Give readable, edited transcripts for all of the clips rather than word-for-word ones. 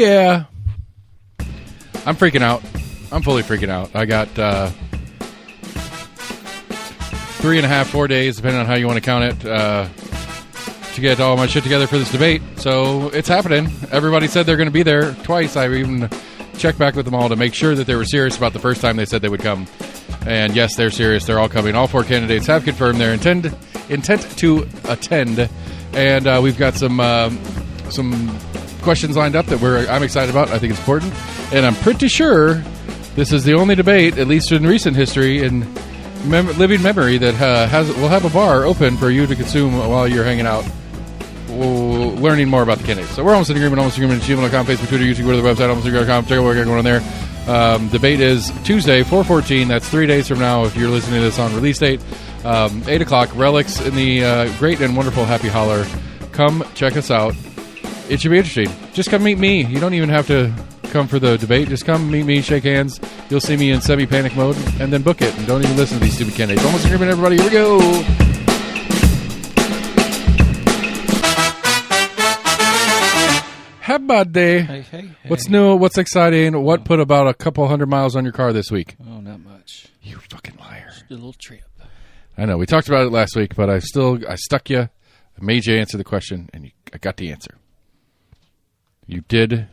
Yeah. I'm freaking out. I'm fully freaking out. I got 3.5, 4 days, depending on how you want to count it, to get all my shit together for this debate. So it's happening. Everybody said they're going to be there twice. I even checked back with them all to make sure that they were serious about the first time they said they would come. And yes, they're serious. They're all coming. All 4 candidates have confirmed their intent to attend. And we've got some questions lined up that I'm excited about. I think it's important. And I'm pretty sure this is the only debate, at least in recent history, in living memory, that will have a bar open for you to consume while you're hanging out, learning more about the candidates. So we're Almost in Agreement, gmail.com, Facebook, Twitter, YouTube, go to the website, almostinagreement.com. Check out what we're going on there. Debate is Tuesday, 4/14. That's 3 days from now if you're listening to this on release date. 8 o'clock, Relix in the great and wonderful Happy Holler. Come check us out. It should be interesting. Just come meet me. You don't even have to come for the debate. Just come meet me, shake hands. You'll see me in semi-panic mode, and then book it. And don't even listen to these stupid candidates. Almost in Agreement, everybody. Here we go. Happy birthday. Hey. What's new? What's exciting? What put about a couple 100 miles on your car this week? Oh, not much. You fucking liar. Just a little trip. I know. We talked about it last week, but I stuck you. I made you answer the question, and I got the answer. You did.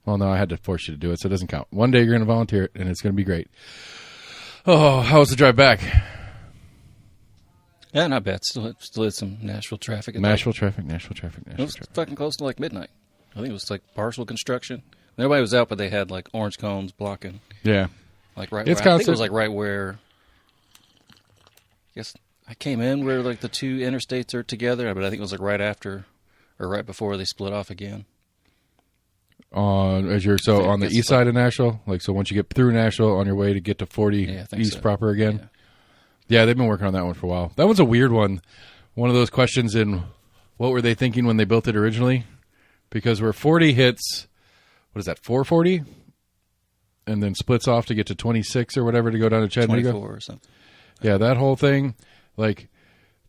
Well, no, I had to force you to do it, so it doesn't count. One day you're going to volunteer it, and it's going to be great. Oh, how was the drive back? Yeah, not bad. Still had some Nashville traffic. Nashville traffic. It was fucking close to like midnight. I think it was like partial construction. Everybody was out, but they had like orange cones blocking. Yeah. Like right. It's I think it was like right where. I guess I came in where like the two interstates are together, but I think it was like right after or right before they split off again. On the east side of Nashville, like so once you get through Nashville on your way to get to 40 East proper again. Yeah, they've been working on that one for a while. That one's a weird one. One of those questions in what were they thinking when they built it originally? Because where 40 hits, what is that, 440? And then splits off to get to 26 or whatever to go down to Chattanooga? 24 or something. Yeah, that whole thing, like,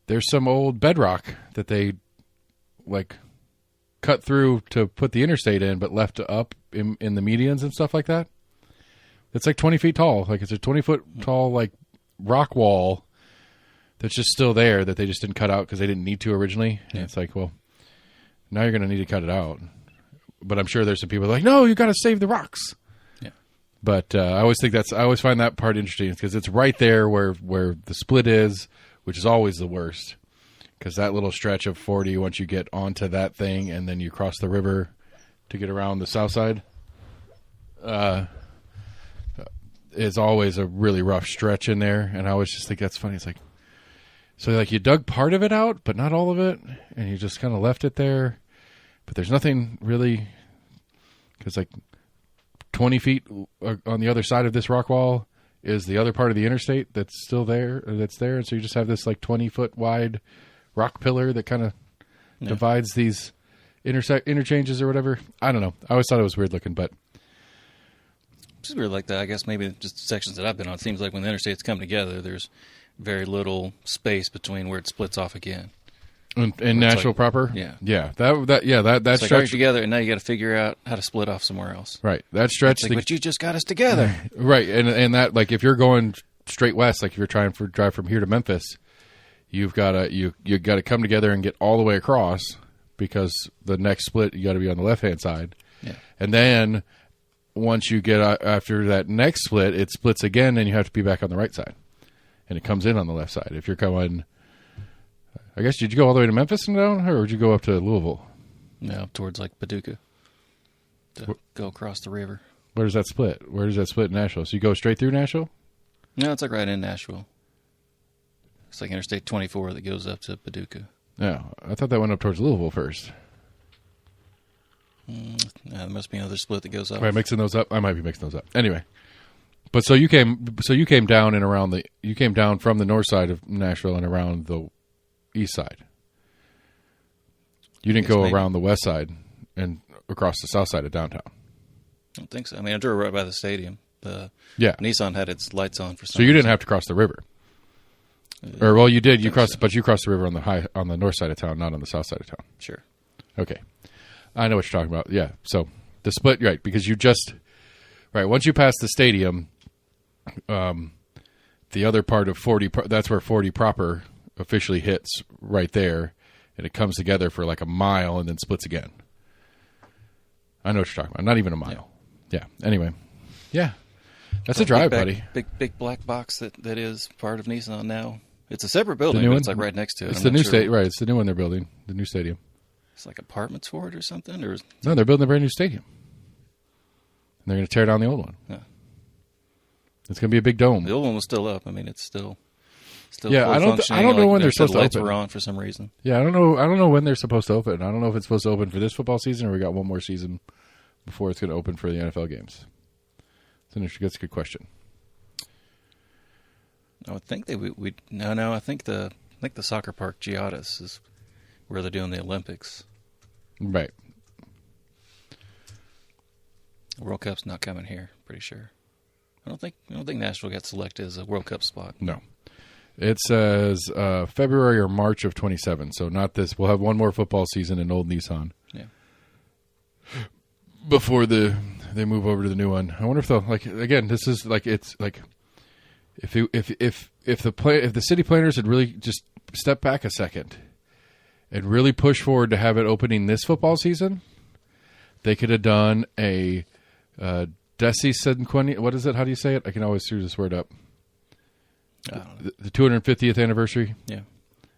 there's some old bedrock that they, like, cut through to put the interstate in, but left up in the medians and stuff like that. It's like 20 feet tall. Like, it's a 20-foot tall, like, rock wall that's just still there that they just didn't cut out because they didn't need to originally. And it's like, well, now you're going to need to cut it out. But I'm sure there's some people like, no, you got to save the rocks. Yeah. But I always find that part interesting because it's right there where the split is, which is always the worst. Because that little stretch of 40, once you get onto that thing and then you cross the river to get around the south side, is always a really rough stretch in there. And I always just think that's funny. It's like, so like you dug part of it out, but not all of it, and you just kind of left it there. But there's nothing really, because like 20 feet on the other side of this rock wall is the other part of the interstate that's still there, and so you just have this like 20-foot wide rock pillar that kind of divides these interchanges or whatever. I don't know. I always thought it was weird looking, but it's weird like that. I guess maybe just sections that I've been on. It seems like when the interstates come together, there's very little space between where it splits off again. In Nashville proper? Yeah. That stretch like together, and now you got to figure out how to split off somewhere else. Right. That stretch. Like, but you just got us together. Right. And that, like, if you're going straight west, like if you're trying to drive from here to Memphis, you've got to come together and get all the way across because the next split you got to be on the left hand side. Yeah. And then once you get after that next split, it splits again, and you have to be back on the right side, and it comes in on the left side. If you're going, I guess, did you go all the way to Memphis and down, or would you go up to Louisville? No, towards like Paducah to go across the river. Where does that split? Where does that split in Nashville? So you go straight through Nashville? No, it's like right in Nashville. It's like Interstate 24 that goes up to Paducah. No, I thought that went up towards Louisville first. There must be another split that goes up. Am I mixing those up? I might be mixing those up. Anyway, but so you came down and around you came down from the north side of Nashville and around the east side. You didn't go around the west side and across the south side of downtown. I don't think so. I mean, I drove right by the stadium. Nissan had its lights on for some reason. So you didn't have to cross the river. Or well, you did. You crossed, but you crossed the river on the north side of town, not on the south side of town. Sure. Okay, I know what you're talking about. Yeah. So The split, right? Because you just once you pass the stadium, the other part of 40. That's where 40 proper officially hits right there, and it comes together for like a mile and then splits again. I know what you're talking about. Not even a mile. Yeah. Anyway, yeah, that's a drive, buddy. Big black box that is part of Nissan now. It's a separate building. The new but one? It's like right next to it. It's the new stadium, right? It's the new one they're building. The new stadium. It's like apartments for it or something, or no, they're building a brand new stadium. And they're going to tear down the old one. Yeah. It's going to be a big dome. The old one was still up. I mean, it's still yeah. full I don't know when they're supposed to lights open. were on for some reason. Yeah, I don't know when they're supposed to open. I don't know if it's supposed to open for this football season or we got one more season before it's going to open for the NFL games. That's a good question. I would think no. I think the soccer park Giada's is where they're doing the Olympics. Right. World Cup's not coming here. Pretty sure. I don't think Nashville got selected as a World Cup spot. No. It says February or March of 27. So not this. We'll have one more football season in Old Nissan. Yeah. Before they move over to the new one. I wonder if they'll this is it's like if the city planners had really just stepped back a second and really pushed forward to have it opening this football season, they could have done a Decicentennial. What is it? How do you say it? I can always screw this word up. The 250th anniversary. Yeah.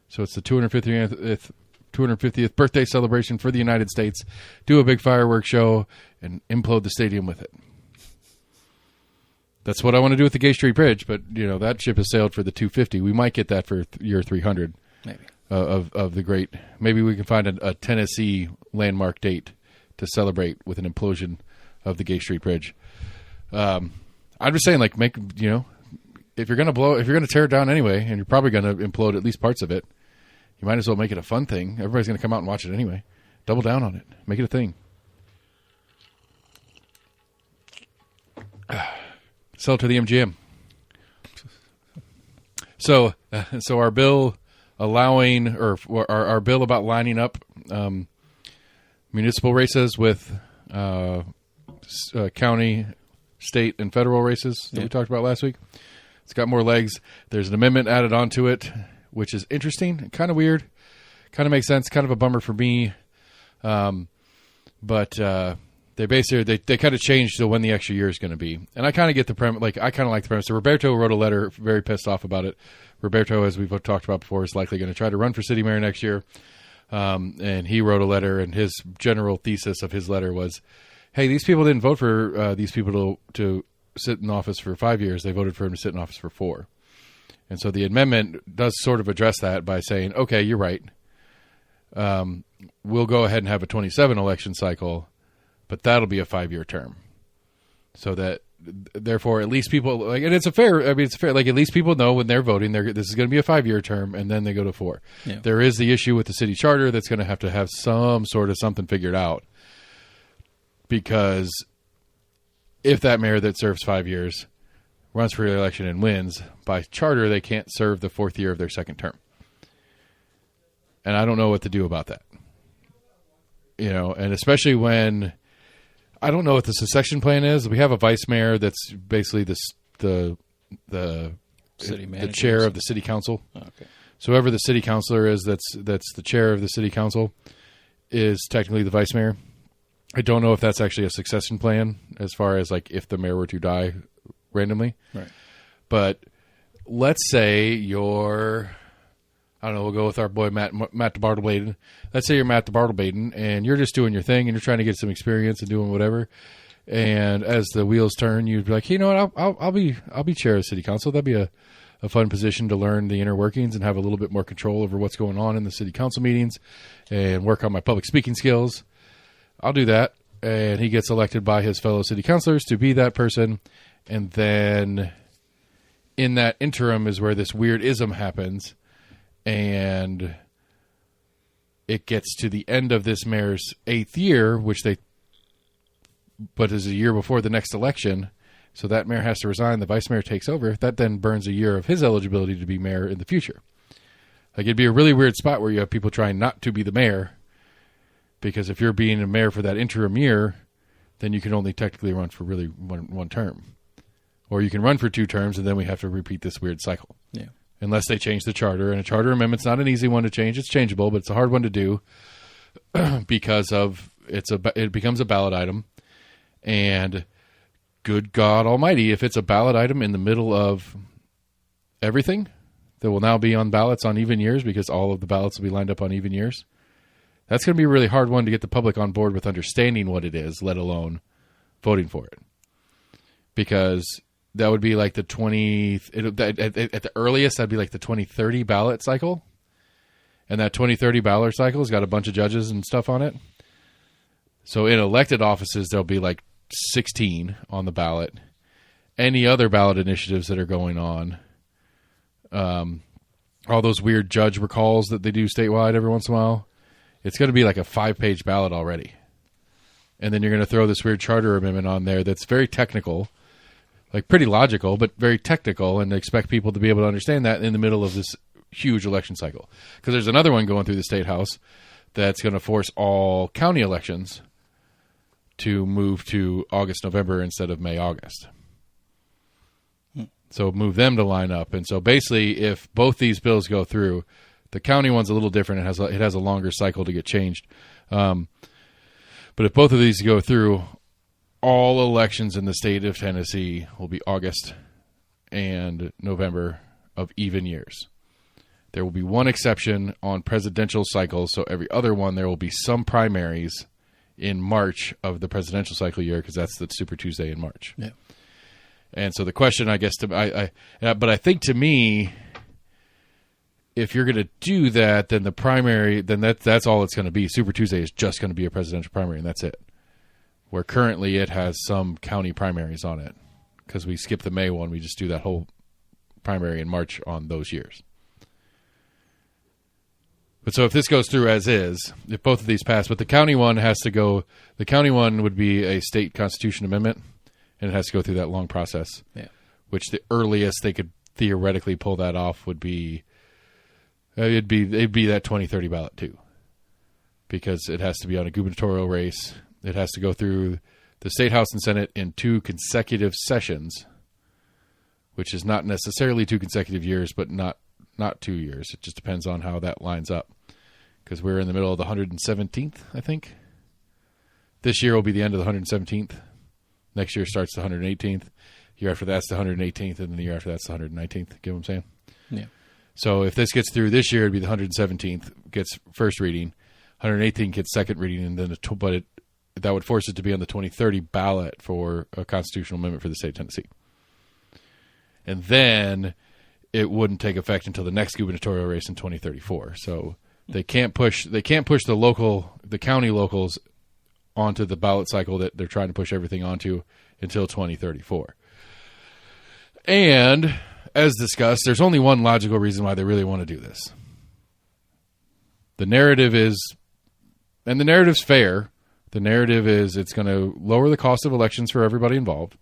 So it's the 250th birthday celebration for the United States. Do a big fireworks show and implode the stadium with it. That's what I want to do with the Gay Street Bridge, but that ship has sailed for the 250. We might get that for year 300. Maybe. Of the great. Maybe we can find a Tennessee landmark date to celebrate with an implosion of the Gay Street Bridge. I'm just saying, if you're going to tear it down anyway, and you're probably going to implode at least parts of it, you might as well make it a fun thing. Everybody's going to come out and watch it anyway. Double down on it. Make it a thing. Sell it to the MGM. So our bill allowing, or our bill about lining up municipal races with county, state, and federal races that we talked about last week. It's got more legs. There's an amendment added onto it, which is interesting, kind of weird, kind of makes sense, kind of a bummer for me. But they basically they kind of changed to when the extra year is going to be, and I kind of get the premise. I kind of like the premise. So Roberto wrote a letter, very pissed off about it. Roberto, as we've talked about before, is likely going to try to run for city mayor next year. And he wrote a letter, and his general thesis of his letter was, hey, these people didn't vote for these people to sit in office for 5 years. They voted for him to sit in office for 4. And so the amendment does sort of address that by saying, okay, you're right. We'll go ahead and have a 27 election cycle, but that'll be a 5-year term. So that, therefore, at least people, and it's fair, at least people know when they're voting, this is going to be a 5-year term, and then they go to 4. Yeah. There is the issue with the city charter that's going to have some sort of something figured out. Because if that mayor that serves 5 years runs for re-election and wins, by charter, they can't serve the 4th year of their second term. And I don't know what to do about that. And especially when I don't know what the succession plan is. We have a vice mayor that's basically the city manager, the chair of the city council. Oh, okay. So whoever the city councilor is, that's the chair of the city council, is technically the vice mayor. I don't know if that's actually a succession plan as far as if the mayor were to die randomly. Right. But let's say you're, I don't know, we'll go with our boy Matt DeBartlebaden. Let's say you're Matt DeBartlebaden and you're just doing your thing and you're trying to get some experience and doing whatever. And as the wheels turn, you'd be like, hey, you know what, I'll be chair of city council. That'd be a fun position to learn the inner workings and have a little bit more control over what's going on in the city council meetings and work on my public speaking skills. I'll do that. And he gets elected by his fellow city councilors to be that person. And then in that interim is where this weird ism happens. And it gets to the end of this mayor's 8th year, but is a year before the next election. So that mayor has to resign. The vice mayor takes over. That then burns a year of his eligibility to be mayor in the future. It'd be a really weird spot where you have people trying not to be the mayor. Because if you're being a mayor for that interim year, then you can only technically run for really one term. Or you can run for 2 terms, and then we have to repeat this weird cycle. Yeah. Unless they change the charter. And a charter amendment's not an easy one to change. It's changeable, but it's a hard one to do because of it becomes a ballot item. And good God Almighty, if it's a ballot item in the middle of everything that will now be on ballots on even years because all of the ballots will be lined up on even years, that's going to be a really hard one to get the public on board with understanding what it is, let alone voting for it. Because that would be like the at the earliest, that'd be like the 2030 ballot cycle. And that 2030 ballot cycle has got a bunch of judges and stuff on it. So in elected offices, there'll be like 16 on the ballot. Any other ballot initiatives that are going on, all those weird judge recalls that they do statewide every once in a while, it's going to be like a 5-page ballot already. And then you're going to throw this weird charter amendment on there that's very technical, like pretty logical, but very technical, and expect people to be able to understand that in the middle of this huge election cycle. Because there's another one going through the State House that's going to force all county elections to move to August, November instead of May, August. So move them to line up. And so basically, if both these bills go through, the county one's a little different. It has a longer cycle to get changed. But if both of these go through, all elections in the state of Tennessee will be August and November of even years. There will be one exception on presidential cycles. So every other one, there will be some primaries in March of the presidential cycle year, because that's the Super Tuesday in March. Yeah. And so the question, I guess, but I think to me, if you're going to do that, then the primary, then that's all it's going to be. Super Tuesday is just going to be a presidential primary, and that's it. Where currently it has some county primaries on it, because we skip the May one, we just do that whole primary in March on those years. But so if this goes through as is, if both of these pass, but the county one has to go, the county one would be a state constitution amendment, and it has to go through that long process. Yeah. Which the earliest they could theoretically pull that off would be, it'd be that 2030 ballot too. Because it has to be on a gubernatorial race. It has to go through the State House and Senate in 2 consecutive sessions, which is not necessarily 2 consecutive years, but not 2 years. It just depends on how that lines up. Because we're in the middle of the 117th, I think. This year will be the end of the 117th. Next year starts the 118th. Year after that's the 118th, and then the year after that's the 119th. Get what I'm saying? Yeah. So if this gets through this year, it'd be the 117th gets first reading, 118th gets second reading, and then that would force it to be on the 2030 ballot for a constitutional amendment for the state of Tennessee. And then it wouldn't take effect until the next gubernatorial race in 2034. So they can't push the county locals onto the ballot cycle that they're trying to push everything onto until 2034. And as discussed, there's only one logical reason why they really want to do this. The narrative is, and the narrative's fair, the narrative is it's going to lower the cost of elections for everybody involved,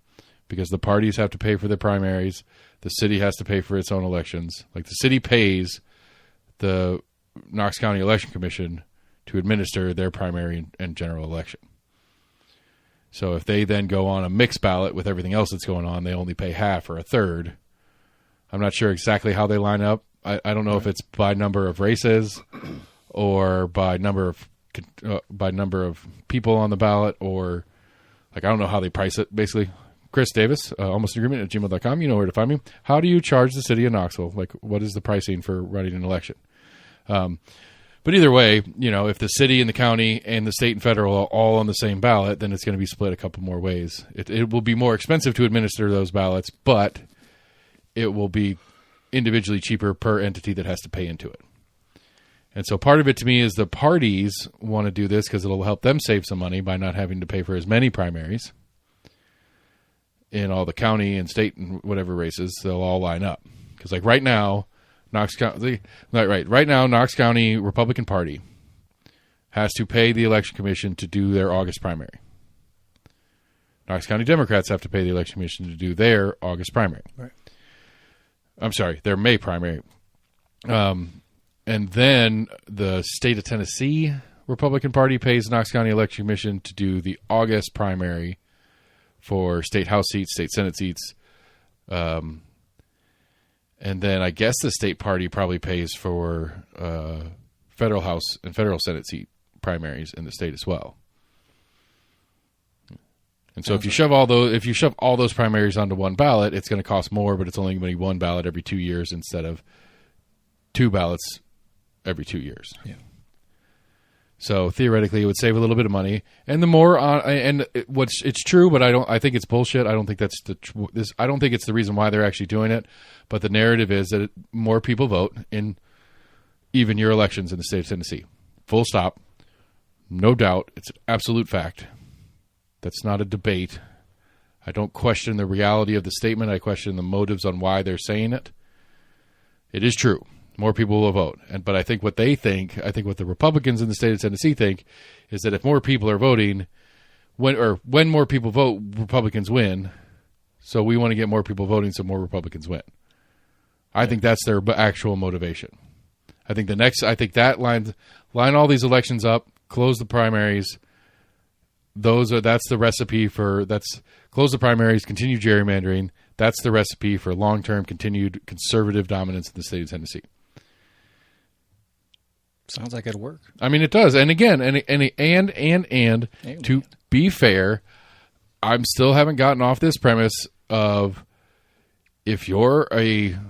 because the parties have to pay for their primaries. The city has to pay for its own elections. Like, the city pays the Knox County Election Commission to administer their primary and general election. So if they then go on a mixed ballot with everything else that's going on, they only pay half or a third. I'm not sure exactly how they line up. I don't know if it's by number of races or by number of people on the ballot, or like, I don't know how they price it, basically. Chris Davis, almostagreement@gmail.com. You know where to find me. How do you charge the city of Knoxville? Like, what is the pricing for running an election? But either way, if the city and the county and the state and federal are all on the same ballot, then it's going to be split a couple more ways. It will be more expensive to administer those ballots, but it will be individually cheaper per entity that has to pay into it. And so part of it to me is the parties want to do this because it'll help them save some money by not having to pay for as many primaries in all the county and state and whatever races. They'll all line up. Because like right now, Knox County Republican Party has to pay the election commission to do their August primary. Knox County Democrats have to pay the election commission to do their August primary. Right. I'm sorry, their May primary. And then the state of Tennessee, Republican Party pays Knox County Election Commission to do the August primary for state House seats, state Senate seats. And then I guess the state party probably pays for federal House and federal Senate seat primaries in the state as well. And so if you shove all those primaries onto one ballot, it's going to cost more, but it's only going to be one ballot every 2 years instead of two ballots every 2 years. Yeah. So theoretically, it would save a little bit of money. And the more it's true, but I think it's bullshit. I don't think that's I don't think it's the reason why they're actually doing it. But the narrative is that more people vote in even year elections in the state of Tennessee. Full stop. No doubt. It's an absolute fact. That's not a debate. I don't question the reality of the statement. I question the motives on why they're saying it. It is true. More people will vote. But I think what they think, I think what the Republicans in the state of Tennessee think, is that if more people are voting, when more people vote, Republicans win. So we want to get more people voting so more Republicans win. I think that's their actual motivation. I think that line all these elections up, close the primaries. That's the recipe for close the primaries, continue gerrymandering. That's the recipe for long-term continued conservative dominance in the state of Tennessee. Sounds like it'd work. I mean, it does. And again, and to be fair, I'm still haven't gotten off this premise of if you're an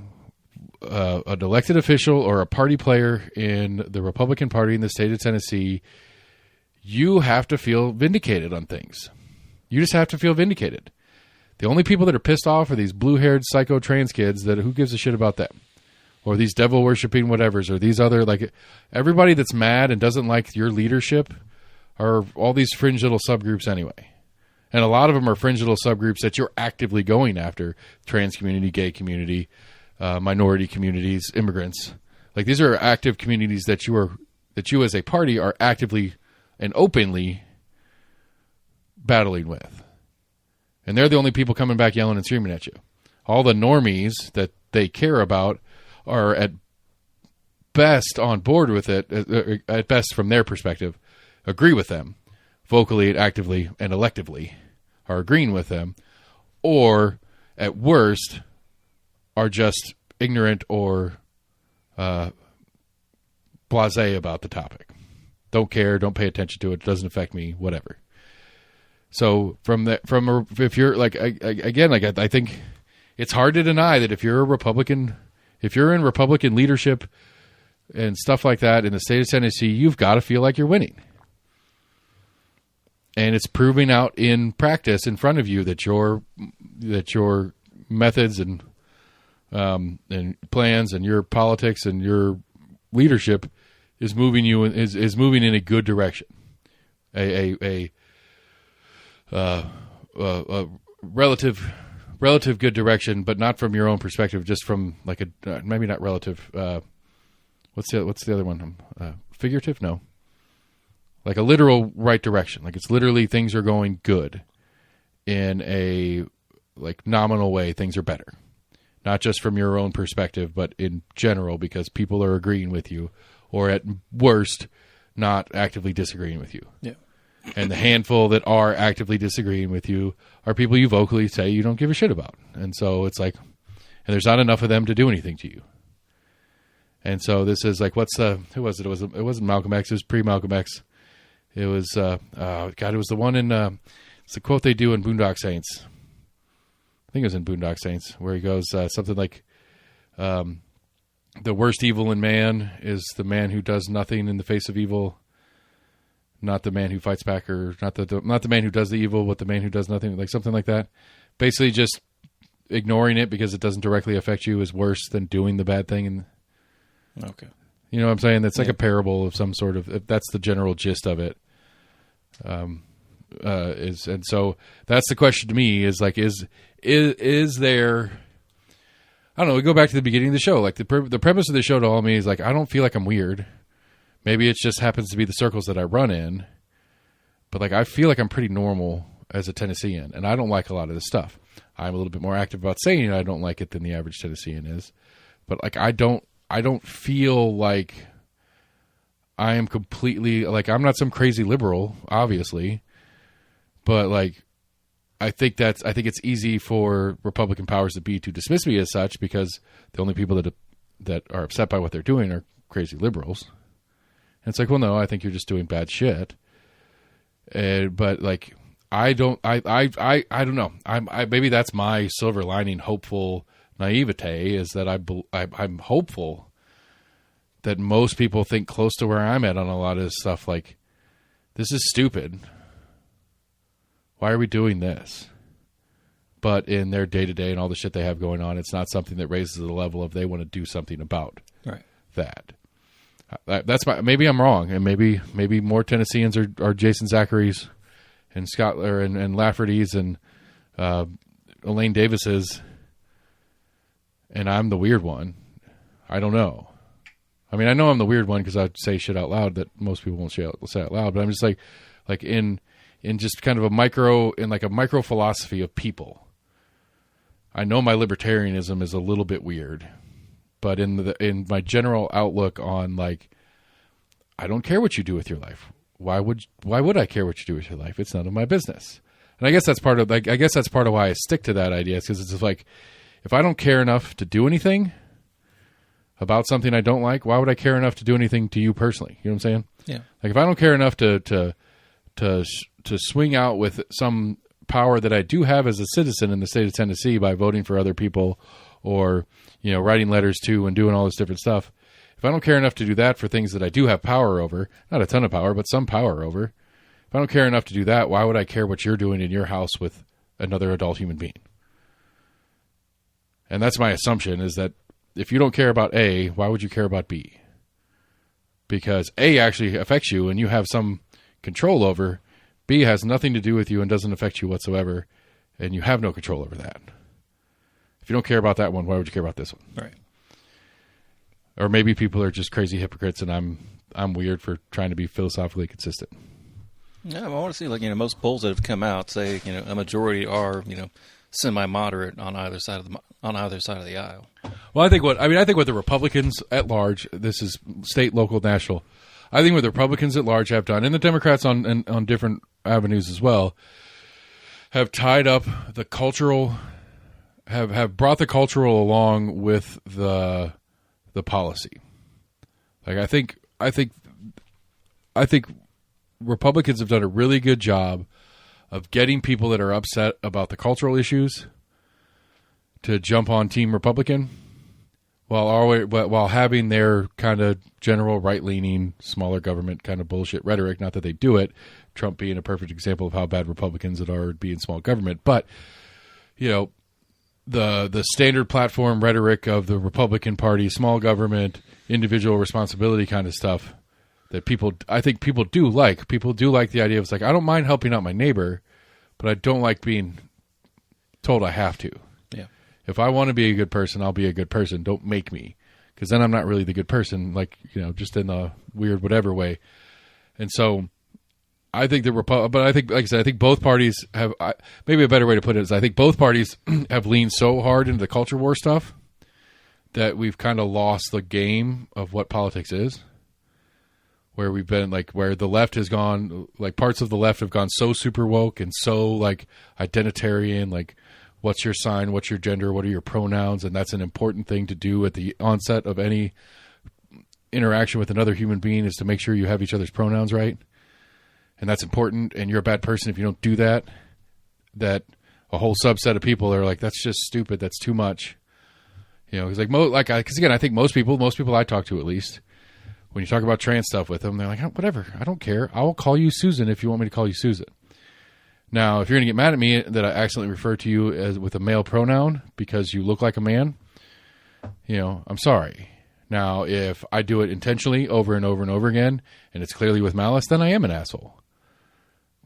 elected official or a party player in the Republican Party in the state of Tennessee, you have to feel vindicated on things. You just have to feel vindicated. The only people that are pissed off are these blue-haired psycho trans kids that who gives a shit about them? Or these devil-worshipping whatevers, or these other, like, everybody that's mad and doesn't like your leadership are all these fringe little subgroups anyway. And a lot of them are fringe little subgroups that you're actively going after. Trans community, gay community, minority communities, immigrants. Like, these are active communities that you as a party are actively and openly battling with. And they're the only people coming back yelling and screaming at you. All the normies that they care about are at best on board with it, at best from their perspective, agree with them, vocally and actively and electively are agreeing with them, or at worst are just ignorant or blasé about the topic. Don't care, don't pay attention to it, doesn't affect me, whatever. So if you're like, I think it's hard to deny that if you're a Republican, if you're in Republican leadership and stuff like that in the state of Tennessee, you've got to feel like you're winning. And it's proving out in practice in front of you that your methods and plans and your politics and your leadership is moving you is moving in a good direction, a relative good direction, but not from your own perspective, just from like a maybe not relative. What's the other one? Figurative? No. Like a literal right direction. Like it's literally things are going good in a like nominal way. Things are better, not just from your own perspective, but in general because people are agreeing with you, or at worst, not actively disagreeing with you. Yeah. And the handful that are actively disagreeing with you are people you vocally say you don't give a shit about. And so it's like, and there's not enough of them to do anything to you. And so this is like, who was it? It wasn't Malcolm X. It was pre-Malcolm X. It was, it was the one in, it's the quote they do in Boondock Saints. I think it was in Boondock Saints where he goes, something like, the worst evil in man is the man who does nothing in the face of evil. Not the man who fights back, or not the man who does the evil, but the man who does nothing, like something like that. Basically, just ignoring it because it doesn't directly affect you is worse than doing the bad thing. And okay, you know what I'm saying? That's like a parable of some sort of. That's the general gist of it. And so that's the question to me: is like, is there? I don't know. We go back to the beginning of the show. Like the premise of the show to all me is like, I don't feel like I'm weird. Maybe it just happens to be the circles that I run in, but like I feel like I'm pretty normal as a Tennessean, and I don't like a lot of this stuff. I'm a little bit more active about saying I don't like it than the average Tennessean is, but like I don't feel like I am completely, like, I'm not some crazy liberal, obviously, but like, I think it's easy for Republican powers that be to dismiss me as such, because the only people that are upset by what they're doing are crazy liberals. And it's like, well, no, I think you're just doing bad shit. But like, I don't know. Maybe that's my silver lining, hopeful naivete, is that I'm hopeful that most people think close to where I'm at on a lot of this stuff. Like, this is stupid. Why are we doing this? But in their day-to-day and all the shit they have going on, it's not something that raises the level of they want to do something about that. That's maybe I'm wrong, and maybe more Tennesseans are Jason Zachary's and Scott and Lafferty's and Elaine Davis's, and I'm the weird one. I don't know. I mean, I know I'm the weird one because I say shit out loud that most people won't say out loud. But I'm just like in just kind of a micro philosophy of people. I know my libertarianism is a little bit weird, but in my general outlook on, like, I don't care what you do with your life. Why would I care what you do with your life? It's none of my business. And I guess that's part of why I stick to that idea, because it's just like, if I don't care enough to do anything about something I don't like, why would I care enough to do anything to you personally? You know what I'm saying? Yeah. Like, if I don't care enough to swing out with some power that I do have as a citizen in the state of Tennessee by voting for other people, or, you know, writing letters to and doing all this different stuff. If I don't care enough to do that for things that I do have power over, not a ton of power, but some power over, if I don't care enough to do that, why would I care what you're doing in your house with another adult human being? And that's my assumption, is that if you don't care about A, why would you care about B? Because A actually affects you and you have some control over. B has nothing to do with you and doesn't affect you whatsoever, and you have no control over that. If you don't care about that one, why would you care about this one? Right. Or maybe people are just crazy hypocrites, and I'm weird for trying to be philosophically consistent. Yeah, I want to see, like, you know, most polls that have come out say, you know, a majority are, you know, semi-moderate on either side of the aisle. Well, I think what the Republicans at large, this is state, local, national, I think what the Republicans at large have done, and the Democrats on different avenues as well, have tied up the cultural, have brought the cultural along with the policy. Like, I think Republicans have done a really good job of getting people that are upset about the cultural issues to jump on Team Republican, while having their kind of general right-leaning, smaller government kind of bullshit rhetoric. Not that they do it, Trump being a perfect example of how bad Republicans are at being small government. But, you know, the standard platform rhetoric of the Republican Party, small government, individual responsibility kind of stuff, that I think people do like. People do like the idea of, it's like, I don't mind helping out my neighbor, but I don't like being told I have to. Yeah. If I want to be a good person, I'll be a good person. Don't make me, because then I'm not really the good person, like, you know, just in a weird whatever way. And so I think but I think, like I said, I think both parties have, maybe a better way to put it is, I think both parties have leaned so hard into the culture war stuff that we've kind of lost the game of what politics is. Where we've been, like, where the left has gone, like, parts of the left have gone so super woke and so, like, identitarian, like, what's your sign, what's your gender, what are your pronouns, and that's an important thing to do at the onset of any interaction with another human being, is to make sure you have each other's pronouns right. And that's important, and you're a bad person if you don't do that. That a whole subset of people are like, that's just stupid, that's too much. You know, it's like, because again, I think most people I talk to, at least, when you talk about trans stuff with them, they're like, oh, whatever, I don't care. I will call you Susan if you want me to call you Susan. Now, if you're going to get mad at me that I accidentally refer to you as with a male pronoun because you look like a man, you know, I'm sorry. Now, if I do it intentionally over and over and over again, and it's clearly with malice, then I am an asshole.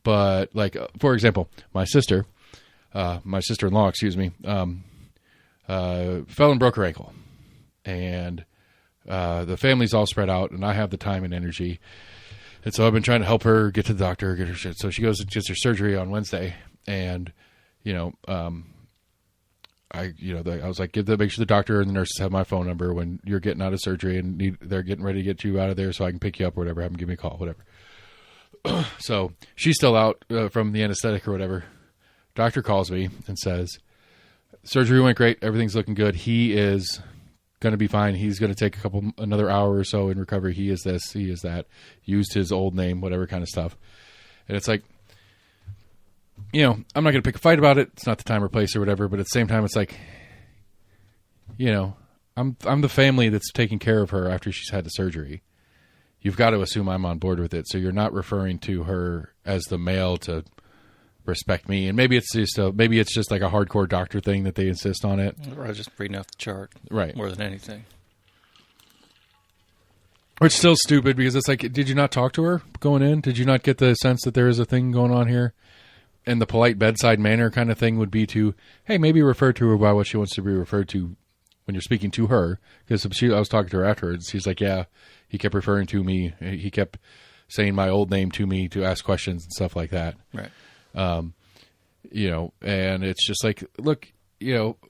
But, like, for example, my sister-in-law, fell and broke her ankle. And the family's all spread out, and I have the time and energy. And so I've been trying to help her get to the doctor, get her shit. So she goes and gets her surgery on Wednesday. And, you know, I was like, make sure the doctor and the nurses have my phone number when you're getting out of surgery and they're getting ready to get you out of there so I can pick you up or whatever. Have them give me a call, whatever. So she's still out from the anesthetic or whatever. Doctor calls me and says, surgery went great. Everything's looking good. He is going to be fine. He's going to take another hour or so in recovery. He is this, he is that. Used his old name, whatever kind of stuff. And it's like, I'm not going to pick a fight about it. It's not the time or place or whatever. But at the same time, it's like, I'm the family that's taking care of her after she's had the surgery. You've got to assume I'm on board with it. So you're not referring to her as the male to respect me. And maybe it's just like a hardcore doctor thing that they insist on it. Or just reading off the chart. Right. More than anything. It's still stupid because it's like, did you not talk to her going in? Did you not get the sense that there is a thing going on here? And the polite bedside manner kind of thing would be to, hey, maybe refer to her by what she wants to be referred to when you're speaking to her. Because I was talking to her afterwards. She's like, yeah, he kept referring to me. He kept saying my old name to me to ask questions and stuff like that. Right. And it's just like, look,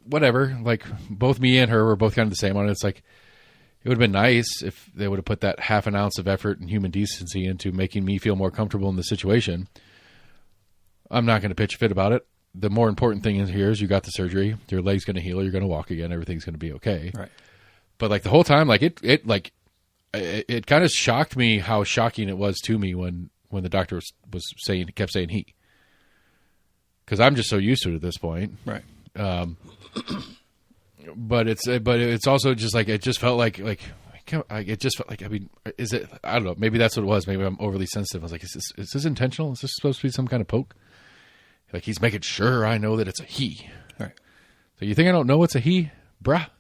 whatever. Like, both me and her were both kind of the same on it. It's like, it would have been nice if they would have put that half an ounce of effort and human decency into making me feel more comfortable in the situation. I'm not going to pitch a fit about it. The more important thing here is you got the surgery. Your leg's going to heal. You're going to walk again. Everything's going to be okay. Right. But like the whole time, like it kind of shocked me how shocking it was to me when the doctor kept saying he. Because I'm just so used to it at this point. Right. But it's also just like, it just felt like it just felt like, I mean, is it, I don't know, maybe that's what it was. Maybe I'm overly sensitive. I was like, is this intentional? Is this supposed to be some kind of poke? Like, he's making sure I know that it's a he. Right. So you think I don't know it's a he? Bruh.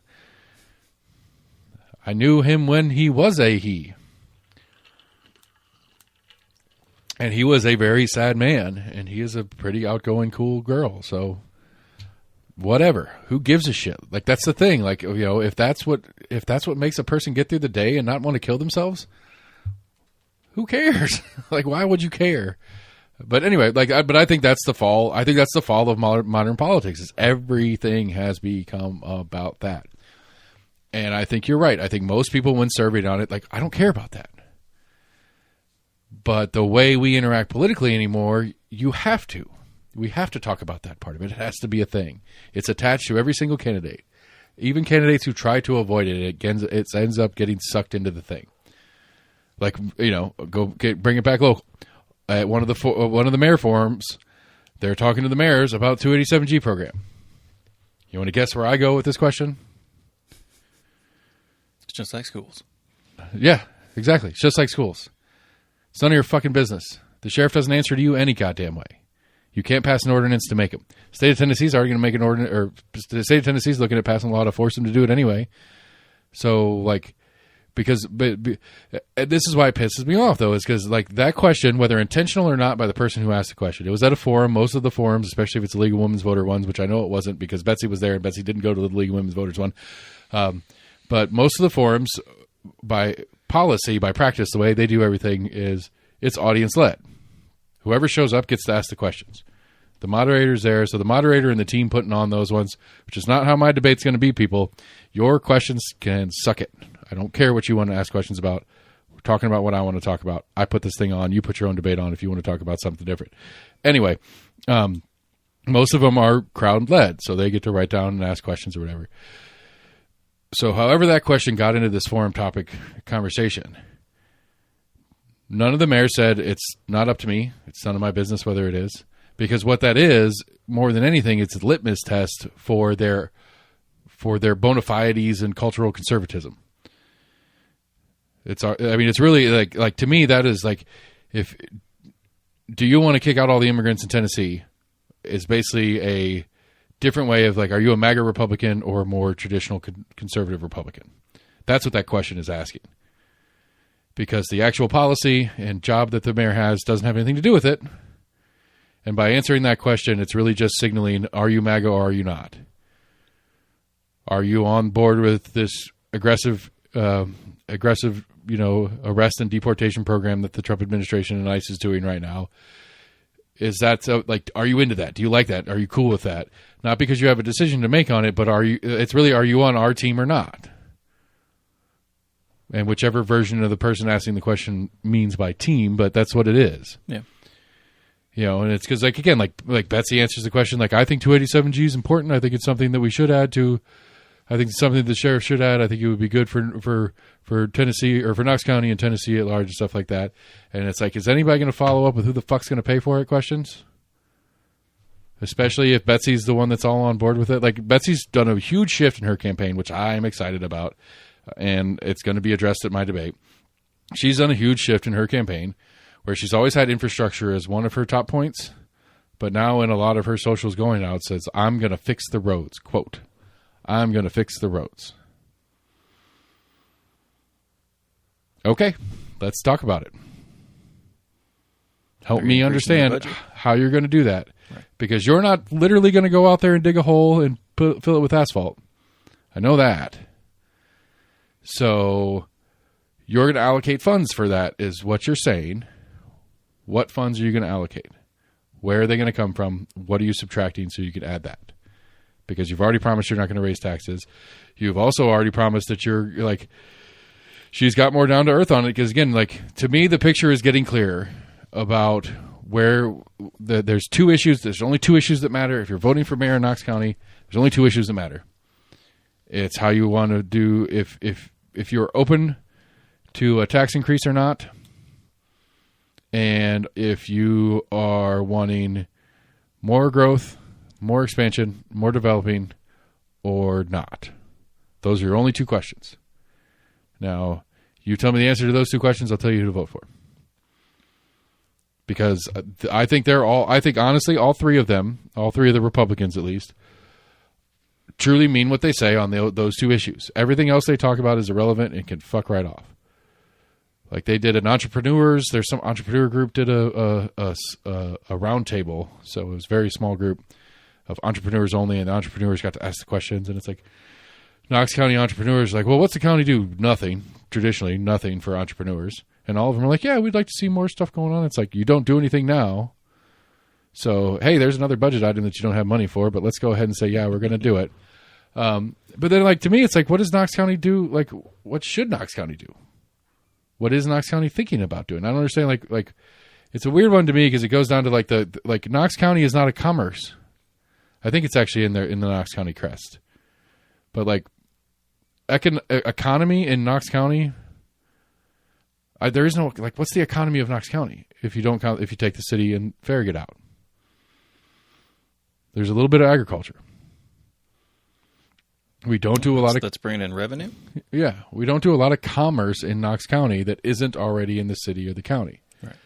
I knew him when he was a he. And he was a very sad man. And he is a pretty outgoing, cool girl. So, whatever. Who gives a shit? Like, that's the thing. Like, if that's what makes a person get through the day and not want to kill themselves, who cares? Like, why would you care? But anyway, but I think that's the fall. I think that's the fall of modern politics. Is everything has become about that. And I think you're right. I think most people, when surveyed on it, like, I don't care about that. But the way we interact politically anymore, you have to. We have to talk about that part of it. It has to be a thing. It's attached to every single candidate. Even candidates who try to avoid it, it ends up getting sucked into the thing. Like, bring it back local. At one of the mayor forums, they're talking to the mayors about 287G program. You want to guess where I go with this question? It's just like schools. Yeah, exactly. It's just like schools. It's none of your fucking business. The sheriff doesn't answer to you any goddamn way. You can't pass an ordinance to make them. The state of Tennessee's already going to make an ordinance, or the state of Tennessee's looking at passing a law to force them to do it anyway. So, like, because this is why it pisses me off, though, is because, like, that question, whether intentional or not by the person who asked the question, it was at a forum. Most of the forums, especially if it's the League of Women's Voter ones, which I know it wasn't because Betsy was there and Betsy didn't go to the League of Women's Voters one. But most of the forums, by policy, by practice, the way they do everything is it's audience-led. Whoever shows up gets to ask the questions. The moderator's there, so the moderator and the team putting on those ones, which is not how my debate's going to be, people. Your questions can suck it. I don't care what you want to ask questions about. We're talking about what I want to talk about. I put this thing on. You put your own debate on if you want to talk about something different. Anyway, most of them are crowd-led, so they get to write down and ask questions or whatever. So however that question got into this forum topic conversation, none of the mayors said, it's not up to me. It's none of my business whether it is. Because what that is, more than anything, it's a litmus test for their bona fides and cultural conservatism. It's really like to me, that is like, do you want to kick out all the immigrants in Tennessee? Is basically a different way of like, are you a MAGA Republican or a more traditional conservative Republican? That's what that question is asking. Because the actual policy and job that the mayor has doesn't have anything to do with it. And by answering that question, it's really just signaling, are you MAGA or are you not? Are you on board with this aggressive, arrest and deportation program that the Trump administration and ICE is doing right now? Is that like, are you into that? Do you like that? Are you cool with that? Not because you have a decision to make on it, but are you on our team or not? And whichever version of the person asking the question means by team, but that's what it is. Yeah. And it's because, like, again, like Betsy answers the question, like, I think 287G is important. I think it's something that we should add to. I think it's something the sheriff should add. I think it would be good for Tennessee or for Knox County and Tennessee at large and stuff like that. And it's like, is anybody going to follow up with who the fuck's going to pay for it questions? Especially if Betsy's the one that's all on board with it. Like, Betsy's done a huge shift in her campaign, which I'm excited about, and it's going to be addressed at my debate. She's done a huge shift in her campaign where she's always had infrastructure as one of her top points, but now in a lot of her socials going out says, I'm going to fix the roads, quote. I'm going to fix the roads. Okay, let's talk about it. Help me understand how you're going to do that. Right. Because you're not literally going to go out there and dig a hole and fill it with asphalt. I know that. So you're going to allocate funds for that is what you're saying. What funds are you going to allocate? Where are they going to come from? What are you subtracting so you can add that? Because you've already promised you're not going to raise taxes. You've also already promised that you're like, she's got more down to earth on it. Because again, like, to me, the picture is getting clearer about where there's two issues. There's only two issues that matter. If you're voting for mayor in Knox County, there's only two issues that matter. It's how you want to do, if you're open to a tax increase or not. And if you are wanting more growth, more expansion, more developing, or not. Those are your only two questions. Now, you tell me the answer to those two questions, I'll tell you who to vote for. Because I think honestly, all three of them, all three of the Republicans at least, truly mean what they say on those two issues. Everything else they talk about is irrelevant and can fuck right off. Like, they did an entrepreneurs. There's some entrepreneur group did a round table, so it was a very small group of entrepreneurs only, and the entrepreneurs got to ask the questions. And it's like, Knox County entrepreneurs are like, well, what's the county do? Nothing. Traditionally, nothing for entrepreneurs. And all of them are like, yeah, we'd like to see more stuff going on. It's like, you don't do anything now. So, hey, there's another budget item that you don't have money for, but let's go ahead and say, yeah, we're going to do it. But then, like, to me, it's like, what does Knox County do? Like, what should Knox County do? What is Knox County thinking about doing? I don't understand. Like, it's a weird one to me because it goes down to like Knox County is not a commerce. I think it's actually in the Knox County crest. But like economy in Knox County, there is no, like, what's the economy of Knox County if you take the city and Farragut out? There's a little bit of agriculture. We don't do a lot of... That's bringing in revenue? Yeah. We don't do a lot of commerce in Knox County that isn't already in the city or the county. Right.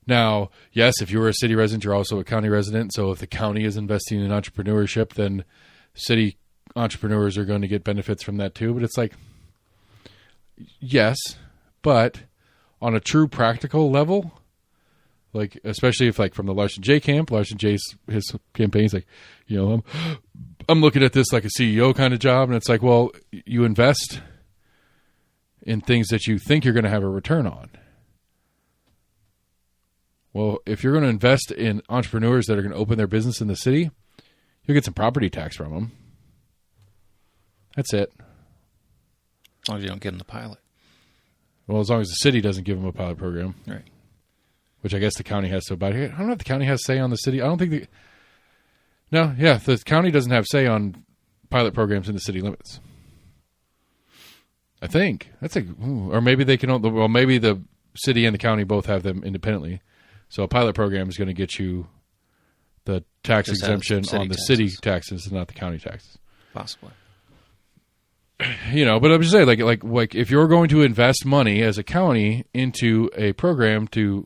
Now, yes, if you were a city resident, you're also a county resident. So if the county is investing in entrepreneurship, then city entrepreneurs are going to get benefits from that too. But it's like, yes, but on a true practical level, like, especially if, like, from the Larson J camp, Larson J's, his campaign is like, I'm looking at this like a CEO kind of job, and it's like, well, you invest in things that you think you're going to have a return on. Well, if you're going to invest in entrepreneurs that are going to open their business in the city, you'll get some property tax from them. That's it. As long as you don't give them the pilot. Well, as long as the city doesn't give them a pilot program. Right. Which I guess the county has to abide. I don't know if the county has say on the city. I don't think the county doesn't have say on pilot programs in the city limits. I think that's or maybe they can. Well, maybe the city and the county both have them independently. So a pilot program is going to get you the tax exemption on the city taxes and not the county taxes. Possibly. But I'm just saying, like if you're going to invest money as a county into a program to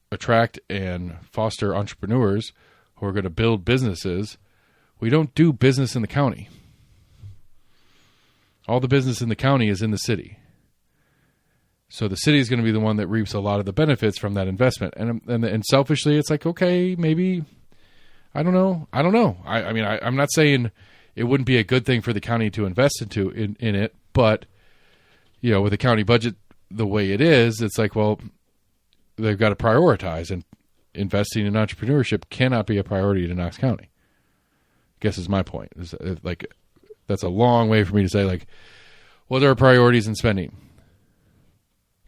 attract and foster entrepreneurs who are going to build businesses, we don't do business in the county. All the business in the county is in the city. So the city is going to be the one that reaps a lot of the benefits from that investment. And selfishly, it's like, okay, maybe, I don't know. I mean, I'm not saying it wouldn't be a good thing for the county to invest in it, but, with the county budget the way it is, it's like, well, they've got to prioritize, and investing in entrepreneurship cannot be a priority to Knox County. I guess is my point. Is like that's a long way for me to say like, what are priorities in spending?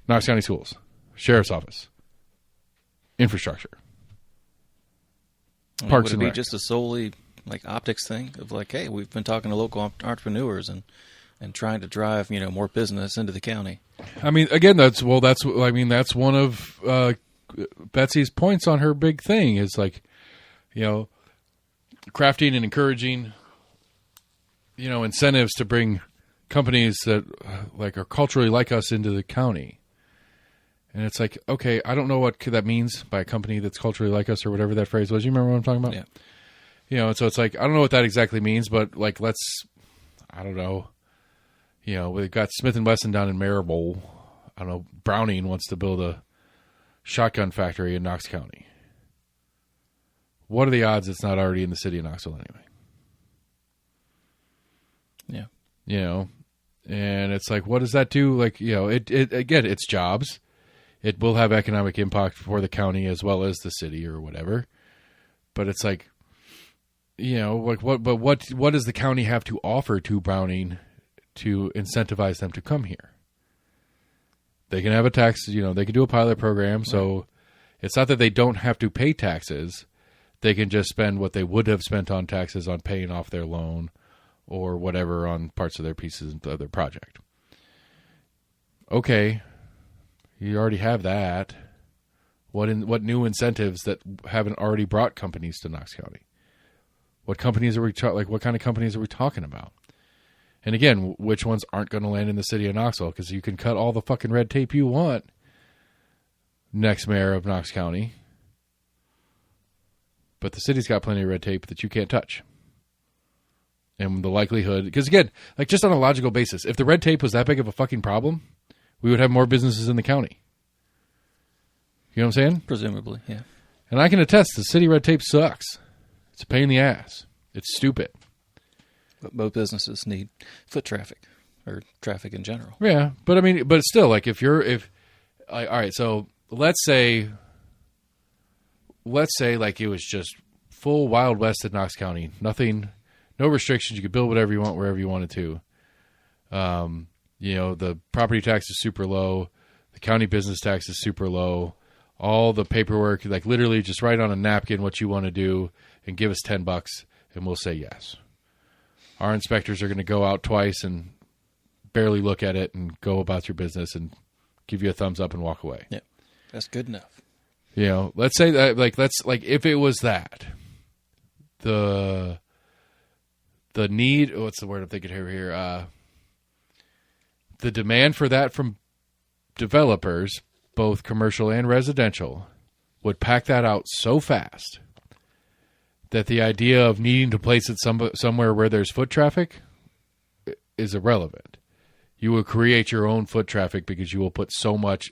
Knox County schools, sheriff's office, infrastructure, parks and would it rec. be just a solely like optics thing of like, hey, we've been talking to local entrepreneurs and trying to drive more business into the county. I mean, again, that's one of Betsy's points on her big thing is like, crafting and encouraging, incentives to bring companies that like are culturally like us into the county. And it's like, okay, I don't know what that means by a company that's culturally like us or whatever that phrase was. You remember what I'm talking about? Yeah. And so it's like, I don't know what that exactly means, but like, I don't know. We've got Smith & Wesson down in Maribel. I don't know. Browning wants to build a shotgun factory in Knox County. What are the odds it's not already in the city of Knoxville anyway? Yeah. And it's like, what does that do? Like, again, it's jobs. It will have economic impact for the county as well as the city or whatever. But it's like, like what does the county have to offer to Browning to incentivize them to come here? They can have a tax, they can do a pilot program. So it's not that they don't have to pay taxes. They can just spend what they would have spent on taxes on paying off their loan or whatever on parts of their pieces of their project. Okay. You already have that. What new incentives that haven't already brought companies to Knox County? What companies are what kind of companies are we talking about? And again, which ones aren't going to land in the city of Knoxville? Because you can cut all the fucking red tape you want, next mayor of Knox County. But the city's got plenty of red tape that you can't touch. And the likelihood, because again, like just on a logical basis, if the red tape was that big of a fucking problem, we would have more businesses in the county. You know what I'm saying? Presumably, yeah. And I can attest, the city red tape sucks. It's a pain in the ass. It's stupid. But both businesses need foot traffic or traffic in general. Yeah, but I mean, but still, like all right, so let's say like it was just full Wild West in Knox County. Nothing, no restrictions. You could build whatever you want, wherever you wanted to. The property tax is super low. The county business tax is super low. All the paperwork, like literally just write on a napkin what you want to do and give us $10 and we'll say yes. Our inspectors are going to go out twice and barely look at it and go about your business and give you a thumbs up and walk away. Yeah, that's good enough. Let's say that, if it was that, the need, what's the word I'm thinking here? The demand for that from developers, both commercial and residential, would pack that out so fast that the idea of needing to place it somewhere where there's foot traffic is irrelevant. You will create your own foot traffic because you will put so much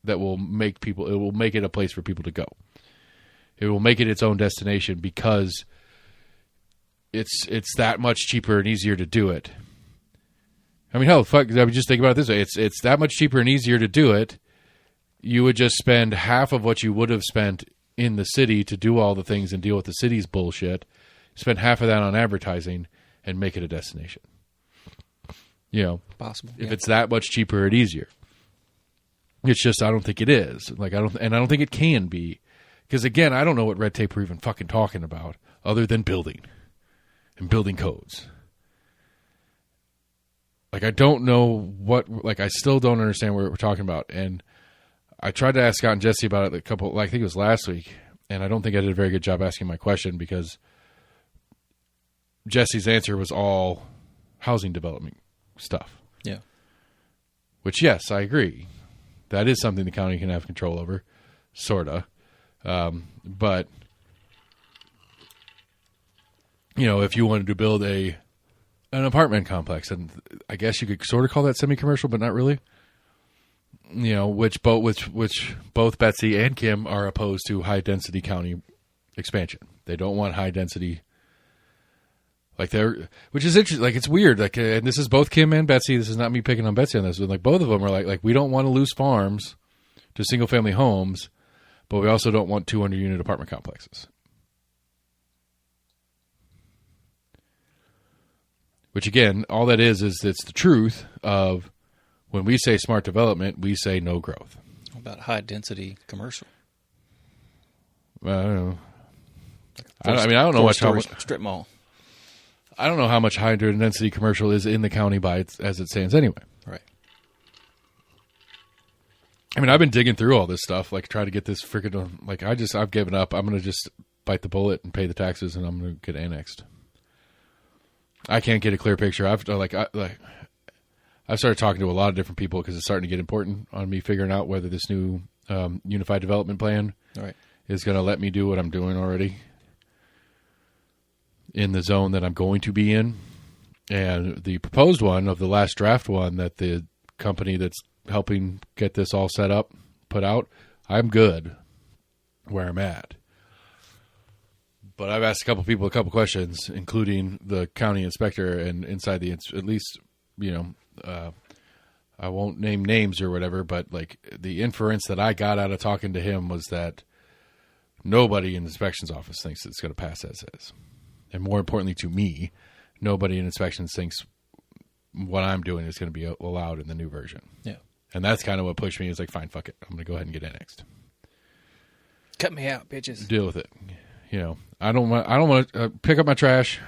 that will make it a place for people to go. It will make it its own destination because it's that much cheaper and easier to do it. I mean, hell, fuck, I mean, just think about it this way. It's that much cheaper and easier to do it. You would just spend half of what you would have spent in the city to do all the things and deal with the city's bullshit. Spend half of that on advertising and make it a destination. Possible. If it's that much cheaper and easier. It's just, I don't think it is. I don't think it can be. Because again, I don't know what red tape we're even fucking talking about other than building and building codes. I don't know I still don't understand what we're talking about. And I tried to ask Scott and Jesse about it I think it was last week, and I don't think I did a very good job asking my question because Jesse's answer was all housing development stuff. Yeah. Which, yes, I agree. That is something the county can have control over, sorta. But, if you wanted to build an apartment complex, and I guess you could sort of call that semi-commercial, but not really. Which both Betsy and Kim are opposed to high density county expansion. They don't want high density, which is interesting. It's weird. And this is both Kim and Betsy. This is not me picking on Betsy on this. But both of them are like we don't want to lose farms to single-family homes, but we also don't want 200-unit apartment complexes. Which, again, all that is it's the truth of when we say smart development, we say no growth. What about high-density commercial? I don't know. I don't know much how much strip mall. I don't know how much high-density commercial is in the county as it stands anyway. Right. I mean, I've been digging through all this stuff, like trying to get this freaking, like, I've given up. I'm going to just bite the bullet and pay the taxes, and I'm going to get annexed. I can't get a clear picture. I've started talking to a lot of different people because it's starting to get important on me figuring out whether this new unified development plan is going to let me do what I'm doing already in the zone that I'm going to be in. And the proposed one of the last draft one that the company that's helping get this all set up put out, I'm good where I'm at. But I've asked a couple people a couple questions, including the county inspector, and inside the at least, I won't name names or whatever, but like the inference that I got out of talking to him was that nobody in the inspections office thinks it's going to pass as is. And more importantly to me, nobody in inspections thinks what I'm doing is going to be allowed in the new version. Yeah. And that's kind of what pushed me. It's like, fine, fuck it. I'm going to go ahead and get annexed. Cut me out, bitches. Deal with it. I don't want to pick up my trash.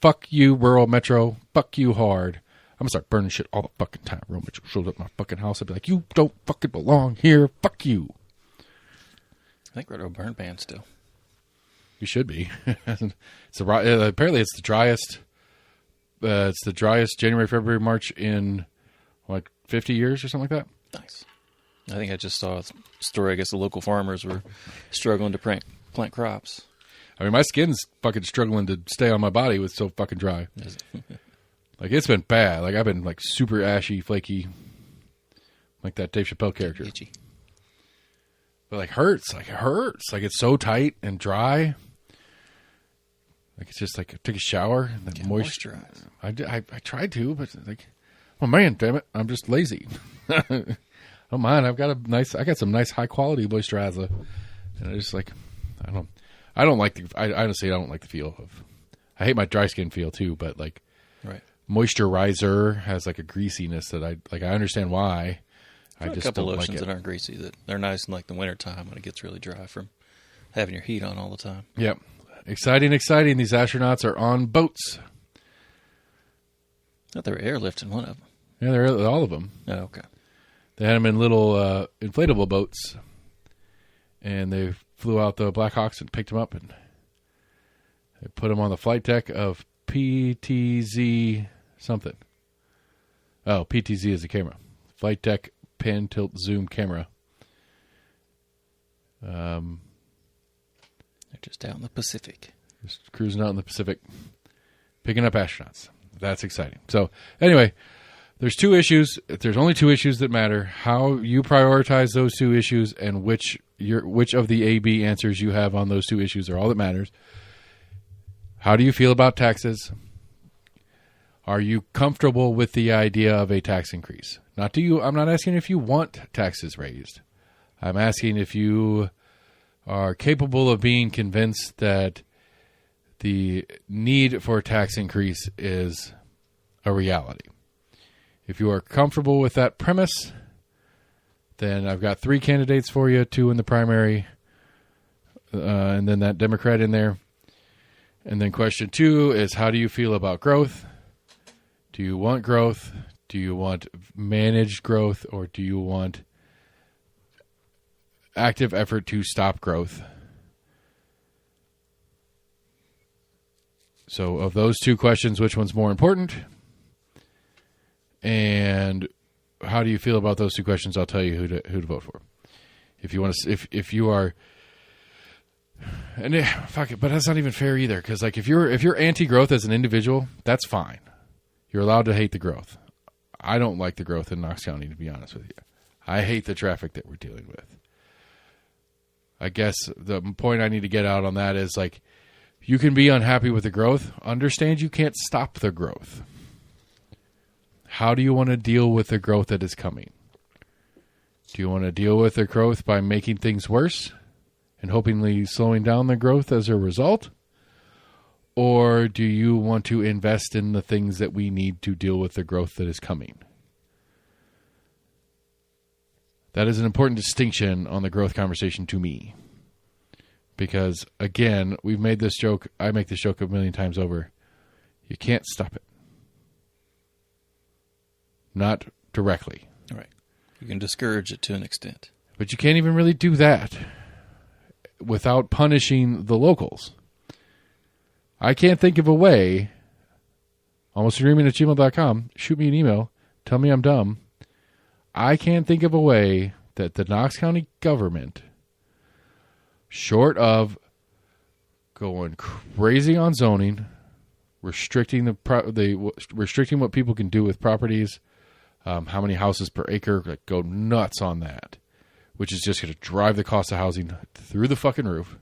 Fuck you, rural metro. Fuck you hard. I'm going to start burning shit all the fucking time. Rural metro shows up at my fucking house. I'd be like, you don't fucking belong here. Fuck you. I think we're at a burn ban still. You should be. Apparently it's the driest. It's the driest January, February, March in like 50 years or something like that. Nice. I think I just saw a story. I guess the local farmers were struggling to plant crops. I mean, my skin's fucking struggling to stay on my body. It's so fucking dry. Like, it's been bad. Like, I've been like super ashy, flaky, like that Dave Chappelle character. Itchy. But like hurts. Like, it hurts. Like, it's so tight and dry. Like, it's just like I took a shower and then moisturize. I tried to, but like, oh man, damn it, I'm just lazy. I don't mind. I got some nice high quality moisturizer, and I just like, I honestly don't like the feel of. I hate my dry skin feel too, but like, moisturizer has like a greasiness that I understand why. I just a couple lotions like that aren't greasy that they're nice in like the wintertime when it gets really dry from having your heat on all the time. Yep. Exciting. These astronauts are on boats. I thought they were airlifting one of them. Yeah, they're all of them. Oh, okay. They had them in little inflatable boats, and they flew out the Black Hawks and picked them up, and they put them on the flight deck of PTZ something. Oh, PTZ is the camera. Flight deck pan tilt zoom camera. They're just out in the Pacific. Just cruising out in the Pacific, picking up astronauts. That's exciting. So anyway, there's two issues. There's only two issues that matter. How you prioritize those two issues and which of the A-B answers you have on those two issues are all that matters. How do you feel about taxes? Are you comfortable with the idea of a tax increase? I'm not asking if you want taxes raised. I'm asking if you are capable of being convinced that the need for a tax increase is a reality. If you are comfortable with that premise, then I've got 3 candidates for you, 2 in the primary, and then that Democrat in there. And then question 2 is, how do you feel about growth? Do you want growth? Do you want managed growth? Or do you want active effort to stop growth? So of those 2 questions, which one's more important? And how do you feel about those 2 questions? I'll tell you who to vote for. If you want to, if you are, and fuck it, but that's not even fair either. Because like if you're anti-growth as an individual, that's fine. You're allowed to hate the growth. I don't like the growth in Knox County, to be honest with you. I hate the traffic that we're dealing with. I guess the point I need to get out on that is like, you can be unhappy with the growth. Understand you can't stop the growth. How do you want to deal with the growth that is coming? Do you want to deal with the growth by making things worse and hopefully slowing down the growth as a result? Or do you want to invest in the things that we need to deal with the growth that is coming? That is an important distinction on the growth conversation to me. Because, again, we've made this joke, I make this joke a million times over. You can't stop it. Not directly. Right. You can discourage it to an extent. But you can't even really do that without punishing the locals. I can't think of a way. almostagreement@gmail.com. Shoot me an email. Tell me I'm dumb. I can't think of a way that the Knox County government, short of going crazy on zoning, restricting restricting what people can do with properties, how many houses per acre, like go nuts on that, which is just going to drive the cost of housing through the fucking roof.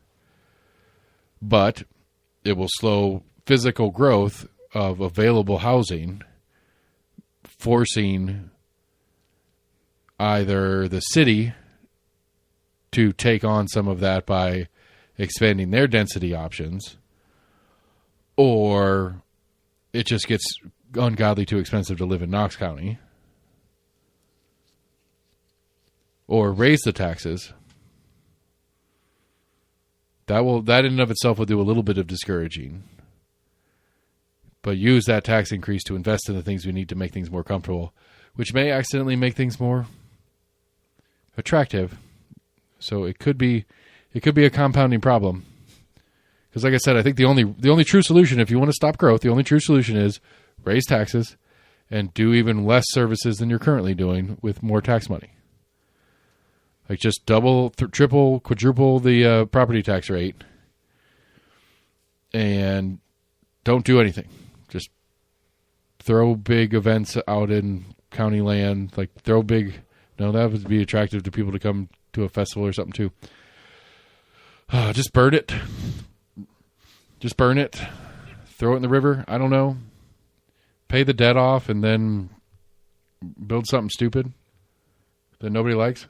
But it will slow physical growth of available housing, forcing either the city to take on some of that by expanding their density options, or it just gets ungodly too expensive to live in Knox County, or raise the taxes. That in and of itself will do a little bit of discouraging. But use that tax increase to invest in the things we need to make things more comfortable, which may accidentally make things more attractive. So it could be a compounding problem. Because like I said, I think the only true solution, if you want to stop growth, the only true solution is raise taxes and do even less services than you're currently doing with more tax money. Like just double, triple, quadruple the property tax rate, and don't do anything. Just throw big events out in county land. Like throw big. No, that would be attractive to people to come to a festival or something too. Just burn it. Just burn it. Throw it in the river. I don't know. Pay the debt off and then build something stupid that nobody likes.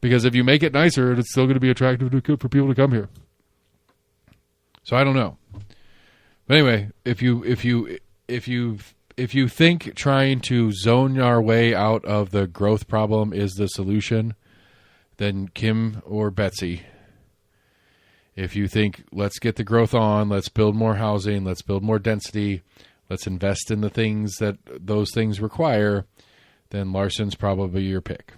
Because if you make it nicer, it's still going to be attractive for people to come here. So I don't know. But anyway, if you think trying to zone our way out of the growth problem is the solution, then Kim or Betsy. If you think let's get the growth on, let's build more housing, let's build more density, let's invest in the things that those things require, then Larson's probably your pick.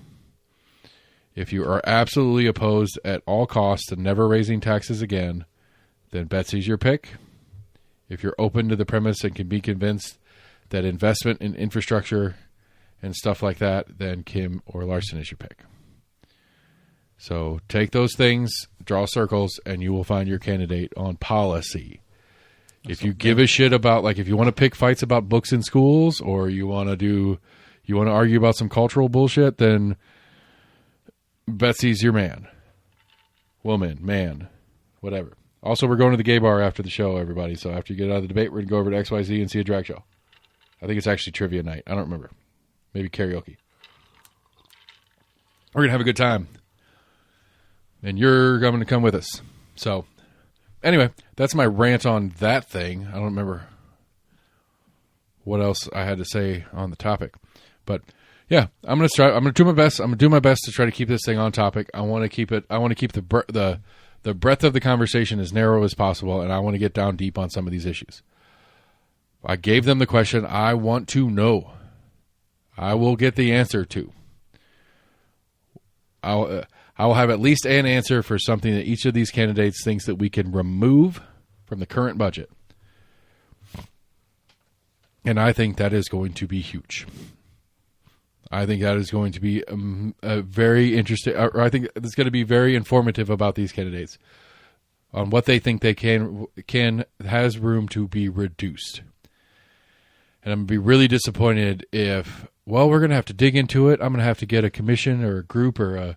If you are absolutely opposed at all costs to never raising taxes again, then Betsy's your pick. If you're open to the premise and can be convinced that investment in infrastructure and stuff like that, then Kim or Larson is your pick. So take those things, draw circles, and you will find your candidate on policy. If you give a shit about, like, if you want to pick fights about books in schools, or you want to argue about some cultural bullshit, then Betsy's your man. Woman, man, whatever. Also, we're going to the gay bar after the show, everybody. So after you get out of the debate, we're going to go over to XYZ and see a drag show. I think it's actually trivia night. I don't remember. Maybe karaoke. We're going to have a good time. And you're going to come with us. So, anyway, that's my rant on that thing. I don't remember what else I had to say on the topic. But yeah, I'm going to do my best. I'm going to do my best to try to keep this thing on topic. I want to keep the breadth of the conversation as narrow as possible, and I want to get down deep on some of these issues. I gave them the question I want to know. I will get the answer to. I will have at least an answer for something that each of these candidates thinks that we can remove from the current budget. And I think that is going to be huge. I think that is going to be a very interesting, or I think it's going to be very informative about these candidates on what they think they has room to be reduced. And I'm going to be really disappointed if, well, we're going to have to dig into it. I'm going to have to get a commission or a group or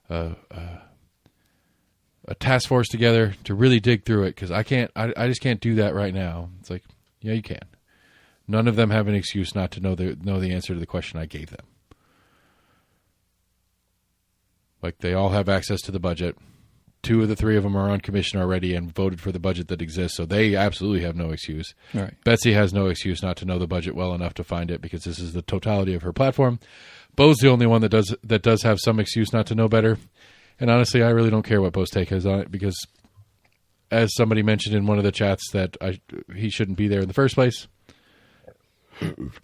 a task force together to really dig through it, because I just can't do that right now. It's like, yeah, you can. None of them have an excuse not to know the answer to the question I gave them. Like, they all have access to the budget. 2 of the 3 of them are on commission already and voted for the budget that exists, so they absolutely have no excuse. Right. Betsy has no excuse not to know the budget well enough to find it because this is the totality of her platform. Bo's the only one that does have some excuse not to know better. And honestly, I really don't care what Bo's take is on it because, as somebody mentioned in one of the chats, that he shouldn't be there in the first place.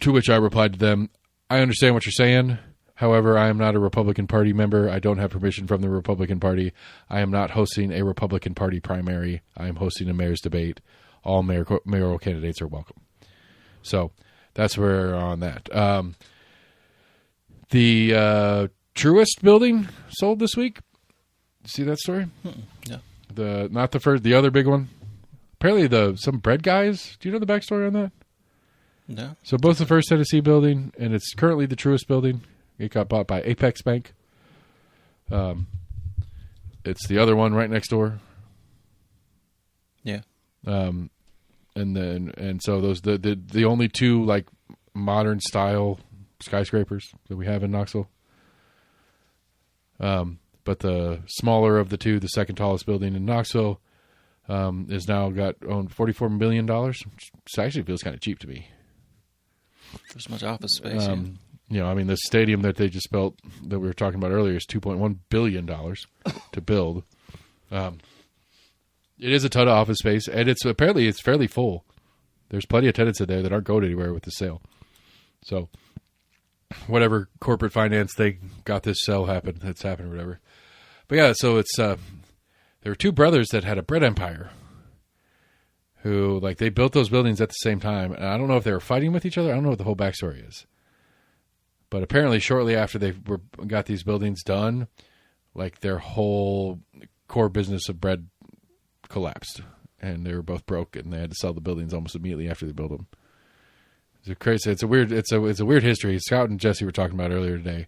To which I replied to them, I understand what you're saying. However, I am not a Republican Party member. I don't have permission from the Republican Party. I am not hosting a Republican Party primary. I am hosting a mayor's debate. All mayoral candidates are welcome. So that's where we're on that. The Truist building sold this week. See that story? Yeah. The other big one. Apparently some bread guys. Do you know the backstory on that? No. So both the First Tennessee building and it's currently the Truist building. It got bought by Apex Bank. It's the other one right next door. Yeah. And so those the only 2 like modern style skyscrapers that we have in Knoxville. But the smaller of the 2, the second tallest building in Knoxville, is now owned $44 million. Which actually feels kind of cheap to me. There's much office space. Yeah. You know, I mean, the stadium that they just built that we were talking about earlier is $2.1 billion to build. It is a ton of office space, and it's fairly full. There's plenty of tenants in there that aren't going anywhere with the sale. So, whatever corporate finance they got this sale happen, it's happened or whatever. But yeah, so it's there were 2 brothers that had a bread empire who, like, they built those buildings at the same time, and I don't know if they were fighting with each other. I don't know what the whole backstory is. But apparently, shortly after they got these buildings done, like their whole core business of bread collapsed, and they were both broke, and they had to sell the buildings almost immediately after they built them. It's crazy. It's a weird history. Scott and Jesse were talking about earlier today.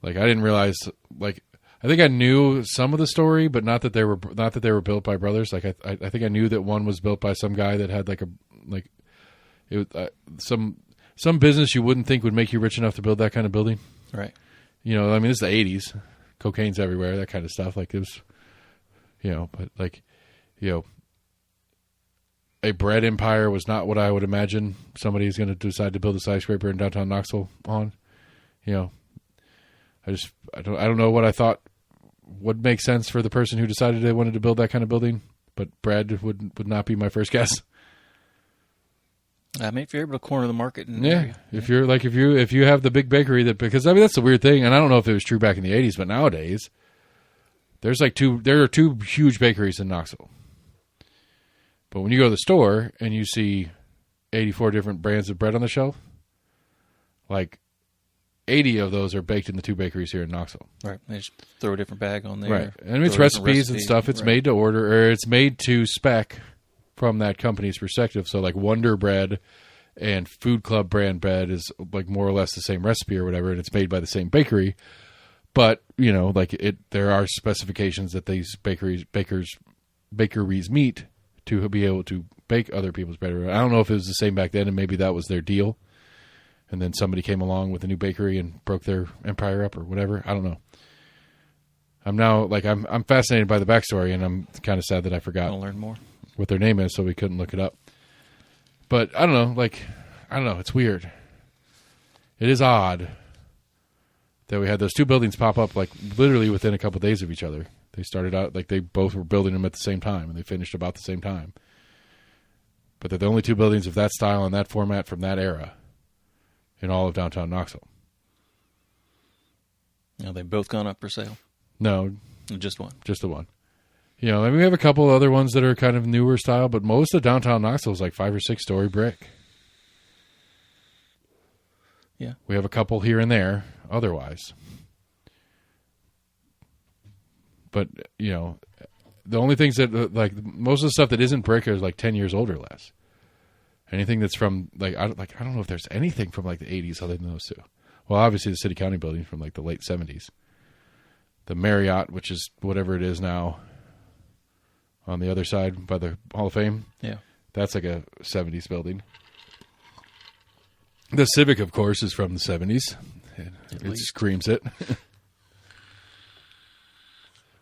Like, I didn't realize. Like, I think I knew some of the story, but not that they were built by brothers. Like, I think I knew that one was built by some guy that had some business you wouldn't think would make you rich enough to build that kind of building. Right. You know, I mean, it's the 80s. Cocaine's everywhere, that kind of stuff. Like, it was, but like, a bread empire was not what I would imagine somebody's going to decide to build a skyscraper in downtown Knoxville on. I don't know what I thought would make sense for the person who decided they wanted to build that kind of building, but bread would not be my first guess. I mean, if you're able to corner the market, if you have the big bakery because I mean that's the weird thing, and I don't know if it was true back in the 80s, but nowadays there are 2 huge bakeries in Knoxville. But when you go to the store and you see 84 different brands of bread on the shelf, like 80 of those are baked in the 2 bakeries here in Knoxville. Right, they just throw a different bag on there. Right, and it's recipes and stuff. It's made to order, or it's made to spec from that company's perspective. So like Wonder Bread and Food Club brand bread is like more or less the same recipe or whatever, and it's made by the same bakery. But, there are specifications that these bakeries meet to be able to bake other people's bread. I don't know if it was the same back then and maybe that was their deal. And then somebody came along with a new bakery and broke their empire up or whatever. I don't know. I'm now I'm fascinated by the backstory, and I'm kind of sad that I forgot. I'll learn more. What their name is, so we couldn't look it up. But I don't know. It's weird. It is odd that we had those 2 buildings pop up like literally within a couple of days of each other. They started out like they both were building them at the same time, and they finished about the same time. But they're the only 2 buildings of that style and that format from that era in all of downtown Knoxville. Now they've both gone up for sale. No, just one. Just the one. We have a couple other ones that are kind of newer style, but most of downtown Knoxville is like 5 or 6 story brick. Yeah. We have a couple here and there otherwise. But, the only things that, like, most of the stuff that isn't brick is like 10 years old or less. Anything that's from, I don't know if there's anything from like the 80s other than those 2. Well, obviously the City County building from like the late 70s. The Marriott, which is whatever it is now, on the other side by the Hall of Fame. Yeah. That's like a 70s building. The Civic, of course, is from the 70s. It screams it.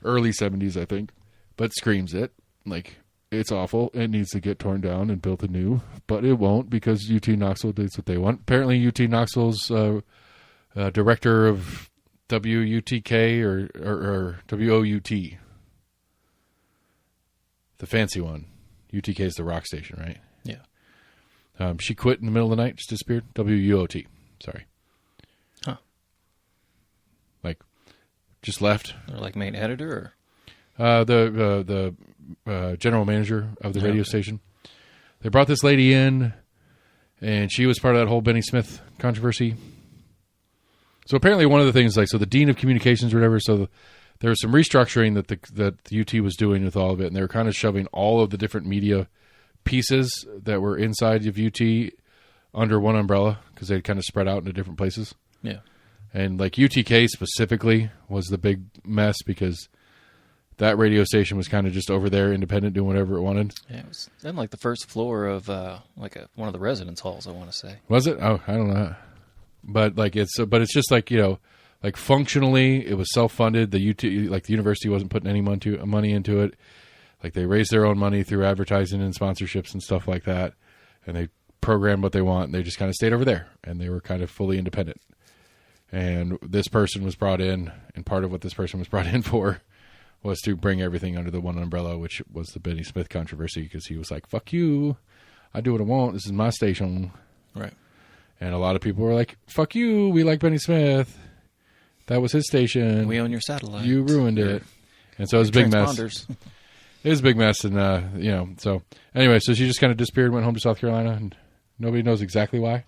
Early 70s, I think. But screams it. Like, it's awful. It needs to get torn down and built anew. But it won't because UT Knoxville does what they want. Apparently, UT Knoxville's director of WUTK or WOUT. The fancy one. UTK is the rock station, right? Yeah. She quit in the middle of the night, just disappeared. WUOT. Sorry. Huh. Like, just left. Or like main editor? The general manager of the radio station. They brought this lady in, and she was part of that whole Benny Smith controversy. So apparently one of the things, like, so the dean of communications or whatever, so there was some restructuring that the UT was doing with all of it, and they were kind of shoving all of the different media pieces that were inside of UT under one umbrella because they'd kind of spread out into different places. Yeah. And like UTK specifically was the big mess because that radio station was kind of just over there, independent, doing whatever it wanted. Yeah, it was on like the first floor of one of the residence halls, I want to say. Was it? Oh, I don't know. But like it's just like, you know, like functionally it was self-funded. The the university wasn't putting any money into it. Like they raised their own money through advertising and sponsorships and stuff like that, and they programmed what they want. And they just kind of stayed over there, and they were kind of fully independent. And this person was brought in, and part of what this person was brought in for was to bring everything under the one umbrella, which was the Benny Smith controversy, because he was like, fuck you, I do what I want, this is my station. Right. And a lot of people were like, fuck you, we like Benny Smith, that was his station, we own your satellite, you ruined it. And so it was a big mess. It was a big mess. And you know, so anyway, so she just kind of disappeared, went home to South Carolina, and nobody knows exactly why.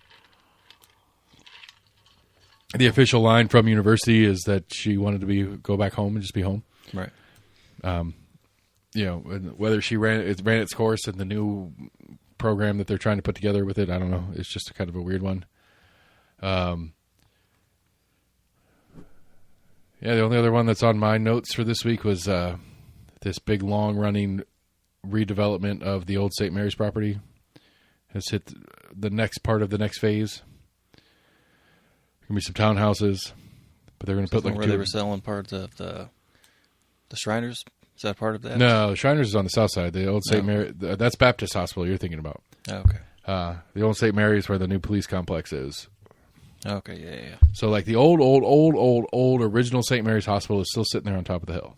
The official line from university is that she wanted to go back home and just be home. Right. You know, whether she ran its course in the new program that they're trying to put together with it, I don't know. It's just kind of a weird one. Yeah, the only other one that's on my notes for this week was this big, long-running redevelopment of the old St. Mary's property has hit the next part of the next phase. Going to be some townhouses, but they're going to put like where they were selling parts of the Shriners. Is that part of that? No, Shriners is on the south side. The old St. Mary, that's Baptist Hospital you're thinking about. Oh, okay. The old St. Mary's where the new police complex is. Okay, yeah. So like the old original St. Mary's Hospital is still sitting there on top of the hill.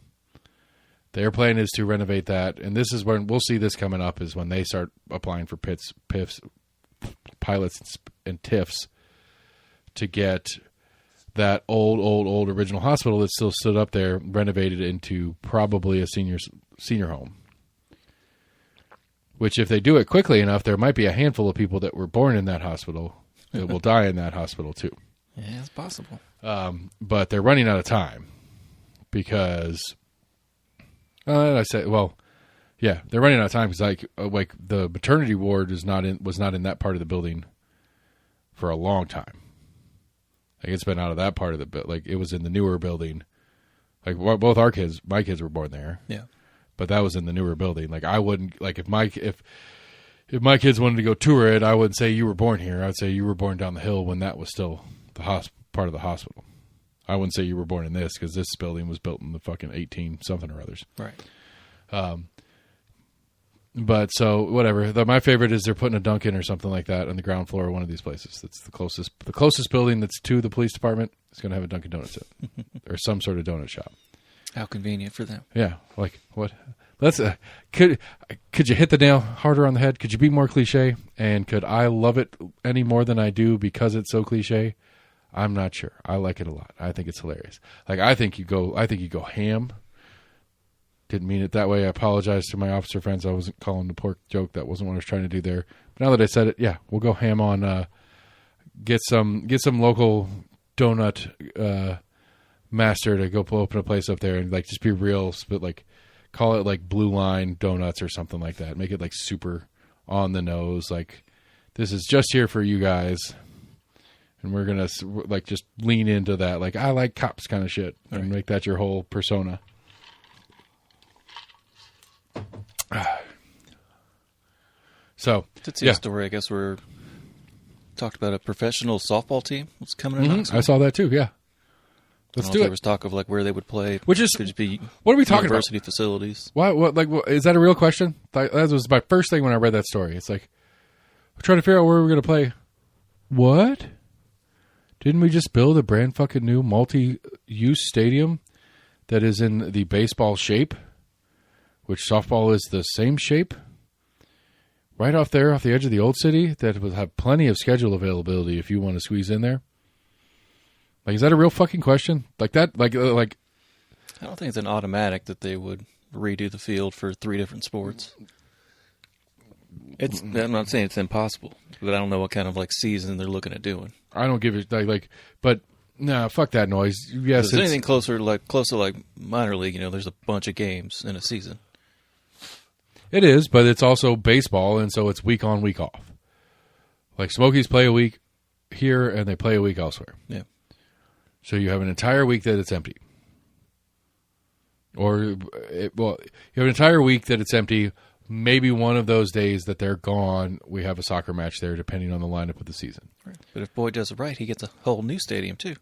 Their plan is to renovate that, and this is when we'll see this coming up, is when they start applying for PIFs, pilots, and TIFs to get that old original hospital that still stood up there renovated into probably a senior home. Which, if they do it quickly enough, there might be a handful of people that were born in that hospital that will die in that hospital too. Yeah, it's possible. But they're running out of time because they're running out of time because like the maternity ward was not in that part of the building for a long time. Like it's been out of that part of the like it was in the newer building. Like both my kids were born there. Yeah. But that was in the newer building. Like I wouldn't like if my kids wanted to go tour it, I wouldn't say you were born here. I'd say you were born down the hill when that was still the part of the hospital. I wouldn't say you were born in this because this building was built in the fucking 18 something or others. Right. But so whatever. My favorite is they're putting a Dunkin' or something like that on the ground floor of one of these places. That's the closest building that's to the police department. It's going to have a Dunkin' Donuts in it or some sort of donut shop. How convenient for them. Yeah, like what? Let's could you hit the nail harder on the head? Could you be more cliche? And could I love it any more than I do because it's so cliche? I'm not sure. I like it a lot. I think it's hilarious. Like I think you go ham. Didn't mean it that way. I apologize to my officer friends. I wasn't calling the pork joke. That wasn't what I was trying to do there. But now that I said it, yeah, we'll go ham on get some local donut master to go open a place up there and like just be real, but like call it like Blue Line Donuts or something like that. Make it like super on the nose. Like this is just here for you guys, and we're gonna like just lean into that. Like I like cops kind of shit, and make that your whole persona. So to see a story, I guess, where talked about a professional softball team was coming in. I saw that too. Yeah, let's do There it. was talk of like where they would play, Which is could just be what are we talking about? university facilities. What? Like, is that a real question? That was my first thing when I read that story. It's like we're trying to figure out where we're going to play. What? Didn't we just build a brand fucking new multi-use stadium that is in the baseball shape, which softball is the same shape? Right off there, off the edge of the old city, that will have plenty of schedule availability if you want to squeeze in there. Like, is that a real fucking question? Like that? Like. I don't think it's an automatic that they would redo the field for 3 different sports. I'm not saying it's impossible, but I don't know what kind of like season they're looking at doing. I don't give it but nah, fuck that noise. Yes, if there's anything close to like minor league, there's a bunch of games in a season. It is, but it's also baseball, and so it's week on, week off. Like Smokies play a week here, and they play a week elsewhere. Yeah. So you have an entire week that it's empty. You have an entire week that it's empty. Maybe one of those days that they're gone, we have a soccer match there, depending on the lineup of the season. Right. But if Boyd does it right, he gets a whole new stadium, too.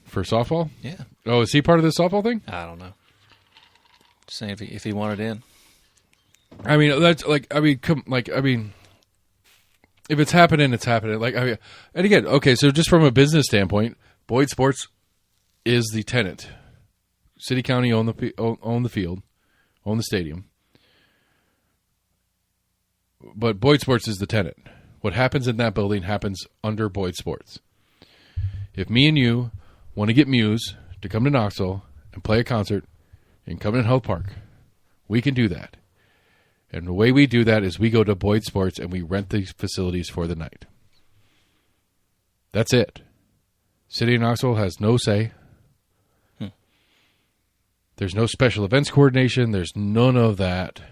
For softball? Yeah. Oh, is he part of the softball thing? I don't know. Just saying if he wanted in. I mean, that's if it's happening, it's happening. And again, okay, so just from a business standpoint, Boyd Sports is the tenant. City County own the field, own the stadium. But Boyd Sports is the tenant. What happens in that building happens under Boyd Sports. If me and you want to get Muse to come to Knoxville and play a concert in Covenant Health Park, we can do that. And the way we do that is we go to Boyd Sports and we rent these facilities for the night. That's it. City of Knoxville has no say. There's no special events coordination. There's none of that.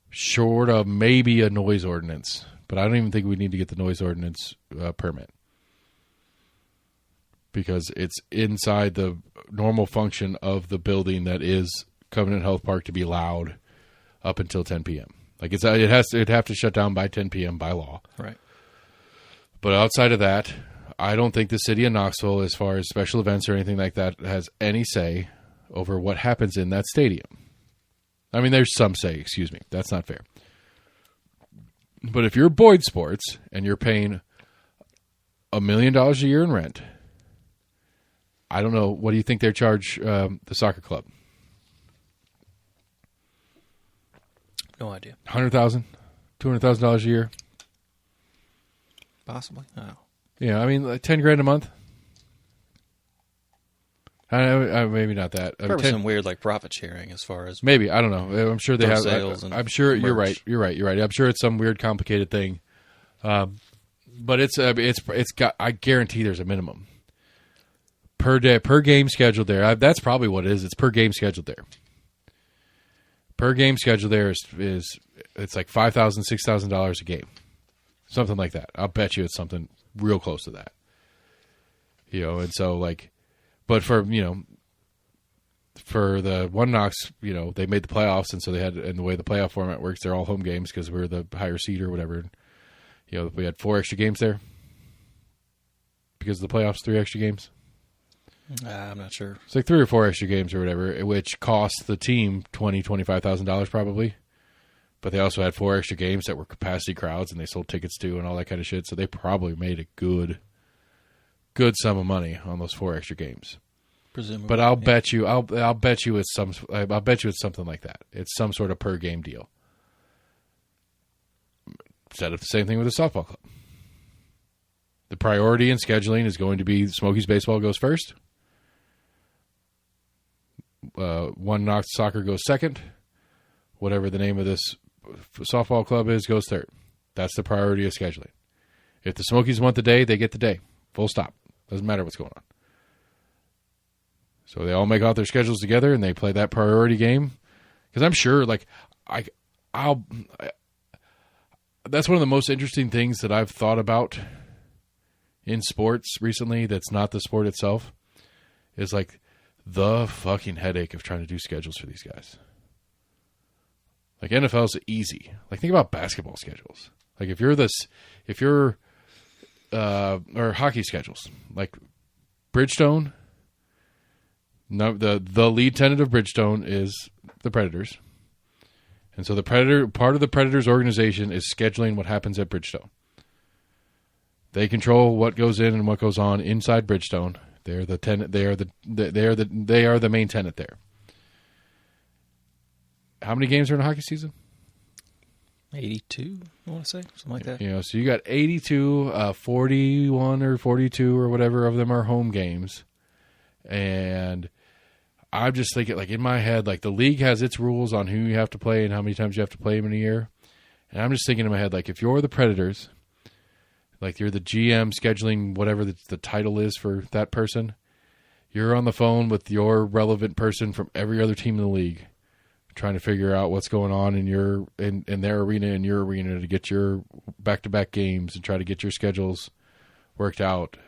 Short of maybe a noise ordinance. But I don't even think we need to get the noise ordinance permit. Because it's inside the normal function of the building that is Covenant Health Park to be loud up until 10 p.m. Like it'd have to shut down by 10 p.m. by law. Right. But outside of that, I don't think the city of Knoxville, as far as special events or anything like that, has any say over what happens in that stadium. I mean, there's some say, excuse me. That's not fair. But if you're Boyd Sports and you're paying $1 million a year in rent, I don't know. What do you think they charge the soccer club? No idea. $100,000, $200,000 a year. Possibly. Oh. Yeah, I mean, like $10,000 a month. Maybe not that. Probably some weird like profit sharing as far as maybe, I don't know. I'm sure they have sales. I'm sure merch. You're right. I'm sure it's some weird complicated thing. But it's got. I guarantee there's a minimum per day per game scheduled there. That's probably what it is. It's per game scheduled there. Per game scheduled there is it's like $5,000, $6,000 a game, something like that. I'll bet you it's something real close to that. And so like. But for the One Knox, they made the playoffs, and so they had, and the way the playoff format works, they're all home games because we're the higher seed or whatever. We had 4 extra games there because of the playoffs, 3 extra games. I'm not sure. It's like 3 or 4 extra games or whatever, which cost the team $25,000 probably. But they also had 4 extra games that were capacity crowds, and they sold tickets to and all that kind of shit. So they probably made a good sum of money on those 4 extra games. Presumably. But I'll bet you it's something like that. It's some sort of per game deal. Set up the same thing with the softball club. The priority in scheduling is going to be Smokies baseball goes first. One Knox soccer goes second. Whatever the name of this softball club is goes third. That's the priority of scheduling. If the Smokies want the day, they get the day. Full stop. Doesn't matter what's going on. So they all make out their schedules together and they play that priority game. Because I'm sure, that's one of the most interesting things that I've thought about in sports recently that's not the sport itself is like the fucking headache of trying to do schedules for these guys. Like NFL's easy. Like think about basketball schedules. Like if you're or hockey schedules, like Bridgestone. No, the lead tenant of Bridgestone is the Predators, and so part of the Predators organization is scheduling what happens at Bridgestone. They control what goes in and what goes on inside Bridgestone. They're the tenant. They are the main tenant there. How many games are in a hockey season? 82, I want to say, something like that. You know, so you got 82, 41 or 42 or whatever of them are home games. And I'm just thinking, like, in my head, like, the league has its rules on who you have to play and how many times you have to play them in a year. And I'm just thinking in my head, like, if you're the Predators, like, you're the GM scheduling whatever the title is for that person, you're on the phone with your relevant person from every other team in the league, trying to figure out what's going on in their arena and your arena to get your back-to-back games and try to get your schedules worked out.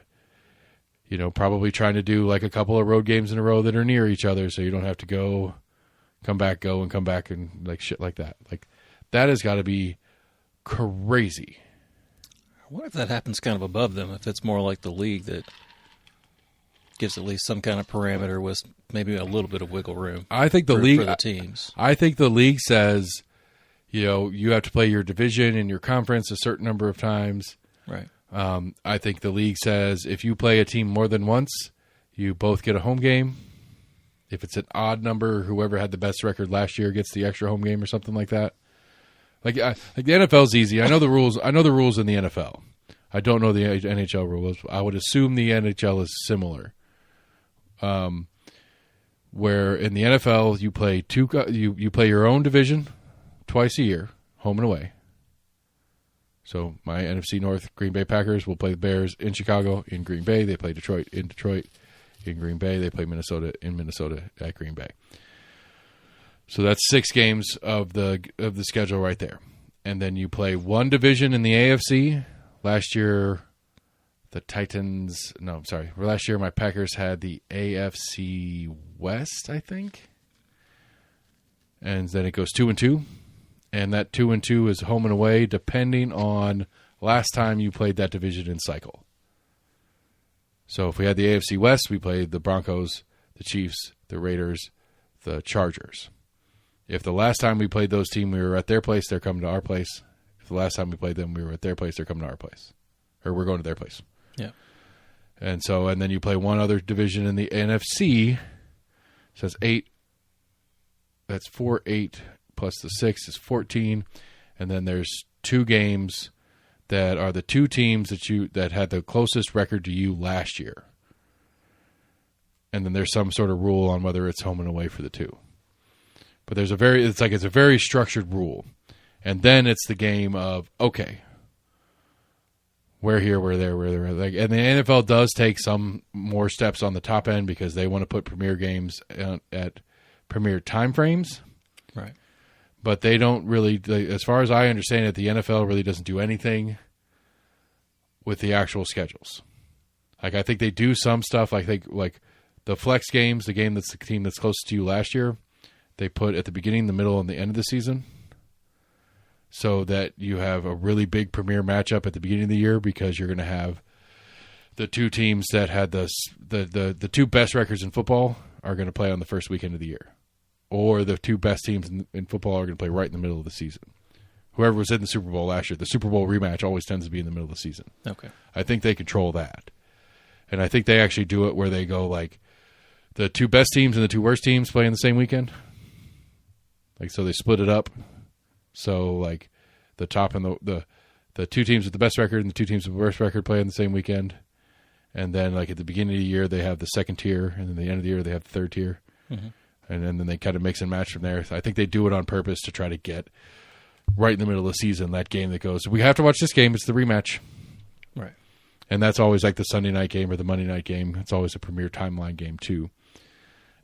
You know, probably trying to do like a couple of road games in a row that are near each other so you don't have to come back and like shit like that. Like that has got to be crazy. What if that happens kind of above them? If it's more like the league that gives at least some kind of parameter with maybe a little bit of wiggle room. I think the league for the teams. I think the league says, you know, you have to play your division and your conference a certain number of times. Right. I think the league says if you play a team more than once, you both get a home game. If it's an odd number, whoever had the best record last year gets the extra home game or something like that. Like the NFL's easy. I know the rules. I know the rules in the NFL. I don't know the NHL rules. I would assume the NHL is similar. Where in the NFL you play you play your own division twice a year, home and away. So my NFC North Green Bay Packers will play the Bears in Chicago in Green Bay. They play Detroit in Detroit. In Green Bay, they play Minnesota in Minnesota at Green Bay. So that's 6 games of the schedule right there. And then you play one division in the AFC. Last year, last year my Packers had the AFC West, I think. And then it goes 2-2. And that 2-2 is home and away, depending on last time you played that division in cycle. So if we had the AFC West, we played the Broncos, the Chiefs, the Raiders, the Chargers. If the last time we played those teams, we were at their place, they're coming to our place. If the last time we played them, we were at their place, they're coming to our place. Or we're going to their place. Yeah. And then you play one other division in the NFC. So that's 8. That's 4, 8. Plus the 6 is 14, and then there's 2 games that are the 2 teams that had the closest record to you last year. And then there's some sort of rule on whether it's home and away for the 2. But it's a very structured rule. And then it's the game of, okay, we're here, we're there, we're there. Like, and the NFL does take some more steps on the top end because they want to put premier games at premier time frames. Right. But they don't really, as far as I understand it, the NFL really doesn't do anything with the actual schedules. Like, I think they do some stuff. Like the flex games, the game that's the team that's closest to you last year, they put at the beginning, the middle, and the end of the season, so that you have a really big premier matchup at the beginning of the year because you're going to have the 2 teams that had the 2 best records in football are going to play on the first weekend of the year. Or the 2 best teams in football are going to play right in the middle of the season. Whoever was in the Super Bowl last year, the Super Bowl rematch always tends to be in the middle of the season. Okay. I think they control that. And I think they actually do it where they go like the 2 best teams and the 2 worst teams play in the same weekend. Like, so they split it up. So like the top and the 2 teams with the best record and the 2 teams with the worst record play on the same weekend. And then like at the beginning of the year, they have the second tier. And then at the end of the year, they have the third tier. Mm-hmm. And then they kind of mix and match from there. I think they do it on purpose to try to get right in the middle of the season that game that goes, we have to watch this game. It's the rematch. Right. And that's always like the Sunday night game or the Monday night game. It's always a premier timeline game too.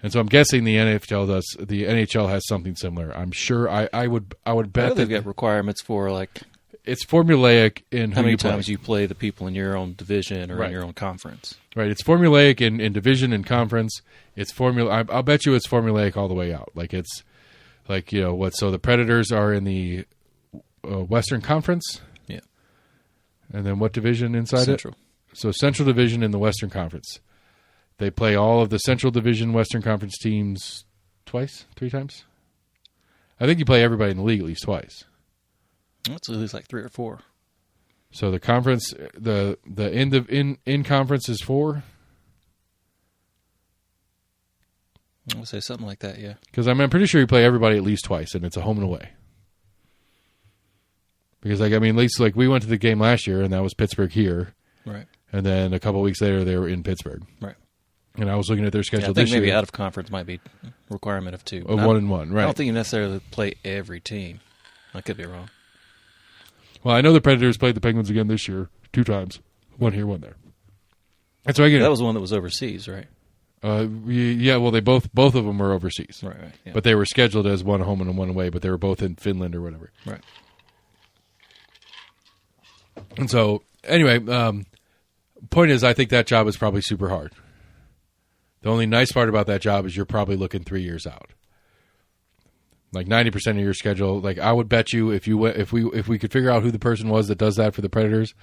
And so I'm guessing the NHL has something similar. I'm sure I would bet they've got requirements for like it's formulaic in how many times you play the people in your own division or in your own conference. Right. It's formulaic in division and conference. It's I'll bet you it's formulaic all the way out. Like it's like, you know, so the Predators are in the Western Conference. Yeah. And then what division inside Central. it? So Central Division in the Western Conference. They play all of the Central Division Western Conference teams three times? I think you play everybody in the league at least twice. It's at least like 3 or 4. So the conference, the in conference is 4? I would say something like that, yeah. Because I'm pretty sure you play everybody at least twice, and it's a home and away. Because, at least we went to the game last year, and that was Pittsburgh here. Right. And then a couple weeks later, they were in Pittsburgh. Right. And I was looking at their schedule I think this year. maybe out of conference might be a requirement of 2. Of 1-1, right. I don't think you necessarily play every team. I could be wrong. Well, I know the Predators played the Penguins again this year 2 times. 1 here, 1 there. And so I get that was the one that was overseas, right? Yeah, well, they both of them were overseas. Right. Yeah. But they were scheduled as 1 home and 1 away, but they were both in Finland or whatever. Right. And so, anyway, point is, I think that job is probably super hard. The only nice part about that job is you're probably looking 3 years out. Like 90% of your schedule. Like I would bet you, if we could figure out who the person was that does that for the Predators,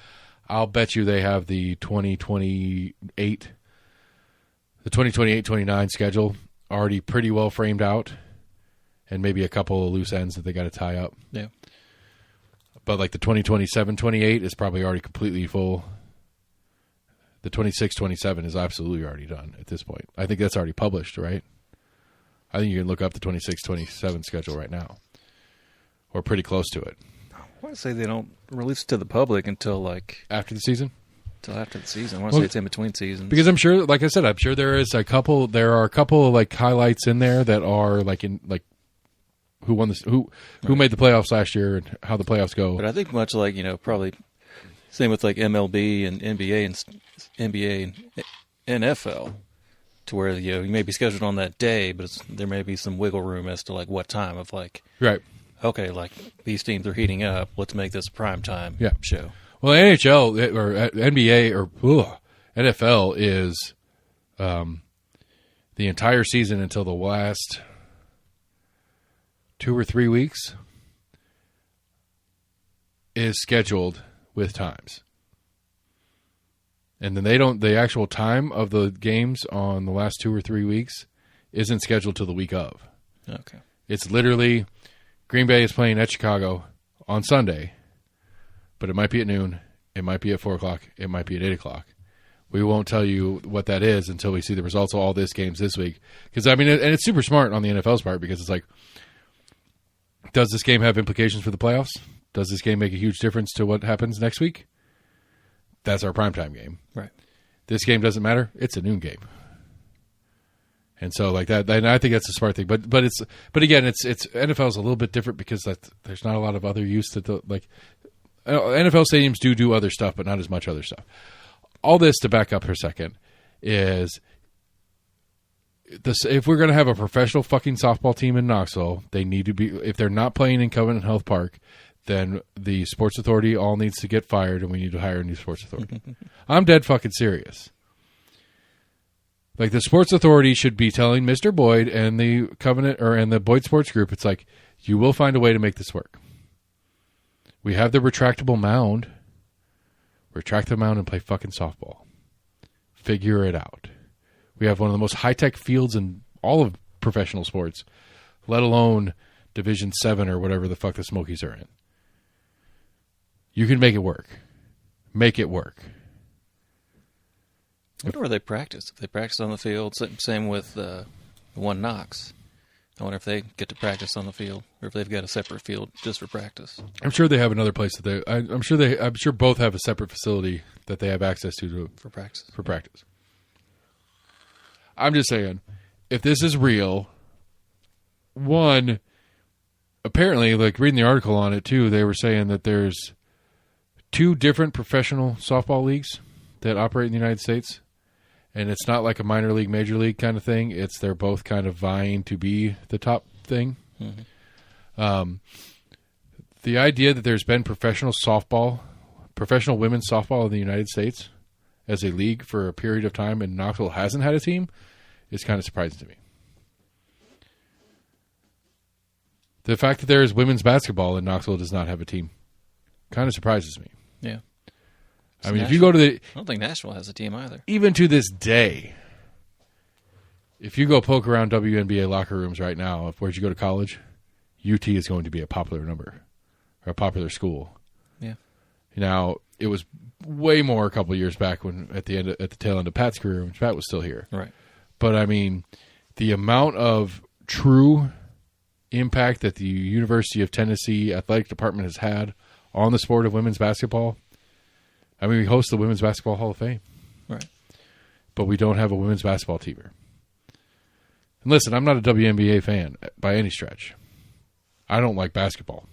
I'll bet you they have the 2028-29 schedule already pretty well framed out, and maybe a couple of loose ends that they got to tie up. Yeah. But like the 2027-28 is probably already completely full. The 26-27 is absolutely already done at this point. I think that's already published, right? I think you can look up the 26-27 schedule right now, or pretty close to it. I want to say they don't release it to the public until after the season. Until after the season. I want to say it's in between seasons. Because I'm sure, like I said, I'm sure there are a couple of highlights in there that are who won this, who made the playoffs last year and how the playoffs go. But I think much like, probably same with MLB and NBA and NFL, to where you may be scheduled on that day, but there may be some wiggle room as to what time of right. Okay, these teams are heating up. Let's make this a primetime show. Well, NHL or NBA or NFL is the entire season until the last 2 or 3 weeks is scheduled with times. And then the actual time of the games on the last 2 or 3 weeks isn't scheduled till the week of. Okay. It's literally Green Bay is playing at Chicago on Sunday, but it might be at noon, it might be at 4 o'clock, it might be at 8 o'clock. We won't tell you what that is until we see the results of all these games this week. Because, and it's super smart on the NFL's part, because it's like, does this game have implications for the playoffs? Does this game make a huge difference to what happens next week? That's our primetime game. Right. This game doesn't matter. It's a noon game. And so that, and I think that's a smart thing. But again, it's NFL is a little bit different because there's not a lot of other use to NFL stadiums do other stuff, but not as much other stuff. All this to back up for a second is this: if we're going to have a professional fucking softball team in Knoxville, they need to be. If they're not playing in Covenant Health Park, then the sports authority all needs to get fired, and we need to hire a new sports authority. I'm dead fucking serious. The sports authority should be telling Mr. Boyd and the Covenant and the Boyd Sports Group, it's like, you will find a way to make this work. We have the retractable mound. Retract the mound and play fucking softball. Figure it out. We have one of the most high-tech fields in all of professional sports, let alone Division 7 or whatever the fuck the Smokies are in. You can make it work. Make it work. I wonder where they practice. If they practice on the field, same with the one Knox. I wonder if they get to practice on the field, or if they've got a separate field just for practice. I'm sure they have another place that I'm sure both have a separate facility that they have access to for practice. For practice. I'm just saying, if this is real, one, apparently, reading the article on it too, they were saying that there's 2 different professional softball leagues that operate in the United States. And it's not like a minor league, major league kind of thing. They're both kind of vying to be the top thing. Mm-hmm. The idea that there's been professional women's softball in the United States as a league for a period of time, and Knoxville hasn't had a team, is kind of surprising to me. The fact that there is women's basketball and Knoxville does not have a team kind of surprises me. Yeah. I mean, if you go to the... I don't think Nashville has a team either. Even to this day, if you go poke around WNBA locker rooms right now, where'd you go to college? UT is going to be a popular number or a popular school. Yeah. Now, it was way more a couple of years back when at the tail end of Pat's career when Pat was still here. Right. But I mean, the amount of true impact that the University of Tennessee athletic department has had on the sport of women's basketball. I mean, we host the Women's Basketball Hall of Fame. Right. But we don't have a women's basketball team here. And listen, I'm not a WNBA fan by any stretch. I don't like basketball.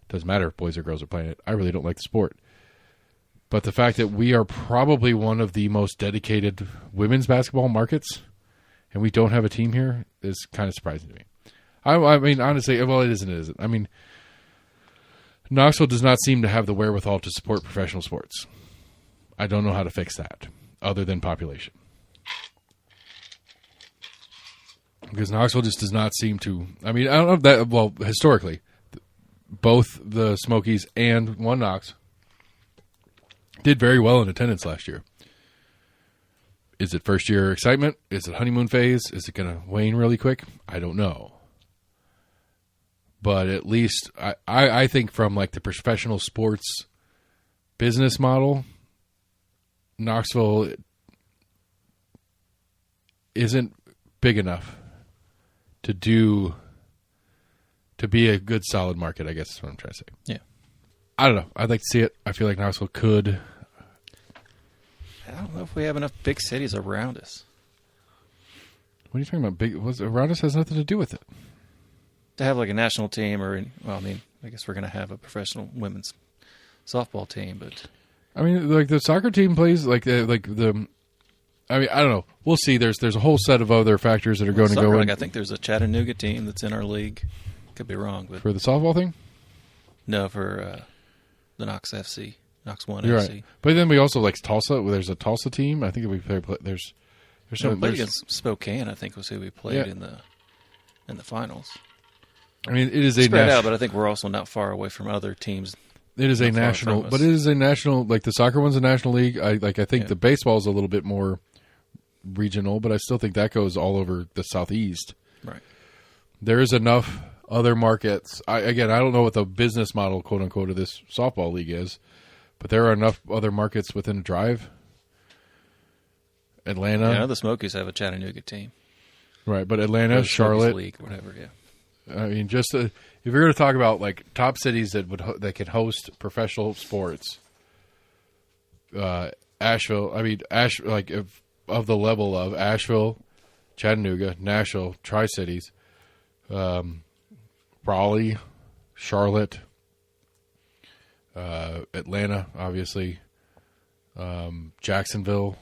Doesn't matter if boys or girls are playing it. I really don't like the sport. But the fact that we are probably one of the most dedicated women's basketball markets and we don't have a team here is kind of surprising to me. I mean, honestly, well, it isn't. I mean, Knoxville does not seem to have the wherewithal to support professional sports. I don't know how to fix that other than population. Because Knoxville just does not seem to... I mean, I don't know if that... Well, historically, both the Smokies and One Knox did very well in attendance last year. Is it first-year excitement? Is it honeymoon phase? Is it going to wane really quick? I don't know. But at least I think from like the professional sports business model, Knoxville isn't big enough to be a good solid market, I guess is what I'm trying to say. Yeah. I don't know. I'd like to see it. I feel like Knoxville could. I don't know if we have enough big cities around us. What are you talking about? Big around us has nothing to do with it. To have like a national team I guess we're going to have a professional women's softball team, but I mean, like the soccer team plays I mean, I don't know. We'll see. There's a whole set of other factors that are going to go in. I think there's a Chattanooga team that's in our league. Could be wrong, but for the softball thing? No, for the Knox FC, Knox One You're FC. Right. But then we also like Tulsa. There's a Tulsa team. I think we play. There's we played against Spokane. I think was who we played in the finals. I mean, it is spread out, but I think we're also not far away from other teams. It is a national, but it is a national. Like the soccer one's a national league. I think the baseball is a little bit more regional, but I still think that goes all over the southeast. Right. There is enough other markets. I don't know what the business model, quote unquote, of this softball league is, but there are enough other markets within a drive. Atlanta. Yeah, the Smokies have a Chattanooga team. Right, but Atlanta, Charlotte, League, whatever. Yeah. I mean, just if you're going to talk about like top cities that can host professional sports, Asheville. I mean, of the level of Asheville, Chattanooga, Nashville, Tri-Cities, Raleigh, Charlotte, Atlanta, obviously, Jacksonville,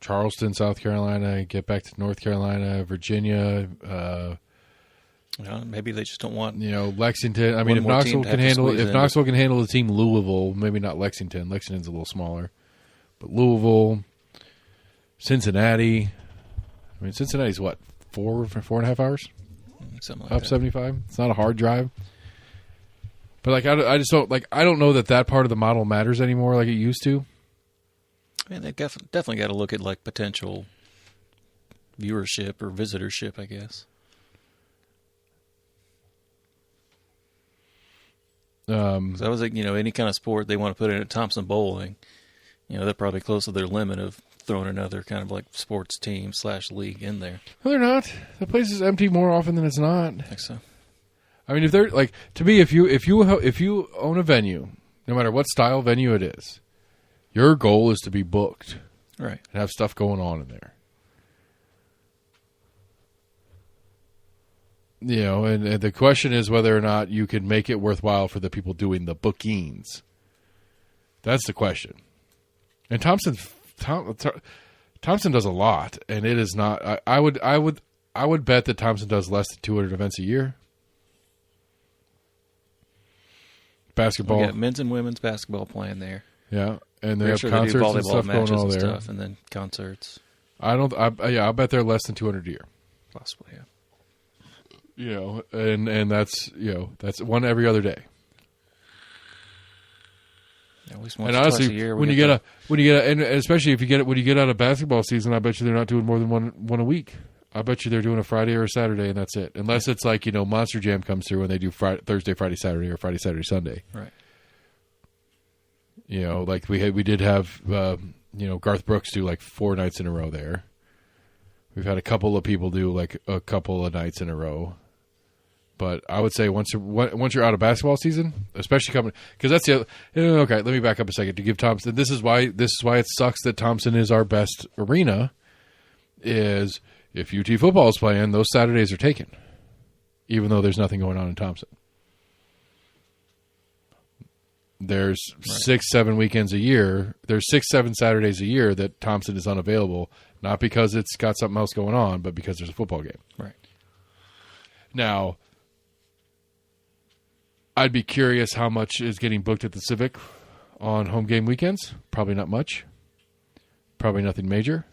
Charleston, South Carolina, get back to North Carolina, Virginia. Maybe they just don't want Lexington. I mean, if Knoxville can handle the team, Louisville, maybe not Lexington. Lexington's a little smaller, but Louisville, Cincinnati. I mean, Cincinnati's what 4.5 hours, something like up that. 75. It's not a hard drive, but like I just don't like. I don't know that part of the model matters anymore like it used to. I mean, they've definitely got to look at like potential viewership or visitorship, I guess. So I was like, any kind of sport they want to put in at Thompson Bowling, they're probably close to their limit of throwing another kind of like sports team / league in there. No, they're not. The place is empty more often than it's not. I think so. I mean, if they're like, to me, if you own a venue, no matter what style venue it is, your goal is to be booked, right, and have stuff going on in there. And the question is whether or not you can make it worthwhile for the people doing the bookings. That's the question. And Thompson does a lot, and it is not. I would bet that Thompson does less than 200 events a year. Basketball, we got men's and women's basketball playing there. Yeah, and they have concerts and stuff going on there, and then concerts. I'll bet they're less than 200 a year, possibly. Yeah. And that's that's one every other day. At least once And or twice honestly, a year. and especially if you get it when you get out of basketball season, I bet you they're not doing more than one a week. I bet you they're doing a Friday or a Saturday, and that's it. Unless it's like Monster Jam comes through and they do Thursday, Friday, Saturday, or Friday, Saturday, Sunday. Right. Like we did have Garth Brooks do like 4 nights in a row there. We've had a couple of people do like a couple of nights in a row. But I would say once you're out of basketball season, especially coming, because that's the other, okay. Let me back up a second to give Thompson. This is why it sucks that Thompson is our best arena. Is if UT football is playing, those Saturdays are taken, even though there's nothing going on in Thompson. There's 6-7 weekends a year. There's 6-7 Saturdays a year that Thompson is unavailable, not because it's got something else going on, but because there's a football game. Right. Now, I'd be curious how much is getting booked at the Civic on home game weekends. Probably not much. Probably nothing major.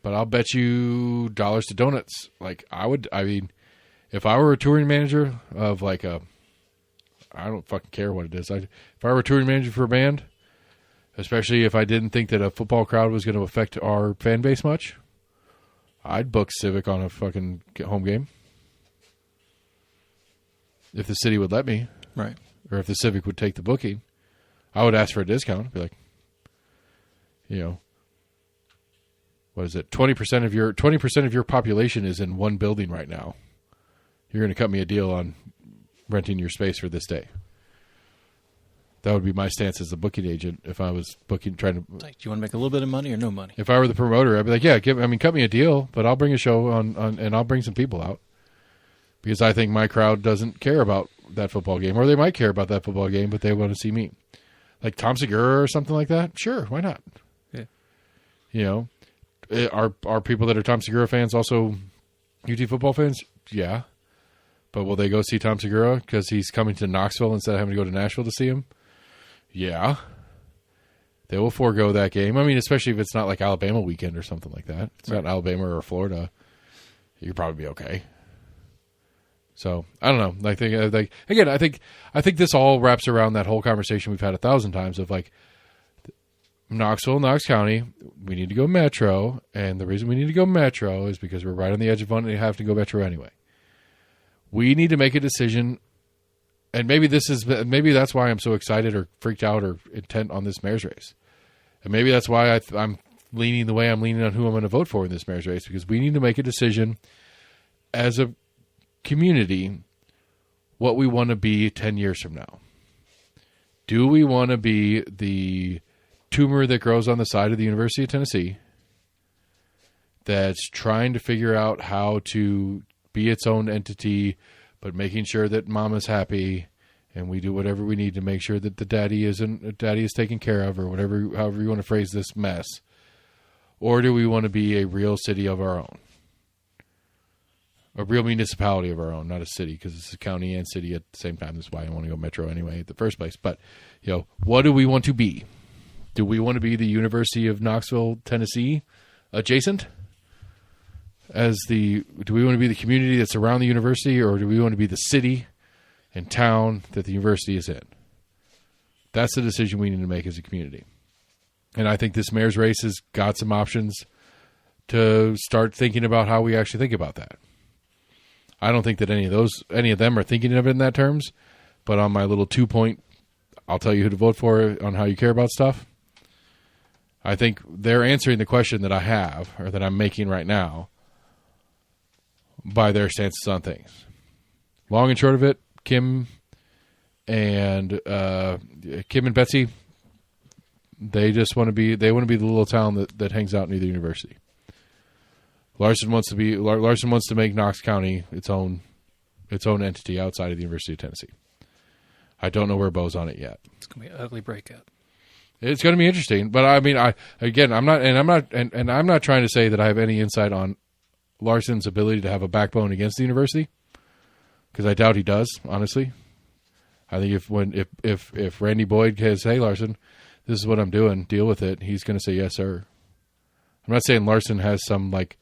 But I'll bet you dollars to donuts. If I were a touring manager of I don't fucking care what it is. If I were a touring manager for a band, especially if I didn't think that a football crowd was going to affect our fan base much, I'd book Civic on a fucking home game. If the city would let me. Right. Or if the Civic would take the booking, I would ask for a discount. I'd be like, what is it? 20% of your population is in one building right now. You're going to cut me a deal on renting your space for this day. That would be my stance as a booking agent if I was do you want If I were the promoter, I'd be like, yeah, cut me a deal, but I'll bring a show on and I'll bring some people out. Because I think my crowd doesn't care about that football game. Or they might care about that football game, but they want to see me. Like Tom Segura or something like that? Sure, why not? Yeah. Are people that are Tom Segura fans also UT football fans? Yeah. But will they go see Tom Segura because he's coming to Knoxville instead of having to go to Nashville to see him? Yeah. They will forego that game. I mean, especially if it's not like Alabama weekend or something like that. If it's not Alabama or Florida, you could probably be okay. So I don't know. I think this all wraps around that whole conversation we've had 1,000 times of like Knoxville, Knox County. We need to go metro, and the reason we need to go metro is because we're right on the edge of one, and you have to go metro anyway. We need to make a decision, and maybe that's why I'm so excited or freaked out or intent on this mayor's race, and maybe that's why I'm leaning the way I'm leaning on who I'm going to vote for in this mayor's race, because we need to make a decision as a community what we want to be 10 years from now. Do we want to be the tumor that grows on the side of the University of Tennessee that's trying to figure out how to be its own entity, but making sure that mama's happy and we do whatever we need to make sure that the daddy is taken care of, or however you want to phrase this mess? Or do we want to be a real city of our own? A real municipality of our own, not a city, because it's a county and city at the same time. That's why I want to go metro anyway in the first place. But, what do we want to be? Do we want to be the University of Knoxville, Tennessee adjacent? Do we want to be the community that's around the university, or do we want to be the city and town that the university is in? That's the decision we need to make as a community. And I think this mayor's race has got some options to start thinking about how we actually think about that. I don't think that any of them are thinking of it in that terms, but on my little 2-point, I'll tell you who to vote for on how you care about stuff. I think they're answering the question that I have, or that I'm making right now, by their stances on things. Long and short of it, Kim and Betsy, they want to be the little town that hangs out near the university. Larson wants to make Knox County its own entity outside of the University of Tennessee. I don't know where Bo's on it yet. It's going to be an ugly breakup. It's going to be interesting, but I mean, I'm not trying to say that I have any insight on Larson's ability to have a backbone against the university, because I doubt he does. Honestly, I think if Randy Boyd says, "Hey Larson, this is what I'm doing, deal with it," he's going to say, "Yes, sir." I'm not saying Larson has some like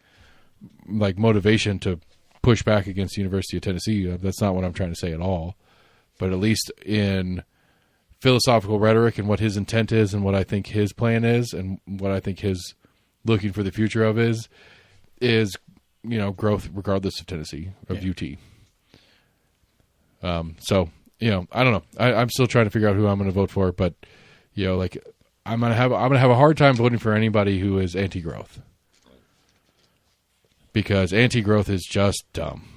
motivation to push back against the University of Tennessee. That's not what I'm trying to say at all. But at least in philosophical rhetoric and what his intent is and what I think his plan is and what I think his looking for the future of is growth regardless of Tennessee, of UT. So, I don't know. I'm still trying to figure out who I'm going to vote for, but I'm going to have a hard time voting for anybody who is anti-growth. Because anti-growth is just dumb.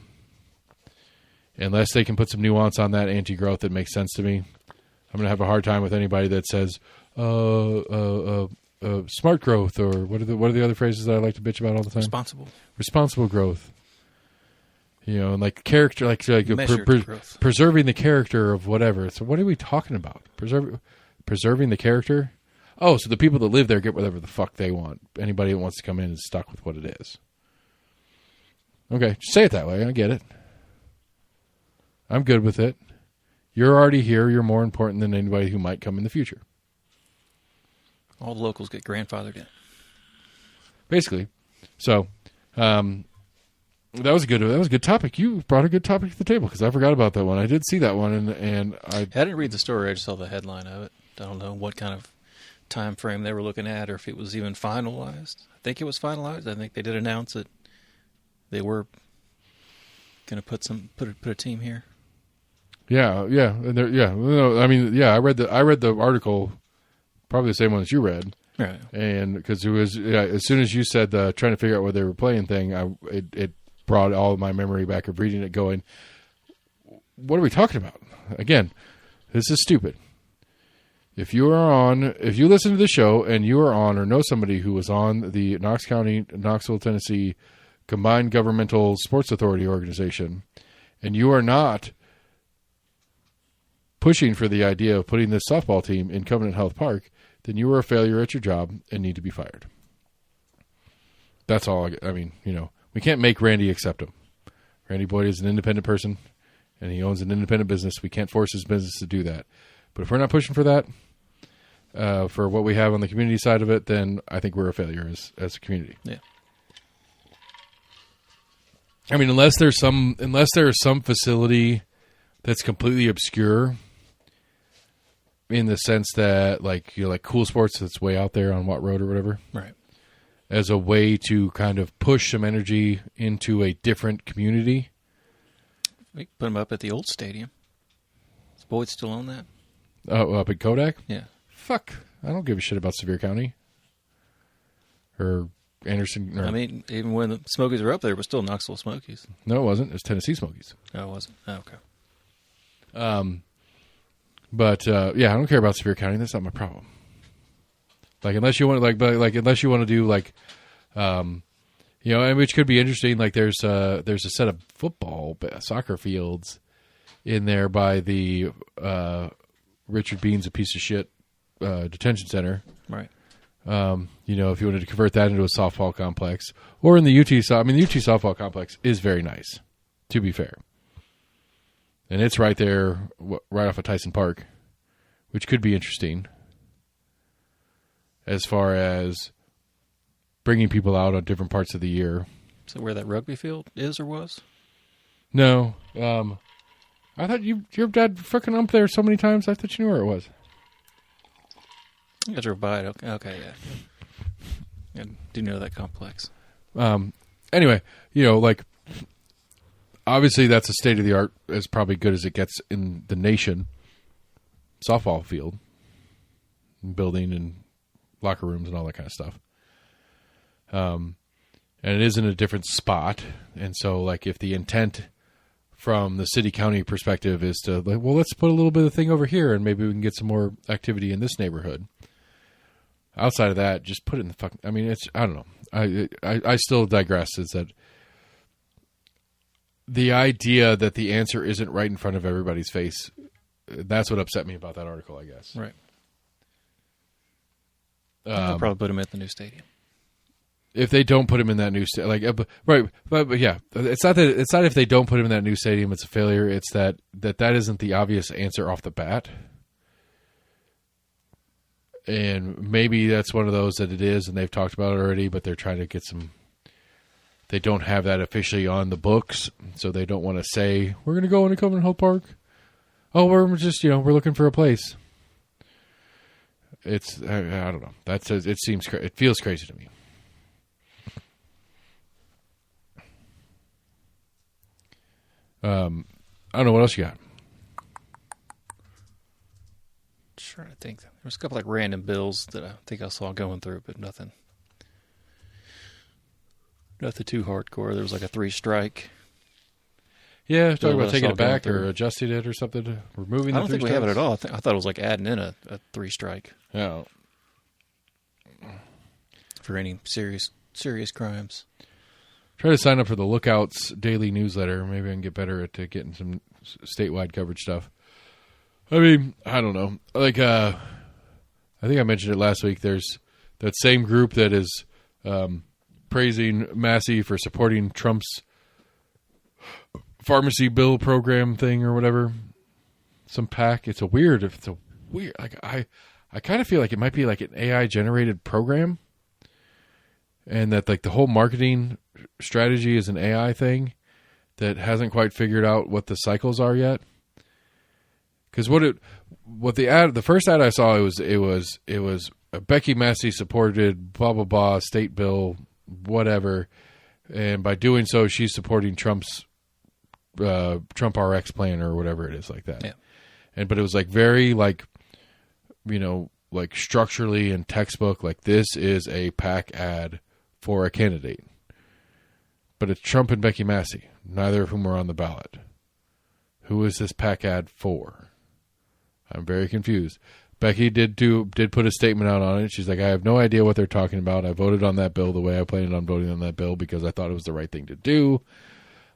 Unless they can put some nuance on that anti-growth that makes sense to me, I'm going to have a hard time with anybody that says smart growth, or what are the other phrases that I like to bitch about all the time? Responsible growth. And like character, like growth. Preserving the character of whatever. So what are we talking about? Preserving the character? Oh, so the people that live there get whatever the fuck they want. Anybody that wants to come in is stuck with what it is. Okay, just say it that way. I get it. I'm good with it. You're already here. You're more important than anybody who might come in the future. All the locals get grandfathered in. Basically. So, that was a good topic. You brought a good topic to the table because I forgot about that one. I did see that one, and I didn't read the story. I just saw the headline of it. I don't know what kind of time frame they were looking at or if it was even finalized. I think it was finalized. I think they did announce it. They were going to put a team here. Yeah. No, I mean, I read the article, probably the same one that you read. Right. And because it was as soon as you said trying to figure out what they were playing thing, it brought all of my memory back of reading it, going, what are we talking about? Again, this is stupid. If you listen to the show and you are on or know somebody who was on the Knoxville, Tennessee Combined Governmental Sports Authority organization, and you are not pushing for the idea of putting this softball team in Covenant Health Park, then you are a failure at your job and need to be fired. That's all. I mean, we can't make Randy accept him. Randy Boyd is an independent person, and he owns an independent business. We can't force his business to do that. But if we're not pushing for that, for what we have on the community side of it, then I think we're a failure as a community. Yeah. I mean, unless there's some facility that's completely obscure, in the sense that like Cool Sports that's way out there on Watt Road or whatever, right? As a way to kind of push some energy into a different community. We put them up at the old stadium. Is Boyd still on that? Oh, up at Kodak? Yeah. Fuck, I don't give a shit about Sevier County or Anderson. I mean, even when the Smokies were up there, it was still Knoxville Smokies. No, it wasn't. It was Tennessee Smokies. Oh, it wasn't? Oh, okay. But I don't care about Sevier County. That's not my problem. Like, unless you want unless you want to do and which could be interesting. Like, there's a set of soccer fields in there by the Richard Bean's a piece of shit detention center. Right. If you wanted to convert that into a softball complex, or in the UT, the UT softball complex is very nice, to be fair. And it's right there, right off of Tyson Park, which could be interesting as far as bringing people out on different parts of the year. Is that where that rugby field is or was? No. I thought your dad freaking up there so many times, I thought you knew where it was. I drove by it. Okay, yeah. I do know that complex. Anyway, obviously that's a state-of-the-art, as probably good as it gets in the nation, softball field, building and locker rooms and all that kind of stuff. And it is in a different spot. And so, like, if the intent from the city-county perspective is to, like, well, let's put a little bit of thing over here and maybe we can get some more activity in this neighborhood. Outside of that, just put it in the fucking... I mean, I don't know. I still digress. Is that the idea that the answer isn't right in front of everybody's face, that's what upset me about that article, I guess. Right. They'll probably put him at the new stadium. If they don't put him in that new stadium, right? But yeah, it's not if they don't put him in that new stadium, it's a failure. It's that isn't the obvious answer off the bat. And maybe that's one of those that it is, and they've talked about it already, but they're trying to get some... They don't have that officially on the books, so they don't want to say, we're going to go into Covenant Health Park. Oh, we're just, we're looking for a place. it's I don't know. It feels crazy to me. I don't know what else you got. Trying to think. There was a couple like random bills that I think I saw going through, but nothing too hardcore. There was like a 3-strike. Yeah, talking what about I taking saw it back going or through. adjusting it or something, removing the I don't think we have it at all. I thought it was like adding in a 3-strike Yeah. for any serious crimes. Try to sign up for the Lookouts daily newsletter. Maybe I can get better at getting some statewide coverage stuff. I mean, I don't know. Like, I think I mentioned it last week. There's that same group that is praising Massey for supporting Trump's pharmacy bill program thing or whatever. Some PAC. It's a weird. Like I kind of feel like it might be like an AI generated program, and that like the whole marketing strategy is an AI thing that hasn't quite figured out what the cycles are yet. Because the first ad I saw it was a Becky Massey supported blah blah blah state bill whatever, and by doing so she's supporting Trump's Trump RX plan or whatever it is like that. Yeah. But it was like very like, you know, like structurally and textbook, like this is a PAC ad for a candidate. But it's Trump and Becky Massey, neither of whom are on the ballot. Who is this PAC ad for? I'm very confused. Becky did put a statement out on it. She's like, I have no idea what they're talking about. I voted on that bill the way I planned on voting on that bill because I thought it was the right thing to do.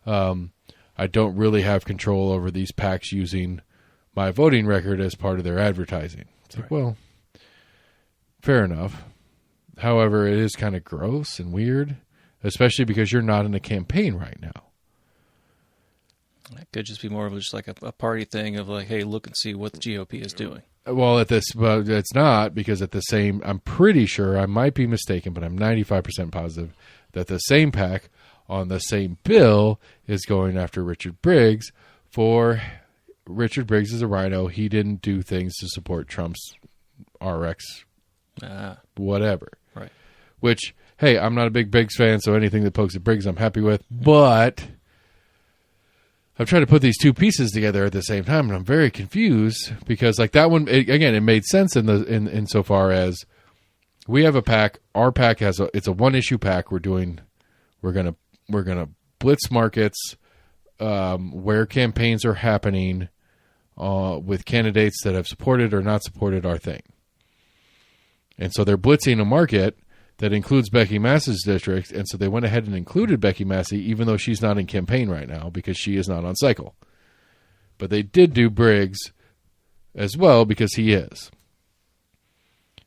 I don't really have control over these PACs using my voting record as part of their advertising. It's like, well, fair enough. However, it is kind of gross and weird, especially because you're not in a campaign right now. It could just be more of just like a party thing of like, hey, look and see what the GOP is doing. Well, it's not, because I'm pretty sure, I might be mistaken, but I'm 95% positive that the same PAC on the same bill is going after Richard Briggs for Richard Briggs is a rhino. He didn't do things to support Trump's RX, whatever. Right. Which, hey, I'm not a big Briggs fan, so anything that pokes at Briggs I'm happy with, but I'm trying to put these two pieces together at the same time, and I'm very confused because, like, that one it made sense in so far as we have a PAC. Our PAC it's a one issue PAC. We're gonna blitz markets where campaigns are happening with candidates that have supported or not supported our thing, and so they're blitzing a market that includes Becky Massey's district, and so they went ahead and included Becky Massey, even though she's not in campaign right now because she is not on cycle. But they did do Briggs as well because he is.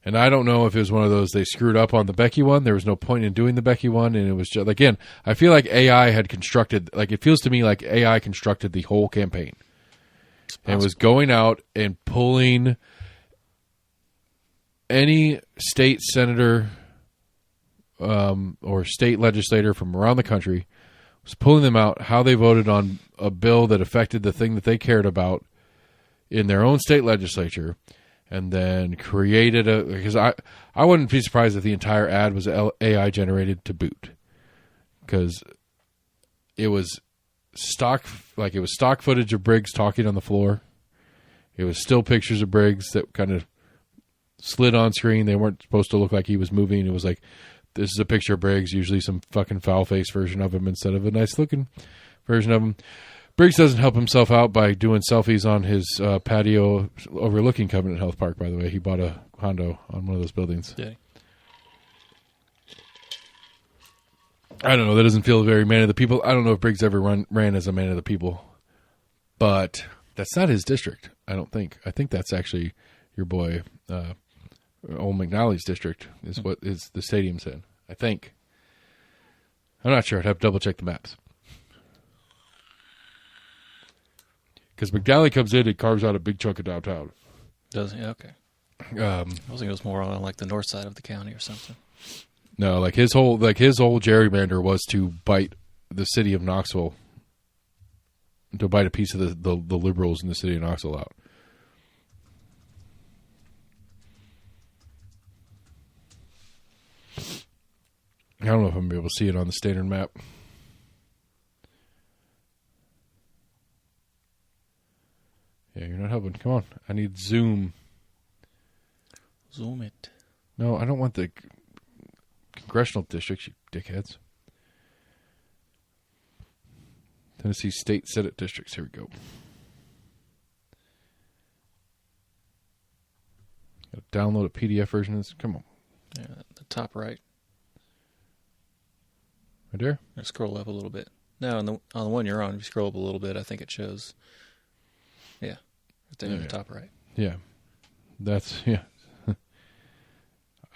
And I don't know if it was one of those they screwed up on the Becky one. There was no point in doing the Becky one, and it was just, again, I feel like AI had constructed, like it feels to me like AI constructed the whole campaign. And was going out and pulling any state senator or state legislator from around the country, was pulling them out, how they voted on a bill that affected the thing that they cared about in their own state legislature, and then created because I wouldn't be surprised if the entire ad was AI generated to boot, because it was stock footage of Briggs talking on the floor. It was still pictures of Briggs that kind of slid on screen. They weren't supposed to look like he was moving. It was like, this is a picture of Briggs, usually some fucking foul-faced version of him instead of a nice-looking version of him. Briggs doesn't help himself out by doing selfies on his patio overlooking Covenant Health Park, by the way. He bought a condo on one of those buildings. Yeah. I don't know. That doesn't feel very man of the people. I don't know if Briggs ever ran as a man of the people. But that's not his district, I don't think. I think that's actually your boy, Old McNally's district, is what is the stadium's in, I think. I'm not sure. I'd have to double check the maps. Because McNally comes in and carves out a big chunk of downtown. Does he? Okay. I was thinking it was more on like the north side of the county or something. No, like his whole gerrymander was to bite the city of Knoxville, to bite a piece of the liberals in the city of Knoxville out. I don't know if I'm going to be able to see it on the standard map. Yeah, you're not helping. Come on. I need zoom. Zoom it. No, I don't want the congressional districts, you dickheads. Tennessee State Senate districts. Here we go. Got to download a PDF version of this. Come on. Yeah, the top right. Right there? Or scroll up a little bit. No, on the one you're on, if you scroll up a little bit, I think it shows. Yeah, right there in the top right. Yeah, that's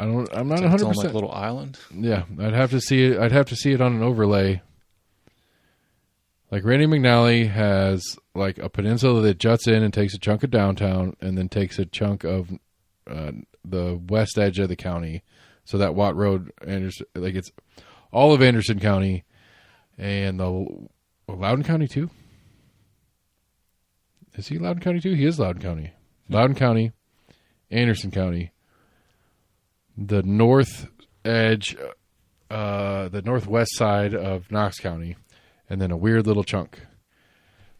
I'm not 100%. It's on like a little island. Yeah, I'd have to see it. I'd have to see it on an overlay. Like Randy McNally has like a peninsula that juts in and takes a chunk of downtown, and then takes a chunk of the west edge of the county. So that Watt Road, Anderson, like it's all of Anderson County, and Loudoun County too. Is he Loudoun County too? He is Loudoun County. Loudoun County, Anderson County, the north edge, the northwest side of Knox County, and then a weird little chunk.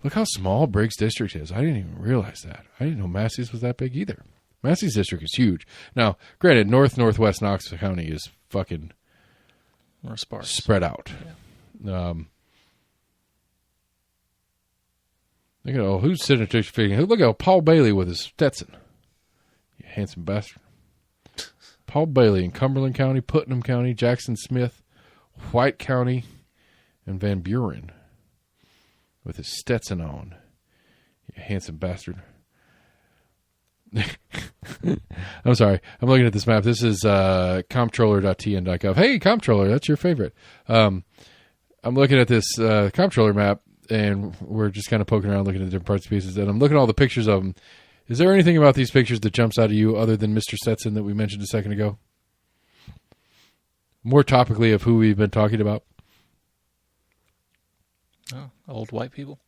Look how small Briggs District is. I didn't even realize that. I didn't know Massey's was that big either. Massey's district is huge. Now, granted, northwest Knox County is fucking more sparse, spread out. Yeah. Look at who's sitting there. Look at Paul Bailey with his Stetson. You handsome bastard. Paul Bailey in Cumberland County, Putnam County, Jackson Smith, White County, and Van Buren with his Stetson on. You handsome bastard. I'm sorry. I'm looking at this map. This is comptroller.tn.gov. Hey, comptroller, that's your favorite. I'm looking at this comptroller map, and we're just kind of poking around looking at the different parts and pieces, and I'm looking at all the pictures of them. Is there anything about these pictures that jumps out of you other than Mr. Stetson that we mentioned a second ago? More topically of who we've been talking about. Oh, old white people?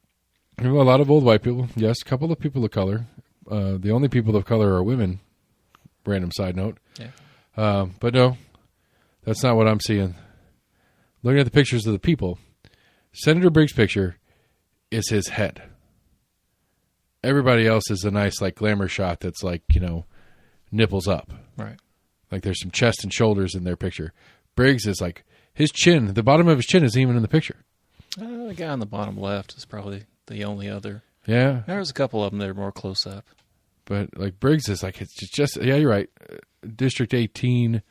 Well, a lot of old white people. Yes, a couple of people of color. The only people of color are women. Random side note. Yeah. But no, that's not what I'm seeing. Looking at the pictures of the people, Senator Briggs' picture is his head. Everybody else is a nice, like, glamour shot that's like, nipples up. Right. Like there's some chest and shoulders in their picture. Briggs is like, his chin, the bottom of his chin isn't even in the picture. The guy on the bottom left is probably the only other. Yeah. There's a couple of them that are more close up. But, like, Briggs is like, it's just, yeah, you're right. District 18,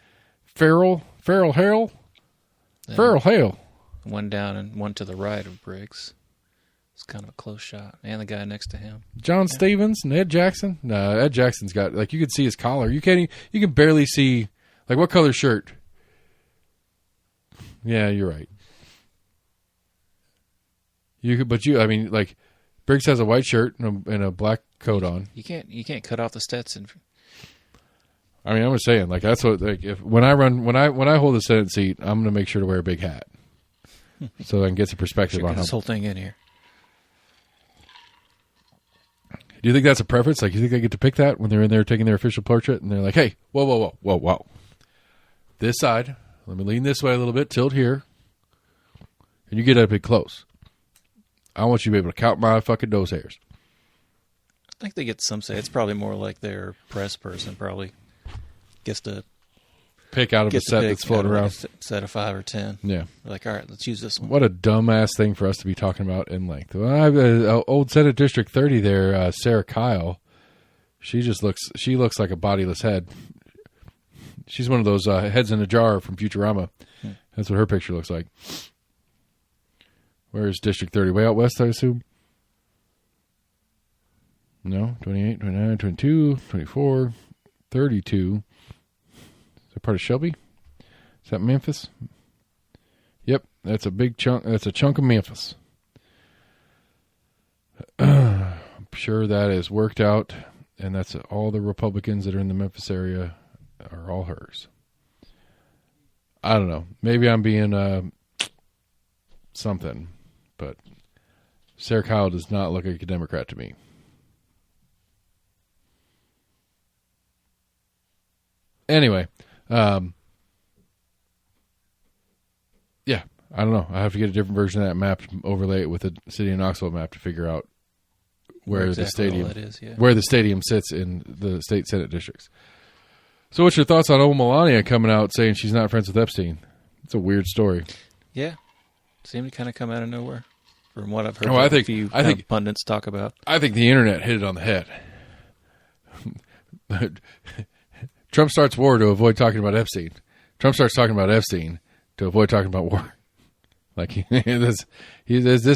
Farrell Hale? Then Farrell Hale. One down and one to the right of Briggs. It's kind of a close shot. And the guy next to him. John Stevens and Ed Jackson. No, Ed Jackson's got, like, you can see his collar. You can barely see, like, what color shirt? Yeah, you're right. Briggs has a white shirt and a black coat on. You can't cut off the Stetson. I mean, I'm just saying, like, that's what, like, when I hold the Senate seat, I'm going to make sure to wear a big hat. So I can get some perspective on this whole thing in here. Do you think that's a preference? Like, you think they get to pick that when they're in there taking their official portrait and they're like, hey, whoa. This side, let me lean this way a little bit, tilt here, and you get up and close. I want you to be able to count my fucking nose hairs. I think they get some say. It's probably more like their press person probably gets to pick out of a set that's floating around. Like a set of 5 or 10. Yeah. They're like, all right, let's use this one. What a dumbass thing for us to be talking about in length. Well, old Senate District 30 there, Sarah Kyle, she looks like a bodiless head. She's one of those heads in a jar from Futurama. That's what her picture looks like. Where is District 30? Way out west, I assume? No, 28, 29, 22, 24, 32. Is that part of Shelby? Is that Memphis? Yep, that's a big chunk. That's a chunk of Memphis. I'm sure that is worked out, and that's all the Republicans that are in the Memphis area are all hers. I don't know. Maybe I'm being something, but Sarah Kyle does not look like a Democrat to me. Anyway, Yeah, I don't know. I have to get a different version of that map, overlay it with the city of Knoxville map to figure out where exactly the all that is, yeah. where the stadium sits in the state senate districts. So, what's your thoughts on old Melania coming out saying she's not friends with Epstein? It's a weird story. Yeah, seemed to kind of come out of nowhere, from what I've heard. I think pundits talk about. I think the internet hit it on the head. Trump starts war to avoid talking about Epstein. Trump starts talking about Epstein to avoid talking about war. Like this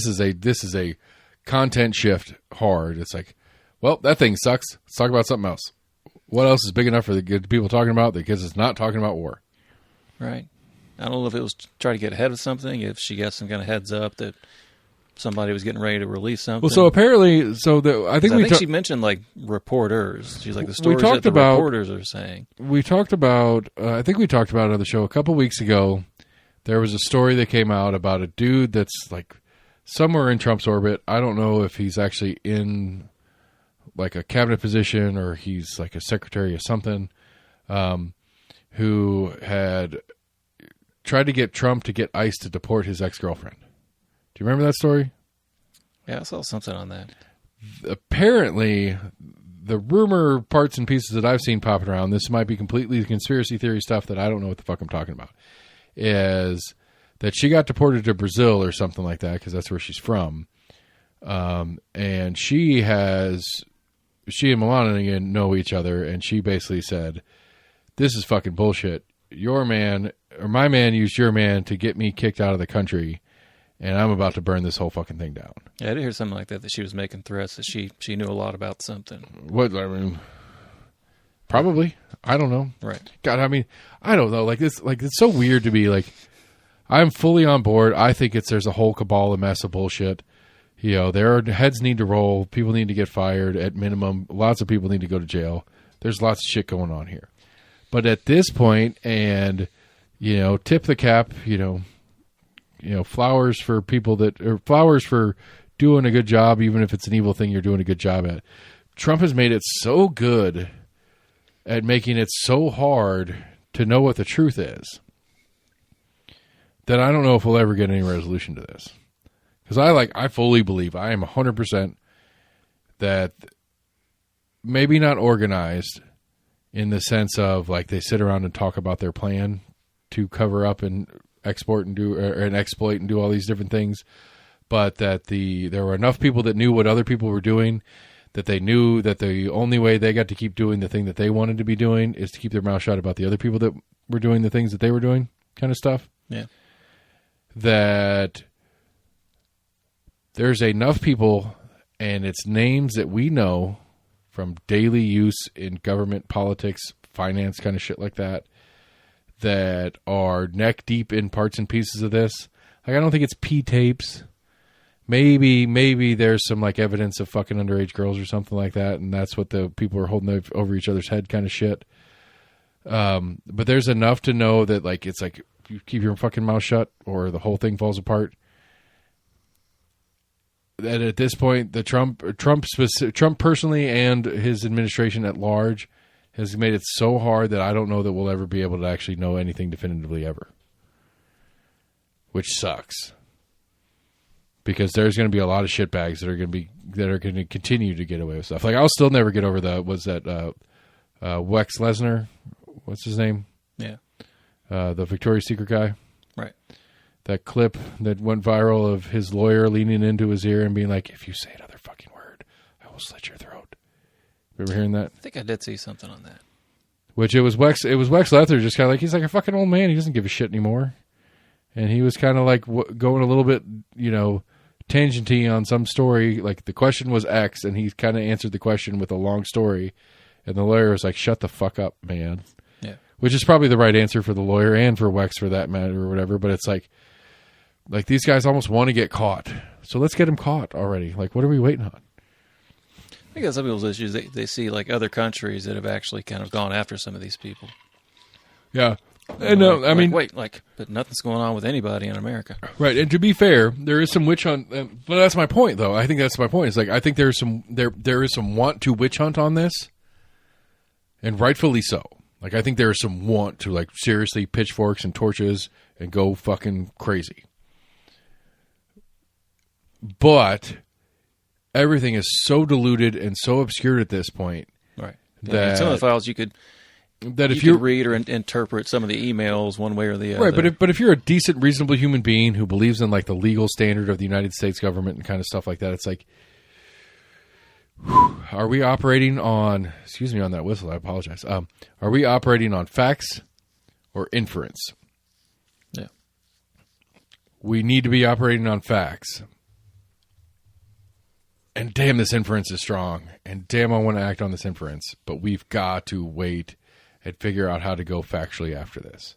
is a content shift hard. It's like, well, that thing sucks. Let's talk about something else. What else is big enough for the good people talking about that kids is not talking about war? Right. I don't know if it was trying to get ahead of something, if she got some kind of heads up that somebody was getting ready to release something. Well, so apparently, I think she mentioned like reporters. She's like the stories that the reporters are saying. We talked about, I think we talked about it on the show a couple weeks ago. There was a story that came out about a dude that's like somewhere in Trump's orbit. I don't know if he's actually in like a cabinet position or he's like a secretary of something, who had tried to get Trump to get ICE to deport his ex-girlfriend. Do you remember that story? Yeah, I saw something on that. Apparently, the rumor parts and pieces that I've seen popping around, this might be completely conspiracy theory stuff that I don't know what the fuck I'm talking about, is that she got deported to Brazil or something like that because that's where she's from. And she and Melania know each other, and she basically said, this is fucking bullshit. Your man, or my man, used your man to get me kicked out of the country, and I'm about to burn this whole fucking thing down. Yeah, I did hear something like that she was making threats, that she knew a lot about something. What, I mean, probably. I don't know. Right. God, I mean, I don't know. Like, it's so weird to be like, I'm fully on board. I think there's a whole cabal, a mess of bullshit. You know, heads need to roll. People need to get fired at minimum. Lots of people need to go to jail. There's lots of shit going on here. But at this point, and, you know, tip the cap, you know, flowers for people flowers for doing a good job, even if it's an evil thing you're doing a good job at. Trump has made it so good at making it so hard to know what the truth is that I don't know if we'll ever get any resolution to this. Because I fully believe, I am 100% that maybe not organized in the sense of like they sit around and talk about their plan to cover up and export and do and exploit and do all these different things, but that there were enough people that knew what other people were doing, that they knew that the only way they got to keep doing the thing that they wanted to be doing is to keep their mouth shut about the other people that were doing the things that they were doing, kind of stuff. Yeah. That there's enough people, and it's names that we know from daily use in government, politics, finance, kind of shit like that, that are neck deep in parts and pieces of this. Like, I don't think it's P-tapes. Maybe there's some like evidence of fucking underage girls or something like that, and that's what the people are holding over each other's head kind of shit. But there's enough to know that like it's like you keep your fucking mouth shut or the whole thing falls apart. That at this point, the Trump personally and his administration at large has made it so hard that I don't know that we'll ever be able to actually know anything definitively ever, which sucks. Because there's going to be a lot of shitbags that are going to continue to get away with stuff. Like I'll still never get over Wex Lesnar, what's his name? Yeah, the Victoria's Secret guy. Right. That clip that went viral of his lawyer leaning into his ear and being like, "If you say another fucking word, I will slit your throat." Remember hearing that? I think I did see something on that. Which it was Wex Lesnar, just kind of like he's like a fucking old man. He doesn't give a shit anymore, and he was kind of like going a little bit, tangenty on some story. Like the question was X, and he kind of answered the question with a long story, and the lawyer was like, "Shut the fuck up, man." Yeah. Which is probably the right answer for the lawyer and for Wex for that matter or whatever. But it's like these guys almost want to get caught, so let's get them caught already. Like, what are we waiting on? I think some people's issues, they see like other countries that have actually kind of gone after some of these people. Yeah. And but nothing's going on with anybody in America. Right. And to be fair, there is some witch hunt. But that's my point, though. I think that's my point. It's like, I think there is some want to witch hunt on this, and rightfully so. Like, I think there is some want to, like, seriously pitchforks and torches and go fucking crazy. But everything is so diluted and so obscured at this point. Right. That some of the files you could read or interpret some of the emails one way or the other. Right, but if you're a decent, reasonable human being who believes in like the legal standard of the United States government and kind of stuff like that, it's like, are we operating on? Excuse me on that whistle. I apologize. Are we operating on facts or inference? Yeah. We need to be operating on facts. And damn, this inference is strong. And damn, I want to act on this inference. But we've got to wait and figure out how to go factually after this.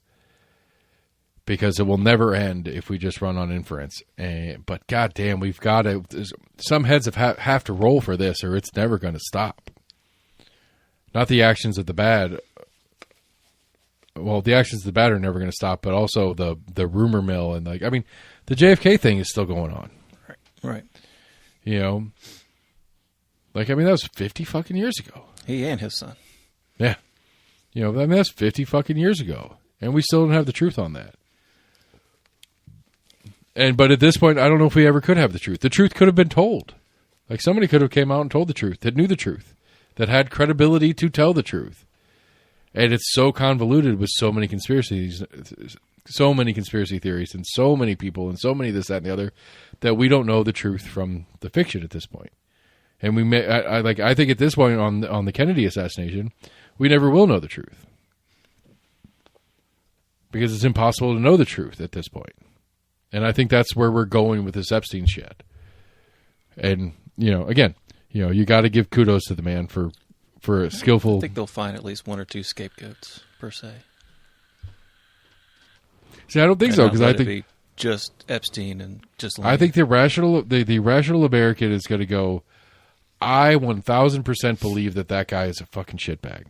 Because it will never end if we just run on inference. But goddamn, we've got to... Some heads have to roll for this or it's never going to stop. Not the actions of the bad. Well, the actions of the bad are never going to stop, but also the rumor mill. And like, I mean, the JFK thing is still going on. Right. You know, like, I mean, that was 50 fucking years ago. He and his son. Yeah. You know, I mean, that's 50 fucking years ago. And we still don't have the truth on that. But at this point, I don't know if we ever could have the truth. The truth could have been told. Like, somebody could have came out and told the truth, that knew the truth, that had credibility to tell the truth. And it's so convoluted with so many conspiracies, so many conspiracy theories, and so many people, and so many this, that, and the other, that we don't know the truth from the fiction at this point. And we may, I think at this point on the Kennedy assassination, we never will know the truth because it's impossible to know the truth at this point. And I think that's where we're going with this Epstein shit. And you know, again, you know, you got to give kudos to the man for a skillful. I think they'll find at least one or two scapegoats per se. See, I don't think so because I think just Epstein and just. I think the rational American is going to go. I 1,000% believe that guy is a fucking shitbag,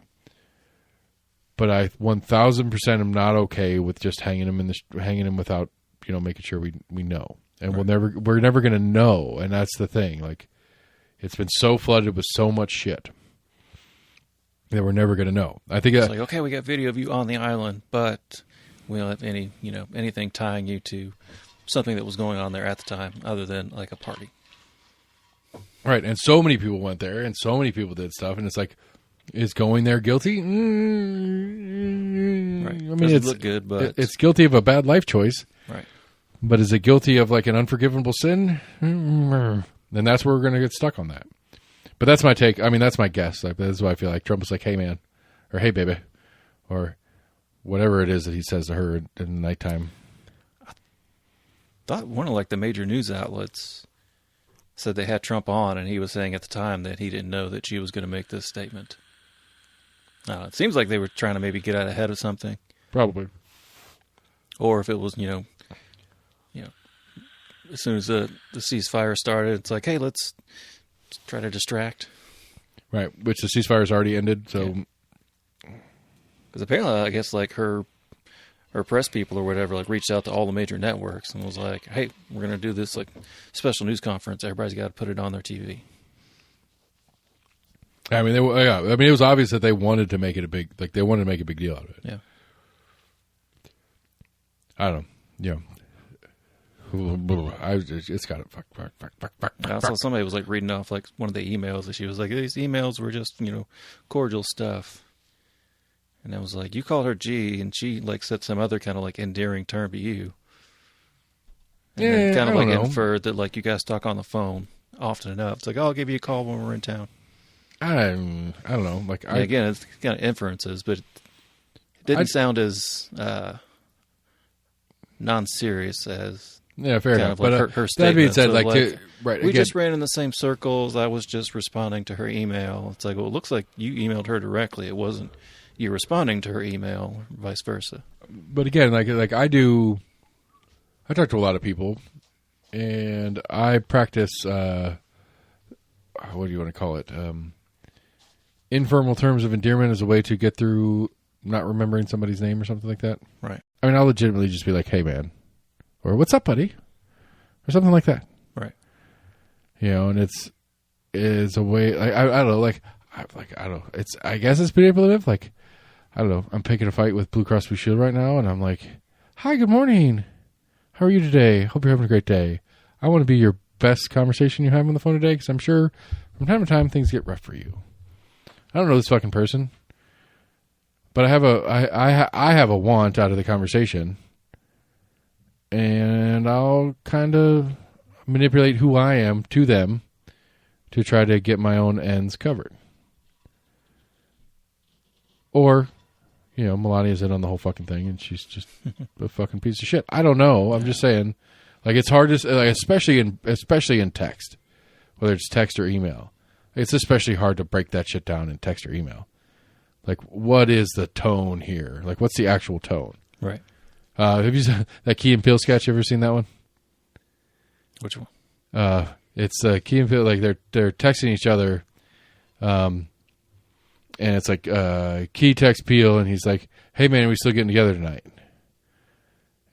but I 1,000% am not okay with just hanging him without making sure we know, and right. we're never going to know, and that's the thing. Like, it's been so flooded with so much shit that we're never going to know. I think it's like, okay, we got video of you on the island, but we don't have any, anything tying you to something that was going on there at the time other than like a party. Right. And so many people went there and so many people did stuff. And it's like, is going there guilty? Right. I mean, Doesn't look good, but it's guilty of a bad life choice. Right. But is it guilty of like an unforgivable sin? Then that's where we're going to get stuck on that. But that's my take. I mean, that's my guess. Like, that's why I feel like Trump was like, hey, man, or hey, baby, or whatever it is that he says to her in the nighttime. I thought one of like the major news outlets said they had Trump on, and he was saying at the time that he didn't know that she was going to make this statement. I don't know, it seems like they were trying to maybe get out ahead of something. Probably. Or if it was, as soon as the ceasefire started, it's like, hey, let's try to distract. Right, which the ceasefire's already ended, so... Because apparently, I guess, like, her press people or whatever, like, reached out to all the major networks and was like, hey, we're going to do this, like, special news conference. Everybody's got to put it on their TV. I mean, it was obvious that they wanted to make it a big deal out of it. Yeah. I don't know. It's got it. Fuck. I saw somebody was like reading off like one of the emails, and she was like, "These emails were just cordial stuff." And I was like, "You called her G, and she like said some other kind of like endearing term to you." And then kind of like inferred that like you guys talk on the phone often enough. It's like, "Oh, I'll give you a call when we're in town." I don't know. Like, again, it's kind of inferences, but it didn't sound as non-serious as. Yeah, fair enough. Like but her that being said, so like, we just ran in the same circles. I was just responding to her email. It's like, well, it looks like you emailed her directly. It wasn't you responding to her email, or vice versa. But again, like I talk to a lot of people, and I practice. What do you want to call it? Informal terms of endearment as a way to get through not remembering somebody's name or something like that. Right. I mean, I'll legitimately just be like, "Hey, man." Or what's up, buddy? Or something like that. Right. And it's a way, I don't know, I don't know. I guess it's manipulative. Like, I don't know. I'm picking a fight with Blue Cross Blue Shield right now, and I'm like, Hi, good morning. How are you today? Hope you're having a great day. I want to be your best conversation you have on the phone today because I'm sure from time to time things get rough for you. I don't know this fucking person, but I have a want out of the conversation, and I'll kind of manipulate who I am to them to try to get my own ends covered. Or, Melania's in on the whole fucking thing, and she's just a fucking piece of shit. I don't know. I'm just saying, like, it's hard to, like, especially in text, whether it's text or email. It's especially hard to break that shit down in text or email. Like, what is the tone here? Like, what's the actual tone? Right. Have you seen that Key and Peele sketch? You ever seen that one? Which one? It's Key and Peele, like, they're texting each other, and it's like Key texts Peele, and he's like, "Hey man, are we still getting together tonight?"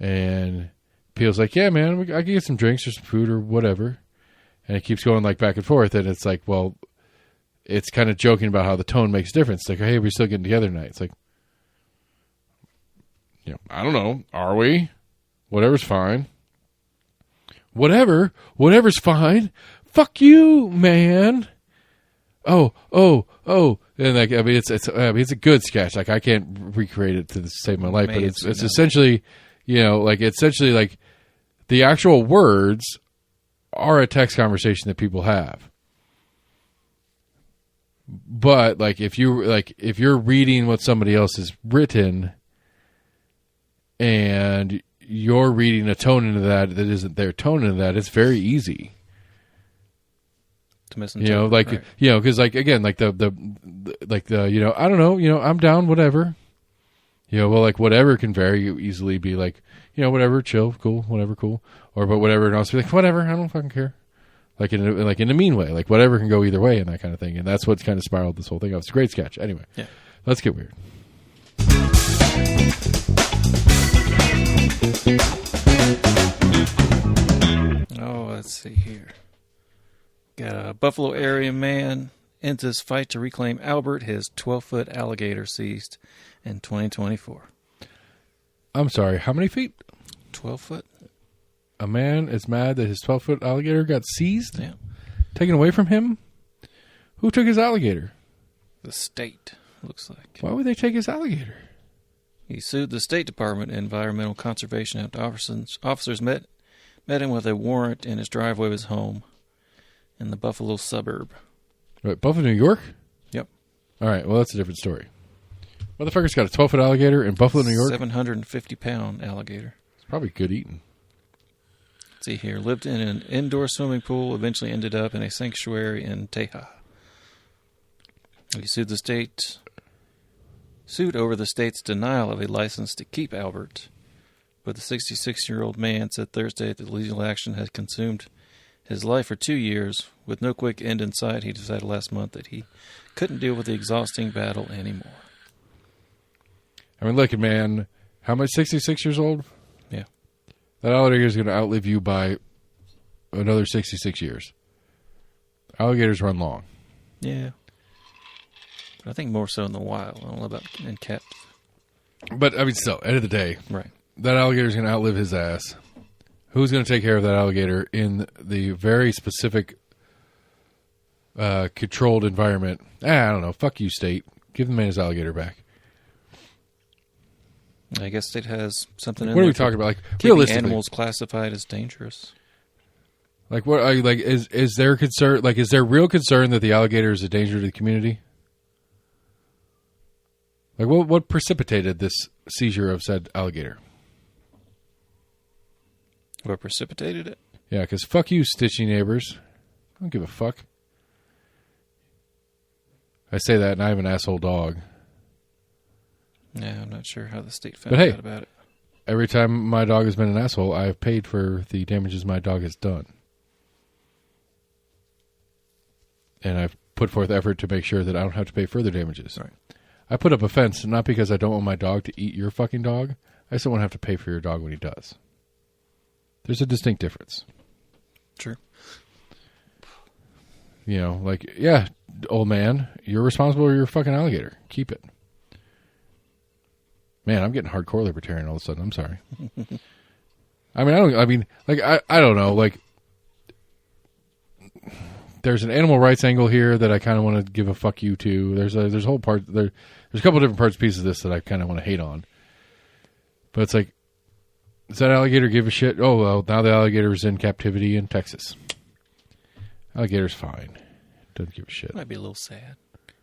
And Peele's like, "Yeah man, I can get some drinks or some food or whatever." And it keeps going like back and forth, and it's like, well, it's kind of joking about how the tone makes a difference. It's like, "Hey, we're still getting together tonight." It's like, I don't know. Are we? Whatever's fine. Whatever's fine. Fuck you, man. Oh. And like, I mean, it's a good sketch. Like, I can't recreate it to save my life, but it's essentially, essentially like the actual words are a text conversation that people have. But like, if you're reading what somebody else has written and you're reading a tone into that isn't their tone into that, it's very easy to miss. Like, right. Because like, again, like the I don't know, I'm down, whatever. Well, like, whatever can very easily be like, whatever, chill, cool, whatever, cool, or but whatever, and also be like, whatever, I don't fucking care. Like in a mean way, like whatever can go either way and that kind of thing, and that's what's kind of spiraled this whole thing up. It's a great sketch. Anyway, yeah, let's get weird. Oh, let's see here. Got a Buffalo area man ends his fight to reclaim Albert, his 12-foot alligator seized in 2024. I'm sorry, how many feet? 12 foot. A man is mad that his 12-foot alligator got seized? Yeah. Taken away from him? Who took his alligator? The state, looks like. Why would they take his alligator? He sued the State Department of Environmental Conservation after officers met him with a warrant in his driveway of his home in the Buffalo suburb. Right, Buffalo, New York? Yep. All right, well, that's a different story. Motherfucker's got a 12-foot alligator in Buffalo, New York? 750-pound alligator. It's probably good eating. Let's see here. Lived in an indoor swimming pool, eventually ended up in a sanctuary in Teja. He sued over the state's denial of a license to keep Albert, but the 66-year-old man said Thursday that legal action had consumed his life for 2 years. With no quick end in sight, he decided last month that he couldn't deal with the exhausting battle anymore. I mean, look, man, how much? 66 years old? Yeah. That alligator is going to outlive you by another 66 years. Alligators run long. Yeah. But I think more so in the wild. I don't know about in cats. But, I mean, still, end of the day, right? That alligator is going to outlive his ass. Who's going to take care of that alligator in the very specific controlled environment? I don't know. Fuck you, state. Give the man his alligator back. I guess state has something in what there. What are we talking about? Like, keeping realistically, animals classified as dangerous. Like, what? Like, is there concern? Like, is there real concern that the alligator is a danger to the community? Like, what precipitated this seizure of said alligator? What precipitated it? Yeah, because fuck you, stitchy neighbors. I don't give a fuck. I say that, and I have an asshole dog. Yeah, I'm not sure how the state found out about it. Every time my dog has been an asshole, I have paid for the damages my dog has done. And I've put forth effort to make sure that I don't have to pay further damages. Right. I put up a fence, not because I don't want my dog to eat your fucking dog. I just don't want to have to pay for your dog when he does. There's a distinct difference. True. Like, yeah, old man, you're responsible for your fucking alligator. Keep it. Man, I'm getting hardcore libertarian all of a sudden. I'm sorry. I don't know. Like, there's an animal rights angle here that I kind of want to give a fuck you to. There's a whole part there's a couple of different parts pieces of this that I kind of want to hate on. But it's like, does that alligator give a shit? Oh well, now the alligator's in captivity in Texas. Alligator's fine. Doesn't give a shit. Might be a little sad.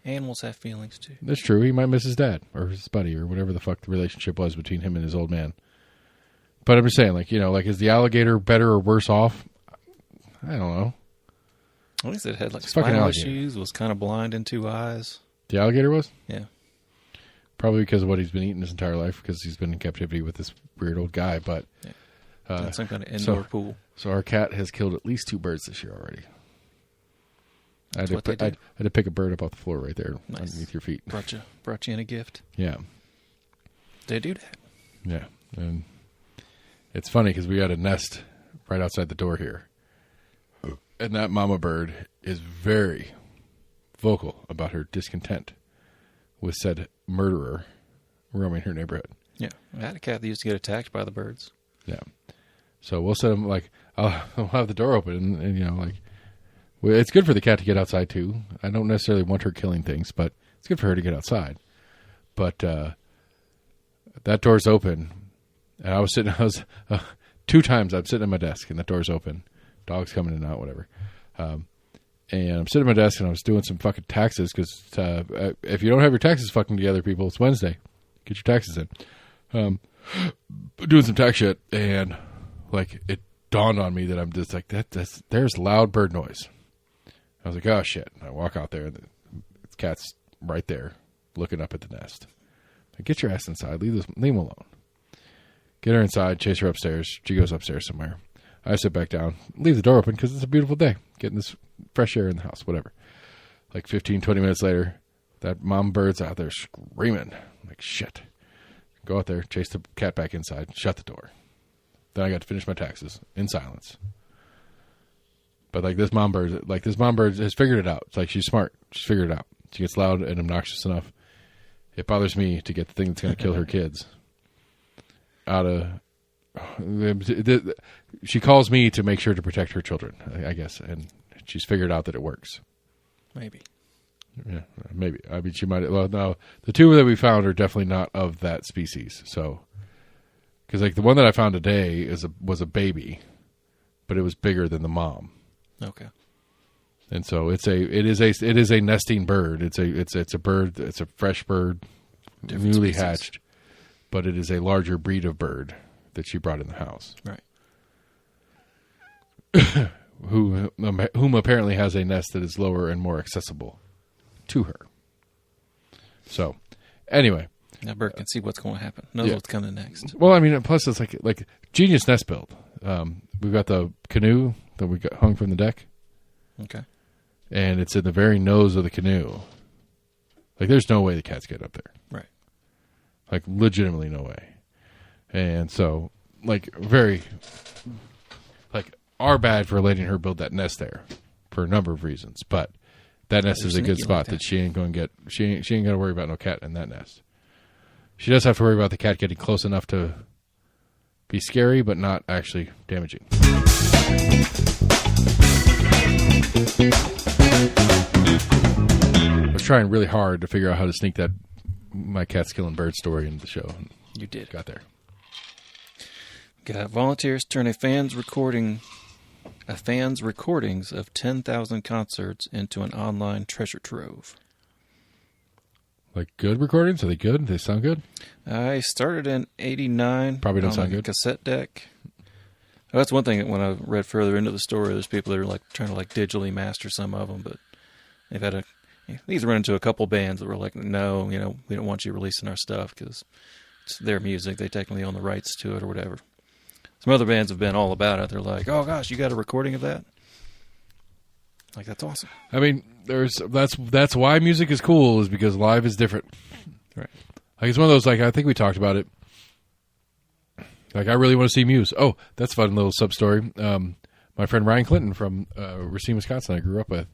Animals have feelings too. That's true. He might miss his dad or his buddy or whatever the fuck the relationship was between him and his old man. But I'm just saying, like, is the alligator better or worse off? I don't know. At least it had like spinal issues, was kind of blind in 2 eyes. The alligator was? Yeah. Probably because of what he's been eating his entire life, because he's been in captivity with this weird old guy. But some kind of indoor pool. So our cat has killed at least 2 birds this year already. I had to pick a bird up off the floor right there underneath your feet. Brought you in a gift. Yeah. They do that. Yeah. And it's funny because we got a nest right outside the door here. And that mama bird is very vocal about her discontent with said murderer roaming her neighborhood. Yeah. I had a cat that used to get attacked by the birds. Yeah. So we'll set him, like, I'll have the door open and it's good for the cat to get outside too. I don't necessarily want her killing things, but it's good for her to get outside. But that door's open, and 2 times I'm sitting at my desk and that door's open. Dogs coming in and out, whatever. And I'm sitting at my desk and I was doing some fucking taxes because if you don't have your taxes fucking together, people, it's Wednesday. Get your taxes in. Doing some tax shit, and like it dawned on me that I'm just like there's loud bird noise. I was like, oh shit! And I walk out there, and the cat's right there, looking up at the nest. Like, get your ass inside. Leave him alone. Get her inside. Chase her upstairs. She goes upstairs somewhere. I sit back down. Leave the door open because it's a beautiful day. Getting this fresh air in the house. Whatever. Like 15, 20 minutes later, that mom bird's out there screaming. I'm like, shit. Go out there. Chase the cat back inside. Shut the door. Then I got to finish my taxes in silence. But this mom bird has figured it out. It's like she's smart. She's figured it out. She gets loud and obnoxious enough. It bothers me to get the thing that's going to kill her kids out of. She calls me to make sure to protect her children, I guess, and she's figured out that it works. Maybe. Yeah, maybe. I mean, she might. Well, no, the 2 that we found are definitely not of that species. So, because the one that I found today was a baby, but it was bigger than the mom. Okay. And so it is a nesting bird. It's a bird. It's a fresh bird, newly hatched, but it is a larger breed of bird that she brought in the house. Right. Whom apparently has a nest that is lower and more accessible to her. So, anyway, that bird can see what's going to happen. Knows what's coming next. Well, I mean, plus it's like genius nest build. We've got the canoe that we got hung from the deck. Okay. And it's in the very nose of the canoe. Like, there's no way the cats get up there. Right. Like, legitimately no way. And so, are bad for letting her build that nest there for a number of reasons. But that nest is a good spot that she ain't going to get. She ain't going to worry about no cat in that nest. She does have to worry about the cat getting close enough to be scary, but not actually damaging. I was trying really hard to figure out how to sneak that my cat's killing bird story into the show. You did. Got there. Got volunteers turn a fan's recordings of 10,000 concerts into an online treasure trove. Like good recordings? Are they good? Do they sound good? I started in 89. Probably don't sound good. Cassette deck. Oh, that's one thing. When I read further into the story, there's people that are trying to digitally master some of them, but they've had these run into a couple bands that were like, no, we don't want you releasing our stuff because it's their music. They technically own the rights to it or whatever. Some other bands have been all about it. They're like, oh gosh, you got a recording of that? Like, that's awesome. I mean, that's why music is cool, is because live is different. Right. Like, it's one of those, I think we talked about it. Like, I really want to see Muse. Oh, that's a fun little sub-story. My friend Ryan Clinton from Racine, Wisconsin, I grew up with,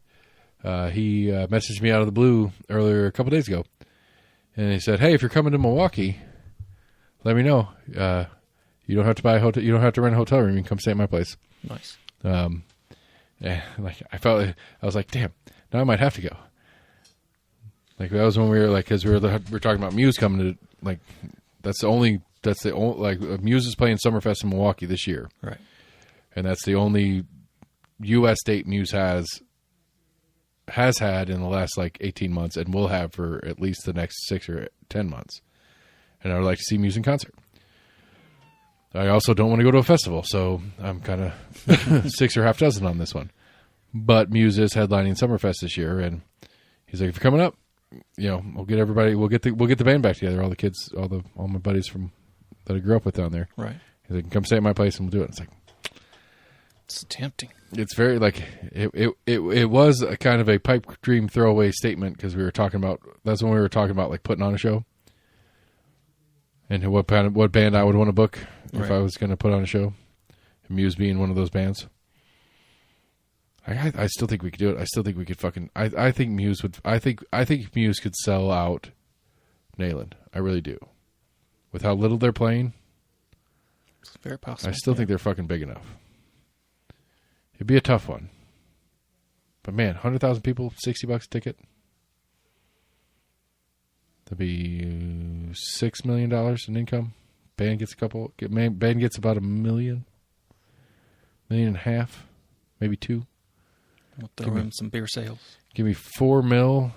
he messaged me out of the blue earlier a couple days ago. And he said, hey, if you're coming to Milwaukee, let me know. You don't have to buy a hotel. You don't have to rent a hotel room. You can come stay at my place. Nice. Yeah, like I was like, damn, now I might have to go. Like that was when we were like, because we were talking about Muse coming to, like, that's the only like Muse is playing Summerfest in Milwaukee this year, right? And that's the only U.S. date Muse has had in the last like 18 months, and will have for at least the next 6 or 10 months. And I would like to see Muse in concert. I also don't want to go to a festival, so I'm kind of 6 or half dozen on this one. But Muse is headlining Summerfest this year, and he's like, if you're coming up, you know, we'll get everybody, we'll get the band back together, all the kids, all my buddies from that I grew up with down there. Right. He's like, come stay at my place and we'll do it. It's like, it's tempting. It's very like it was a kind of a pipe dream throwaway statement, because we were talking about, that's when we were talking about like putting on a show and what band I would want to book if I was going to put on a show. Muse being one of those bands. I still think we could do it. I still think we could fucking. I think Muse would. I think Muse could sell out Nayland. I really do. With how little they're playing, it's very possible. I still think they're fucking big enough. It'd be a tough one, but man, 100,000 people, $60 a ticket. That'd be $6 million in income. Band gets band gets about $1 million, $1.5 million, maybe $2 million. We'll throw in some beer sales. Give me $4 million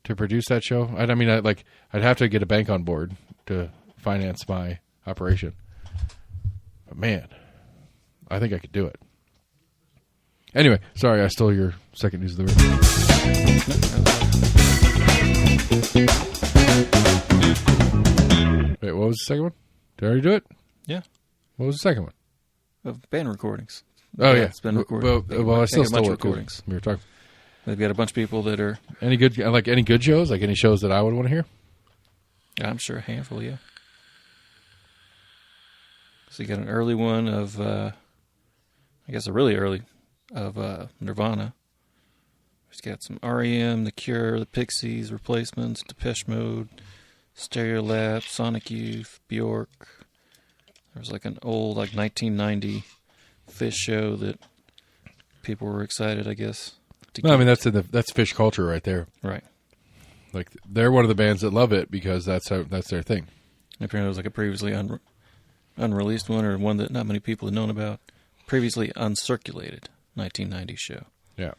to produce that show. I'd have to get a bank on board to finance my operation. But man, I think I could do it. Anyway, sorry, I stole your second news of the week. Wait, what was the second one? Did I already do it? Yeah. What was the second one? Of band recordings. Oh, yeah. It's been recorded. Well, I still stole recordings. We were talking. They've got a bunch of people that are... Any good shows? Like any shows that I would want to hear? I'm sure a handful, yeah. So you got an early one of, I guess a really early, of Nirvana. There's got some R.E.M., The Cure, The Pixies, Replacements, Depeche Mode, Stereolab, Sonic Youth, Bjork. There's like an old, like 1990 Fish show that people were excited, I guess. No, I mean that's Fish culture right there. Right. Like they're one of the bands that love it because that's their thing. Apparently, it was like a previously unreleased one, or one that not many people had known about. Previously uncirculated 1990 show. Yeah.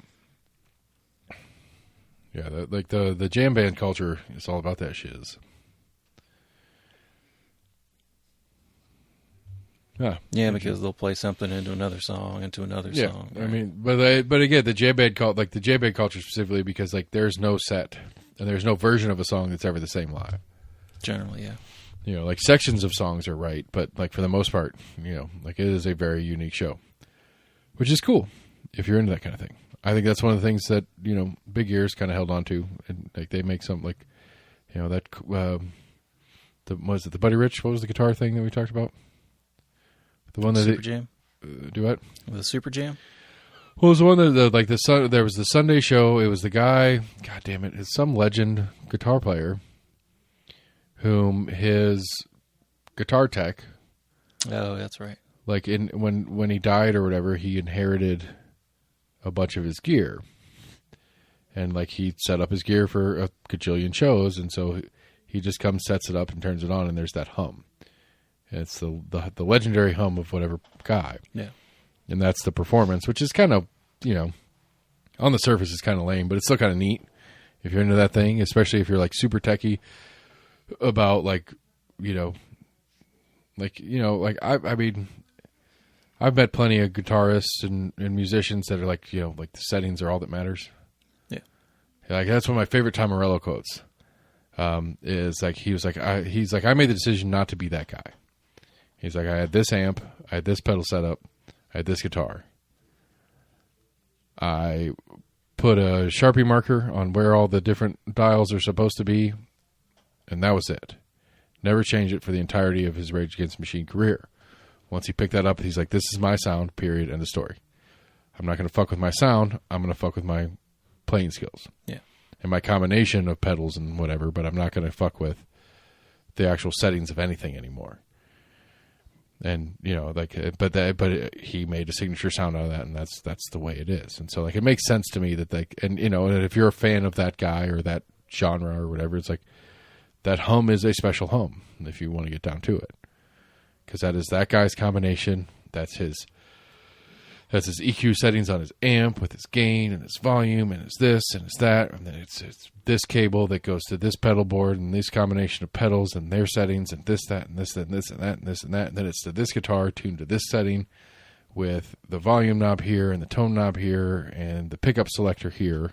Yeah, the jam band culture is all about that shiz. Yeah, because they'll play something into another song, song. Right? I mean, but again, the jam band culture specifically, because like there's no set and there's no version of a song that's ever the same live. Generally, yeah. You know, like sections of songs are right, but like for the most part, you know, like it is a very unique show, which is cool if you're into that kind of thing. I think that's one of the things that, you know, Big Ears kind of held on to, and like they make some like, you know, that was it the Buddy Rich? What was the guitar thing that we talked about? The one that Super Jam. Duet. The Super Jam. Well, it was the one that there was the Sunday show. It was the guy. God damn it! It's some legend guitar player, whom his guitar tech. Oh, that's right. Like when he died or whatever, he inherited a bunch of his gear, and like he set up his gear for a gajillion shows, and so he just comes, sets it up, and turns it on, and there's that hum. It's the legendary hum of whatever guy. Yeah. And that's the performance, which is kind of, you know, on the surface is kind of lame, but it's still kind of neat if you're into that thing, especially if you're like super techie about like, I mean, I've met plenty of guitarists and musicians that are like, you know, like the settings are all that matters. Yeah. Like that's one of my favorite Tom Morello quotes. Is like, he's like, I made the decision not to be that guy. He's like, I had this amp, I had this pedal setup, I had this guitar. I put a Sharpie marker on where all the different dials are supposed to be, and that was it. Never changed it for the entirety of his Rage Against the Machine career. Once he picked that up, he's like, this is my sound, period, end of story. I'm not going to fuck with my sound, I'm going to fuck with my playing skills. Yeah. And my combination of pedals and whatever, but I'm not going to fuck with the actual settings of anything anymore. And but he made a signature sound out of that, and that's the way it is. And so it makes sense to me that and if you're a fan of that guy or that genre or whatever, it's that hum is a special hum if you want to get down to it, because that is that guy's combination. That's his EQ settings on his amp with his gain and his volume and his this and his that, and then it's this cable that goes to this pedal board and this combination of pedals and their settings and this, that, and this, and this, and that, and this, and that. And then it's to this guitar tuned to this setting with the volume knob here and the tone knob here and the pickup selector here.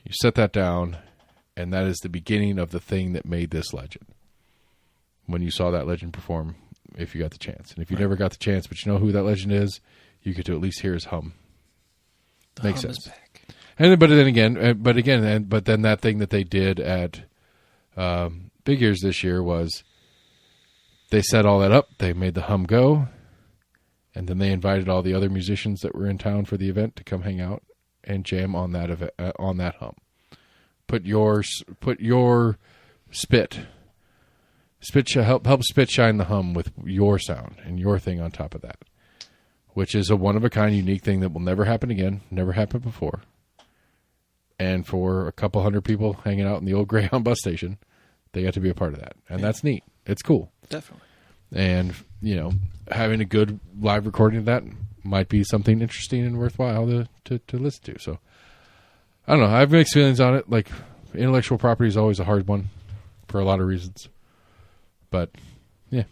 You set that down, and that is the beginning of the thing that made this legend. When you saw that legend perform, if you got the chance. And if you never got the chance, but you know who that legend is, you get to at least hear his hum. Makes sense. But then that thing that they did at Big Ears this year was they set all that up. They made the hum go, and then they invited all the other musicians that were in town for the event to come hang out and jam on that hum. Put your help spit shine the hum with your sound and your thing on top of that, which is a one-of-a-kind, unique thing that will never happen again, never happened before. And for a couple hundred people hanging out in the old Greyhound bus station, they got to be a part of that. And that's neat. It's cool. Definitely. And, having a good live recording of that might be something interesting and worthwhile to listen to. So, I don't know. I have mixed feelings on it. Intellectual property is always a hard one for a lot of reasons. But, yeah.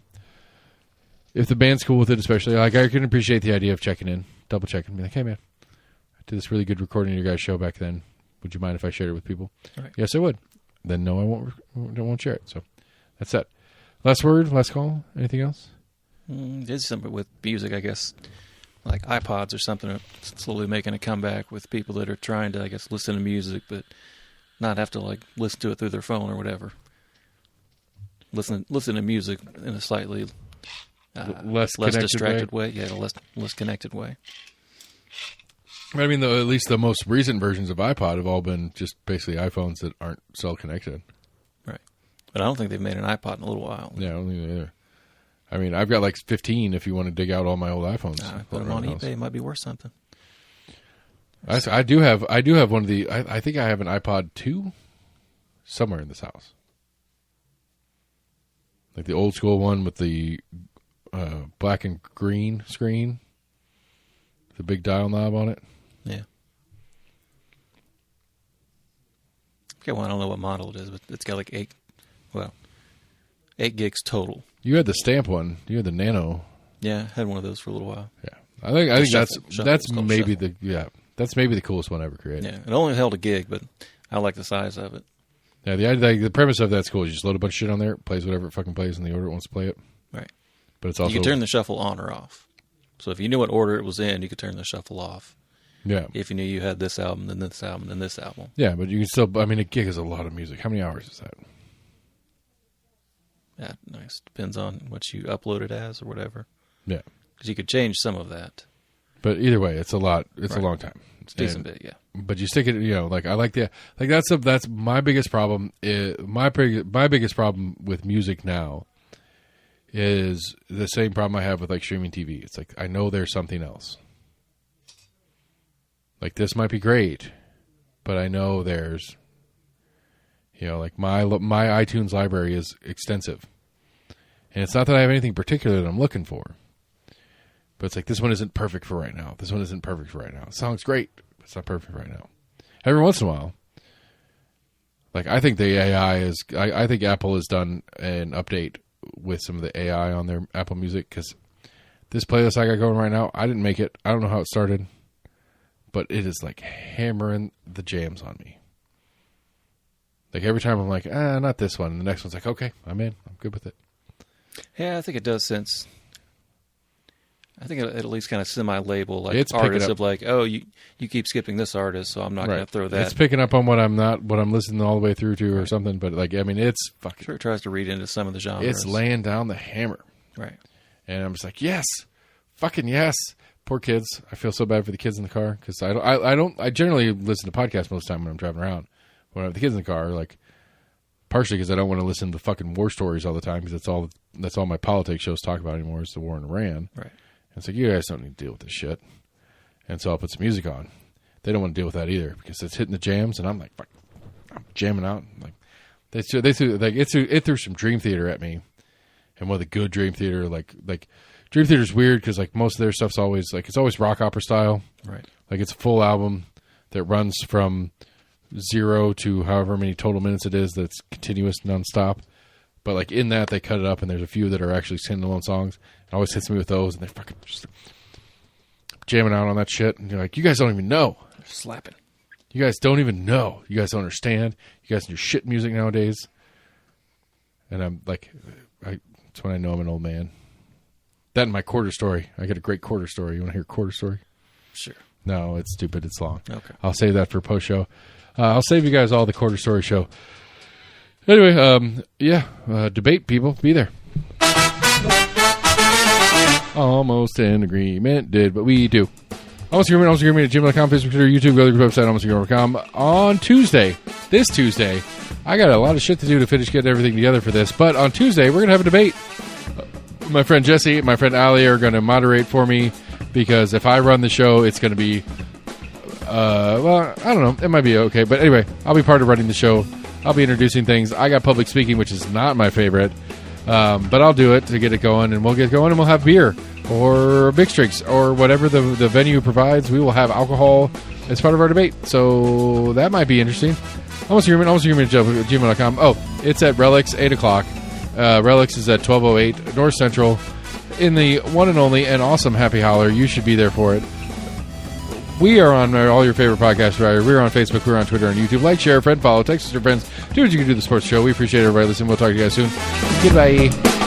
If the band's cool with it, especially, I can appreciate the idea of checking in, double checking, be like, hey man, I did this really good recording of your guys' show back then. Would you mind if I shared it with people? Right. Yes, I would. Then no, I won't share it. So that's that. Last word, last call. Anything else? There's something with music, I guess, like iPods or something, are slowly making a comeback with people that are trying to, I guess, listen to music, but not have to listen to it through their phone or whatever. Listen to music in a slightly less distracted way. Yeah, less connected way. I mean, at least the most recent versions of iPod have all been just basically iPhones that aren't cell connected. Right. But I don't think they've made an iPod in a little while. Yeah, I don't think either. I mean, I've got 15 if you want to dig out all my old iPhones. Put them on eBay. It might be worth something. I do have one of the, I think I have an iPod 2 somewhere in this house. Like the old school one with the black and green screen. The big dial knob on it. Yeah. Okay, well, I don't know what model it is, but it's got 8 gigs total. You had the stamp one. You had the Nano. Yeah, I had one of those for a little while. Yeah. I think that's maybe that's maybe the coolest one ever created. Yeah, it only held a gig, but I like the size of it. Yeah, the premise of that's cool. You just load a bunch of shit on there, it plays whatever it fucking plays in the order it wants to play it. Right. But it's also, you can turn the shuffle on or off. So if you knew what order it was in, you could turn the shuffle off. Yeah. If you knew you had this album, then this album, then this album. Yeah, but you can still, I mean, a gig is a lot of music. How many hours is that? Yeah, nice. Depends on what you upload it as or whatever. Yeah. Because you could change some of that. But either way, it's a lot. It's a long time. It's a decent bit, yeah. But you stick it, I like that's my biggest problem. My biggest problem with music now is the same problem I have with streaming TV. It's I know there's something else. This might be great, but I know there's, my iTunes library is extensive, and it's not that I have anything particular that I'm looking for, but it's this one isn't perfect for right now. This one isn't perfect for right now. It sounds great, but it's not perfect right now. Every once in a while, I think the AI is. I think Apple has done an update with some of the AI on their Apple Music, because this playlist I got going right now, I didn't make it. I don't know how it started, but it is hammering the jams on me. Every time I'm not this one. And the next one's okay, I'm in. I'm good with it. Yeah, I think it does sense. I think it at least kind of semi-label it's artists of you keep skipping this artist, so I'm not going to throw that. It's picking up on what I'm listening all the way through to or something, but it's fucking... Sure, it tries to read into some of the genres. It's laying down the hammer. Right. And I'm just yes, fucking yes. Poor kids. I feel so bad for the kids in the car, because I generally listen to podcasts most of the time when I'm driving around. When I have the kids in the car, partially because I don't want to listen to fucking war stories all the time, because that's all my politics shows talk about anymore is the war in Iran. Right. And it's like, you guys don't need to deal with this shit. And so I'll put some music on. They don't want to deal with that either, because it's hitting the jams, and I'm like, fuck, I'm jamming out. Like it threw some Dream Theater at me, and one of the good Dream Theater, like Dream Theater's weird because like most of their stuff's always like, it's always rock opera style. Right. Like it's a full album that runs from 0 to however many total minutes it is, that's continuous nonstop. But like in that, they cut it up, and there's a few that are actually standalone songs. It always hits me with those, and they're fucking just jamming out on that shit. And you're like, you guys don't even know. They're slapping. You guys don't even know. You guys don't understand. You guys do shit music nowadays. And I'm like, that's when I know I'm an old man. That and my quarter story. I got a great quarter story. You want to hear a quarter story? Sure. No, it's stupid. It's long. Okay. I'll save that for post show. I'll save you guys all the quarter story show. Anyway, debate, people. Be there. Almost in agreement. Did what we do. Almost Agreement at gmail.com, Facebook, Twitter, YouTube, go to the website, almostagreement.com. On this Tuesday, I got a lot of shit to do to finish getting everything together for this, but on Tuesday, we're going to have a debate. My friend Jesse and my friend Ali are going to moderate for me, because if I run the show, it's going to be, I don't know, it might be okay, but anyway, I'll be part of running the show. I'll be introducing things. I got public speaking, which is not my favorite, but I'll do it to get it going, and we'll get going, and we'll have beer or mixed drinks or whatever the venue provides. We will have alcohol as part of our debate, so that might be interesting. Almost Agreement at gmail.com. Oh, it's at Relix, 8 o'clock. Relix is at 1208 North Central in the one and only and awesome Happy Holler. You should be there for it. We are on all your favorite podcast providers. We're on Facebook, we're on Twitter, and YouTube. Like, share, friend, follow, text your friends. Do what you can do to the sports show. We appreciate everybody listening. We'll talk to you guys soon. Goodbye.